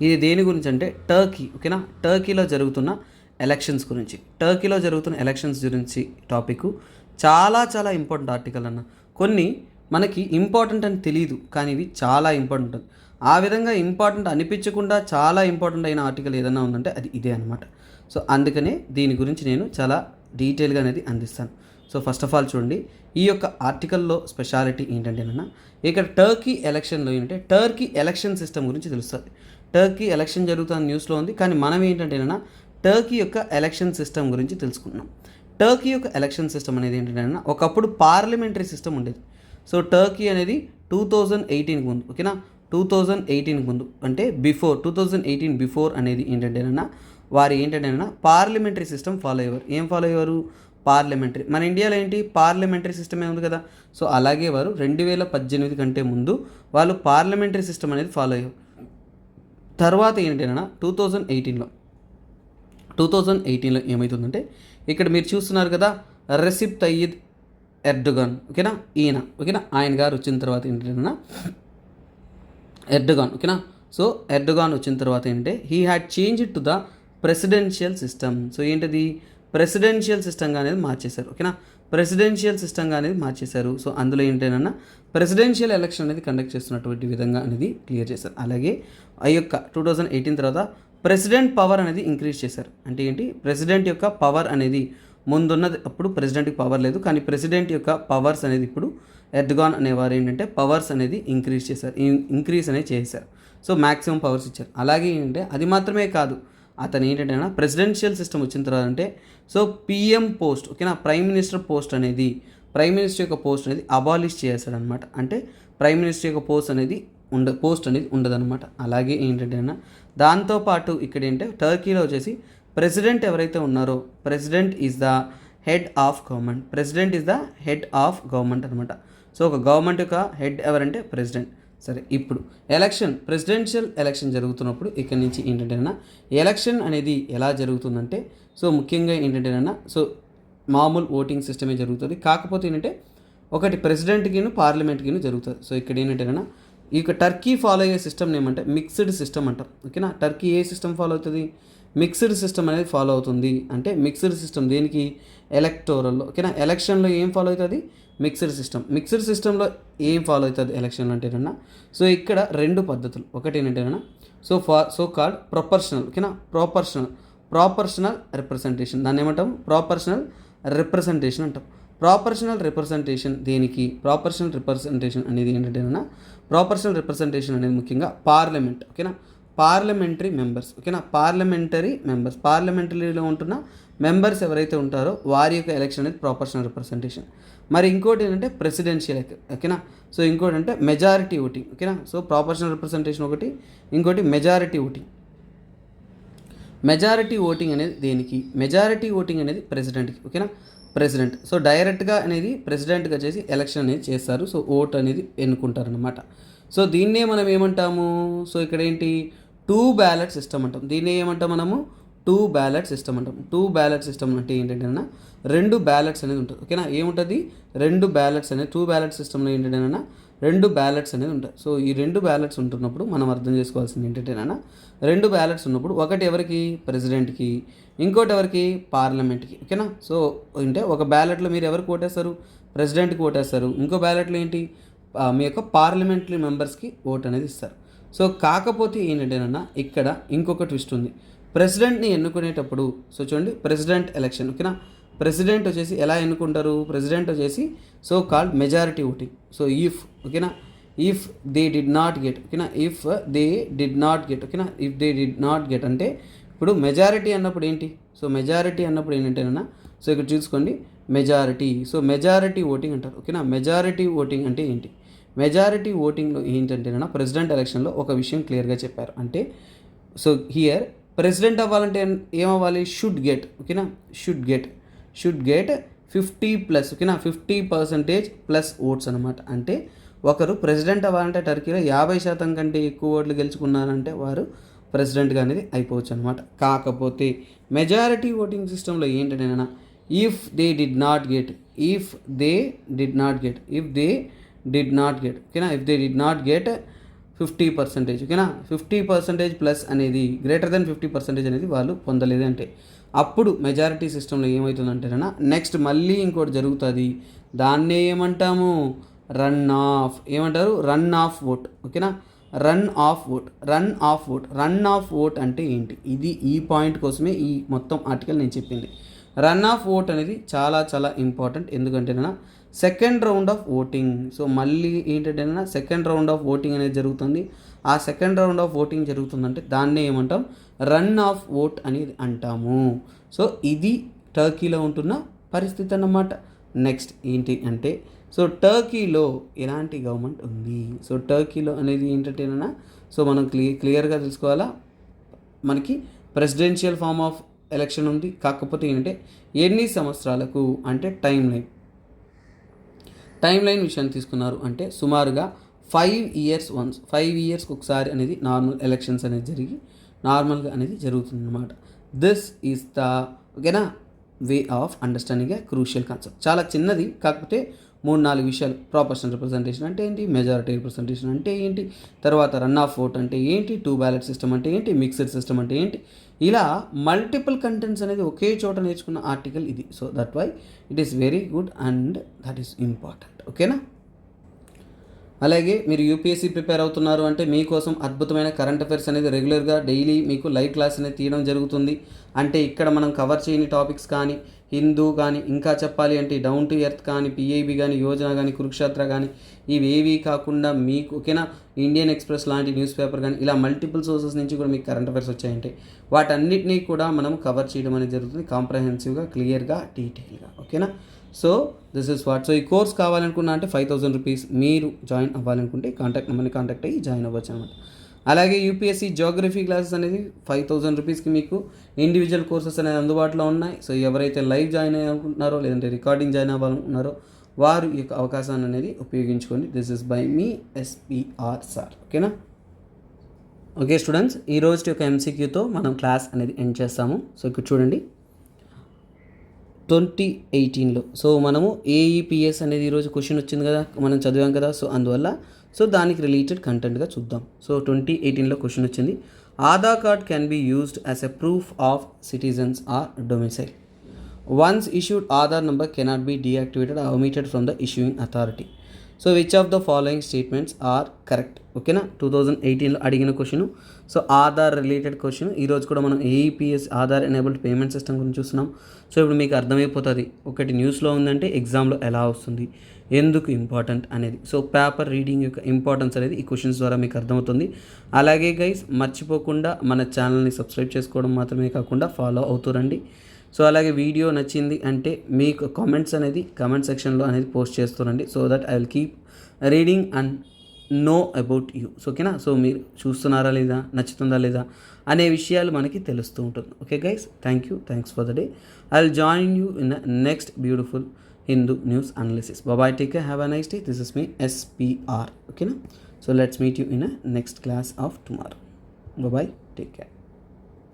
Speaker 1: ఇది దేని గురించి అంటే టర్కీ, ఓకేనా, టర్కీలో జరుగుతున్న ఎలక్షన్స్ గురించి, టర్కీలో జరుగుతున్న ఎలక్షన్స్ గురించి టాపిక్. చాలా చాలా ఇంపార్టెంట్ ఆర్టికల్ అన్న. కొన్ని మనకి ఇంపార్టెంట్ అని తెలియదు కానీ ఇవి చాలా ఇంపార్టెంట్. ఆ విధంగా ఇంపార్టెంట్ అనిపించకుండా చాలా ఇంపార్టెంట్ అయిన ఆర్టికల్ ఏదైనా ఉందంటే అది ఇదే అనమాట. సో అందుకనే దీని గురించి నేను చాలా డీటెయిల్గా అనేది అందిస్తాను. సో ఫస్ట్ ఆఫ్ ఆల్ చూడండి ఈ యొక్క ఆర్టికల్లో స్పెషాలిటీ ఏంటంటేనన్నా ఇక్కడ టర్కీ ఎలక్షన్లో ఏంటంటే టర్కీ ఎలక్షన్ సిస్టమ్ గురించి తెలుస్తుంది. టర్కీ ఎలక్షన్ జరుగుతున్న న్యూస్లో ఉంది కానీ మనం ఏంటంటేనన్నా టర్కీ యొక్క ఎలక్షన్ సిస్టమ్ గురించి తెలుసుకుంటున్నాం. టర్కీ యొక్క ఎలక్షన్ సిస్టమ్ అనేది ఏంటంటే ఒకప్పుడు పార్లమెంటరీ సిస్టమ్ ఉండేది. సో టర్కీ అనేది 2018కి ముందు, ఓకేనా, 2018కి ముందు అంటే బిఫోర్ 2018 బిఫోర్ అనేది ఏంటంటేనన్నా వారు ఏంటంటేనన్నా పార్లమెంటరీ సిస్టమ్ ఫాలో అయ్యేవారు. ఏం ఫాలో అయ్యేవారు? పార్లమెంటరీ. మన ఇండియాలో ఏంటి పార్లమెంటరీ సిస్టమే ఉంది కదా. సో అలాగే వారు 2018 కంటే ముందు వాళ్ళు పార్లమెంటరీ సిస్టమ్ అనేది ఫాలో అయ్యారు. తర్వాత ఏంటంటేనన్నా 2018లో ఏమవుతుందంటే ఇక్కడ మీరు చూస్తున్నారు కదా రెసిప్ తయ్యిద్ ఎర్డోగాన్, ఓకేనా, ఈయన, ఓకేనా, ఆయన గారు వచ్చిన తర్వాత ఏంటంటే ఎర్డోగాన్, ఓకేనా. సో ఎర్డోగాన్ వచ్చిన తర్వాత ఏంటంటే he had change to the presidential system. So ఏంటది ప్రెసిడెన్షియల్ సిస్టమ్గా అనేది మార్చేశారు, ఓకేనా, ప్రెసిడెన్షియల్ సిస్టమ్గా అనేది మార్చేశారు. సో అందులో ఏంటంటే ప్రెసిడెన్షియల్ ఎలక్షన్ అనేది కండక్ట్ చేస్తున్నటువంటి విధంగా అనేది క్లియర్ చేశారు. అలాగే ఆ యొక్క 2018 తర్వాత ప్రెసిడెంట్ పవర్ అనేది ఇంక్రీజ్ చేశారు. అంటే ఏంటి ప్రెసిడెంట్ యొక్క పవర్ అనేది ముందున్నది అప్పుడు ప్రెసిడెంట్కి పవర్ లేదు కానీ ప్రెసిడెంట్ యొక్క పవర్స్ అనేది ఇప్పుడు ఎర్డోగాన్ అనేవారు ఏంటంటే పవర్స్ అనేది ఇంక్రీజ్ అనేది చేశారు. సో మ్యాక్సిమం పవర్స్ ఇచ్చారు. అలాగే ఏంటంటే అది మాత్రమే కాదు అతను ఏంటంటే ప్రెసిడెన్షియల్ సిస్టమ్ వచ్చిన తర్వాత అంటే సో పిఎం పోస్ట్, ఓకేనా, ప్రైమ్ మినిస్టర్ పోస్ట్ అనేది ప్రైమ్ మినిస్టర్ యొక్క పోస్ట్ అనేది అబాలిష్ చేశాడు అనమాట. అంటే ప్రైమ్ మినిస్టర్ యొక్క పోస్ట్ అనేది ఉండదన్నమాట. అలాగే ఏంటంటే దాంతోపాటు ఇక్కడ ఏంటంటే టర్కీలో వచ్చేసి ప్రెసిడెంట్ ఎవరైతే ఉన్నారో president is the head of government, president is the head of government అనమాట. సో ఒక గవర్నమెంట్ యొక్క హెడ్ ఎవరంటే ప్రెసిడెంట్. సరే, ఇప్పుడు ప్రెసిడెన్షియల్ ఎలక్షన్ జరుగుతున్నప్పుడు ఇక్కడ నుంచి ఏంటంటేనా ఎలక్షన్ అనేది ఎలా జరుగుతుందంటే సో ముఖ్యంగా ఏంటంటేనా సో మామూలు ఓటింగ్ సిస్టమే జరుగుతుంది. కాకపోతే ఏంటంటే ఒకటి ప్రెసిడెంట్కిను పార్లమెంట్కిను జరుగుతుంది. సో ఇక్కడ ఏంటంటేనా ఈ యొక్క టర్కీ ఫాలో అయ్యే సిస్టమ్ ఏమంటే మిక్స్డ్ సిస్టమ్ అంటాం, ఓకేనా. టర్కీ ఏ సిస్టమ్ ఫాలో అవుతుంది? మిక్స్డ్ సిస్టమ్ అనేది ఫాలో అవుతుంది. అంటే మిక్స్డ్ సిస్టమ్ దేనికి? ఎలక్టోరల్లో, ఓకేనా. ఎలక్షన్లో ఏం ఫాలో అవుతుంది? మిక్స్డ్ సిస్టంలో ఏం ఫాలో అవుతుంది ఎలక్షన్లో అంటేనన్నా సో ఇక్కడ రెండు పద్ధతులు. ఒకటి ఏంటంటేనా సో కాల్డ్ ప్రొపర్షనల్, ఓకేనా, ప్రాపర్షనల్ రిప్రజెంటేషన్, దాన్ని ఏమంటాం? ప్రాపర్షనల్ రిప్రజెంటేషన్ అంటాం. ప్రాపర్షనల్ రిప్రజెంటేషన్ దేనికి? ప్రాపర్షనల్ రిప్రజెంటేషన్ అనేది ఏంటంటేనా ప్రాపర్షనల్ రిప్రజెంటేషన్ అనేది ముఖ్యంగా పార్లమెంట్, ఓకేనా, పార్లమెంటరీ మెంబర్స్, ఓకేనా, పార్లమెంటరీలో ఉంటున్న మెంబర్స్ ఎవరైతే ఉంటారో వారి యొక్క ఎలక్షన్ అనేది ప్రాపర్షనల్ రిప్రజెంటేషన్. మరి ఇంకోటి ఏంటంటే ప్రెసిడెన్షియల్, ఓకేనా. సో ఇంకోటి అంటే మెజారిటీ ఓటింగ్, ఓకేనా. సో ప్రాపర్షనల్ రిప్రజెంటేషన్ ఒకటి, ఇంకోటి మెజారిటీ ఓటింగ్ అనేది దేనికి? మెజారిటీ ఓటింగ్ అనేది ప్రెసిడెంట్కి, ఓకేనా, ప్రెసిడెంట్. సో డైరెక్ట్గా అనేది ప్రెసిడెంట్గా చేసి ఎలక్షన్ అనేది చేస్తారు. సో ఓట్ అనేది ఎన్నుకుంటారనమాట. సో దీన్నే మనం ఏమంటాము? సో ఇక్కడ ఏంటి 2 బ్యాలెట్ సిస్టమ్ అంటాం. దీన్ని ఏమంటాం మనము? టూ బ్యాలెట్ సిస్టమ్ అంటాం. టూ బ్యాలెట్ సిస్టమ్ అంటే ఏంటంటే రెండు బ్యాలెట్స్ అనేది ఉంటుంది. ఓకేనా, ఏముంటుంది, రెండు బ్యాలెట్స్ అనేది టూ బ్యాలెట్ సిస్టంలో ఏంటంటే రెండు బ్యాలెట్స్ అనేది ఉంటాయి. సో ఈ రెండు బ్యాలెట్స్ ఉంటున్నప్పుడు మనం అర్థం చేసుకోవాల్సింది ఏంటంటే రెండు బ్యాలెట్స్ ఉన్నప్పుడు ఒకటి ఎవరికి, ప్రెసిడెంట్కి, ఇంకోటి ఎవరికి, పార్లమెంట్కి. ఓకేనా, సో అంటే ఒక బ్యాలెట్లో మీరు ఎవరికి ఓటేస్తారు, ప్రెసిడెంట్కి ఓటేస్తారు, ఇంకో బ్యాలెట్లో ఏంటి, మీ యొక్క పార్లమెంటరీ మెంబర్స్కి ఓట్ అనేది ఇస్తారు. సో కాకపోతే ఏంటంటే ఇక్కడ ఇంకొక ట్విస్ట్ ఉంది. ప్రెసిడెంట్ని ఎన్నుకునేటప్పుడు, సో చూడండి, ప్రెసిడెంట్ ఎలక్షన్. ఓకేనా, ప్రెసిడెంట్ వచ్చేసి ఎలా ఎన్నుకుంటారు, ప్రెసిడెంట్ వచ్చేసి so called majority voting. So if, ఓకేనా, if they did not get, ఓకేనా, if they did not get, ఓకేనా, if they did not get అంటే ఇప్పుడు మెజారిటీ అన్నప్పుడు ఏంటి, సో మెజారిటీ అన్నప్పుడు ఏంటంటేనా, సో ఇక్కడ చూసుకోండి మెజారిటీ, సో మెజారిటీ ఓటింగ్ అంటారు. ఓకేనా, మెజారిటీ ఓటింగ్ అంటే ఏంటి, మెజారిటీ ఓటింగ్లో ఏంటంటేనా ప్రెసిడెంట్ ఎలక్షన్లో ఒక విషయం క్లియర్గా చెప్పారు. అంటే సో హియర్ ప్రెసిడెంట్ అవ్వాలంటే ఏమవ్వాలి, షుడ్ గెట్, ఓకేనా, షుడ్ గెట్ 50+, ఓకేనా, 50% ప్లస్ ఓట్స్ అనమాట. అంటే ఒకరు ప్రెసిడెంట్ అవ్వాలంటే టర్కీలో 50% కంటే ఎక్కువ ఓట్లు గెలుచుకున్నారంటే వారు ప్రెసిడెంట్గా అనేది అయిపోవచ్చు అనమాట. కాకపోతే మెజారిటీ ఓటింగ్ సిస్టంలో ఏంటంటే if they did not get, ఓకేనా, if they did not get 50%, ఓకేనా, 50% ప్లస్ అనేది గ్రేటర్ దెన్ 50% అనేది వాళ్ళు పొందలేదు అంటే అప్పుడు మెజారిటీ సిస్టంలో ఏమవుతుందంటేనా నెక్స్ట్ మళ్ళీ ఇంకోటి జరుగుతుంది. దాన్నే ఏమంటాము, రన్ ఆఫ్ ఓట్. ఓకేనా, రన్ ఆఫ్ ఓట్ అంటే ఏంటి, ఇది ఈ పాయింట్ కోసమే ఈ మొత్తం ఆర్టికల్ నేను చెప్పింది. రన్ ఆఫ్ ఓట్ అనేది చాలా చాలా ఇంపార్టెంట్. ఎందుకంటేనా second round of voting, so మళ్ళీ ఏంటంటే సెకండ్ రౌండ్ ఆఫ్ ఓటింగ్ అనేది జరుగుతుంది. ఆ సెకండ్ రౌండ్ ఆఫ్ ఓటింగ్ జరుగుతుందంటే దాన్నే ఏమంటాం, రన్ ఆఫ్ ఓట్ అనేది అంటాము. సో ఇది టర్కీలో ఉంటున్న పరిస్థితి అన్నమాట. నెక్స్ట్ ఏంటి అంటే, సో టర్కీలో ఎలాంటి గవర్నమెంట్ ఉంది, సో టర్కీలో అనేది ఏంటంటేనా, సో మనం క్లియర్గా తెలుసుకోవాలా, మనకి ప్రెసిడెన్షియల్ ఫార్మ్ ఆఫ్ ఎలక్షన్ ఉంది. కాకపోతే ఏంటంటే ఎన్ని సంవత్సరాలకు అంటే టైం లైన్ విషయాన్ని తీసుకున్నారు అంటే సుమారుగా 5 ఇయర్స్కి ఒకసారి అనేది నార్మల్ ఎలక్షన్స్ అనేది జరిగి నార్మల్గా అనేది జరుగుతుంది అనమాట. దిస్ ఈజ్ ద, ఓకేనా, way of understanding A crucial concept. చాలా చిన్నది, కాకపోతే 3-4 విషయాలు. ప్రాపోర్షనల్ రిప్రజెంటేషన్ అంటే ఏంటి, మెజారిటీ రిప్రజెంటేషన్ అంటే ఏంటి, తర్వాత రన్ ఆఫ్ ఓట్ అంటే ఏంటి, టూ బ్యాలెట్ సిస్టమ్ అంటే ఏంటి, మిక్స్డ్ సిస్టమ్ అంటే ఏంటి, ఇలా మల్టిపుల్ కంటెంట్స్ అనేది ఒకే చోట నేర్చుకున్న ఆర్టికల్ ఇది. So that why it is very good and that is important. ఓకేనా, అలాగే మీరు యూపీఎస్సీ ప్రిపేర్ అవుతున్నారు అంటే మీకోసం అద్భుతమైన కరెంట్ అఫైర్స్ అనేది రెగ్యులర్గా డైలీ మీకు లైవ్ క్లాస్ అనేది తీయడం జరుగుతుంది. అంటే ఇక్కడ మనం కవర్ చేయని టాపిక్స్ కానీ, హిందూ కానీ, ఇంకా చెప్పాలి అంటే డౌన్ టు ఎర్త్ కానీ, పిఐబి కానీ, యోజన కానీ, కురుక్షేత్ర కానీ, ఇవేవి కాకుండా మీకు, ఓకేనా, ఇండియన్ ఎక్స్ప్రెస్ లాంటి న్యూస్ పేపర్ కానీ, ఇలా మల్టిపుల్ సోర్సెస్ నుంచి కూడా మీకు కరెంట్ అఫైర్స్ వచ్చాయంటే వాటన్నిటినీ కూడా మనం కవర్ చేయడం అనేది జరుగుతుంది, కాంప్రహెన్సివ్గా, క్లియర్గా, డీటెయిల్గా. ఓకేనా, so this is what. So ఈ కోర్స్ కావాలనుకున్నా అంటే 5,000 రూపీస్, మీరు జాయిన్ అవ్వాలనుకుంటే నెంబర్ని కాంటాక్ట్ అయ్యి జాయిన్ అవ్వచ్చు అనమాట. అలాగే యూపీఎస్సీ జియోగ్రఫీ క్లాసెస్ అనేది 5,000 రూపీస్కి మీకు ఇండివిజువల్ కోర్సెస్ అనేది అందుబాటులో ఉన్నాయి. సో ఎవరైతే లైవ్ జాయిన్ అయ్యాలనుకుంటున్నారో లేదంటే రికార్డింగ్ జాయిన్ అవ్వాలనుకుంటున్నారో వారు ఈ యొక్క అవకాశాన్ని అనేది ఉపయోగించుకోండి. This is by me SPR sir. ఓకేనా, ఓకే స్టూడెంట్స్, ఈ రోజు యొక్క ఎంసీక్యూతో మనం క్లాస్ అనేది ఎండ్ చేస్తాము. సో ఇక్కడ చూడండి, 2018లో సో మనము ఏఈపిఎస్ అనేది ఈరోజు క్వశ్చన్ వచ్చింది కదా, మనం చదివాం కదా. సో అందువల్ల సో దానికి రిలేటెడ్ కంటెంట్గా చూద్దాం. సో 2018లో క్వశ్చన్ వచ్చింది, Aadhaar card can be used as a proof of citizens or domicile. Once issued Aadhaar number cannot be deactivated or omitted from the issuing authority. So which of the following statements are correct. ఓకేనా, 2018లో అడిగిన question. So Aadhaar related question. ఈరోజు కూడా మనం AEPS Aadhaar enabled payment system గురించి చూస్తున్నాం. సో ఇప్పుడు మీకు అర్థమైపోతుంది, ఒకటి న్యూస్లో ఉందంటే ఎగ్జామ్లో ఎలా వస్తుంది, ఎందుకు ఇంపార్టెంట్ అనేది. సో పేపర్ రీడింగ్ యొక్క ఇంపార్టెన్స్ అనేది ఈ క్వశ్చన్స్ ద్వారా మీకు అర్థమవుతుంది. అలాగే గైస్ మర్చిపోకుండా మన ఛానల్ని సబ్స్క్రైబ్ చేసుకోవడం మాత్రమే కాకుండా ఫాలో అవుతారండి. సో అలాగే వీడియో నచ్చింది అంటే మీకు కామెంట్స్ అనేది కామెంట్ సెక్షన్లో అనేది పోస్ట్ చేస్తారండి. So that I will keep reading and know about you. So ఓకేనా, సో మీరు చూస్తున్నారా లేదా, నచ్చుతుందా లేదా అనే విషయాలు మనకి తెలుస్తూ ఉంటుంది. Okay guys, thanks for the day. I will join you in the next beautiful Hindu news analysis. Bye bye, take care, have a nice day. This is me SPR. Okay na, so let's meet you in a next class of tomorrow. Bye bye, take care.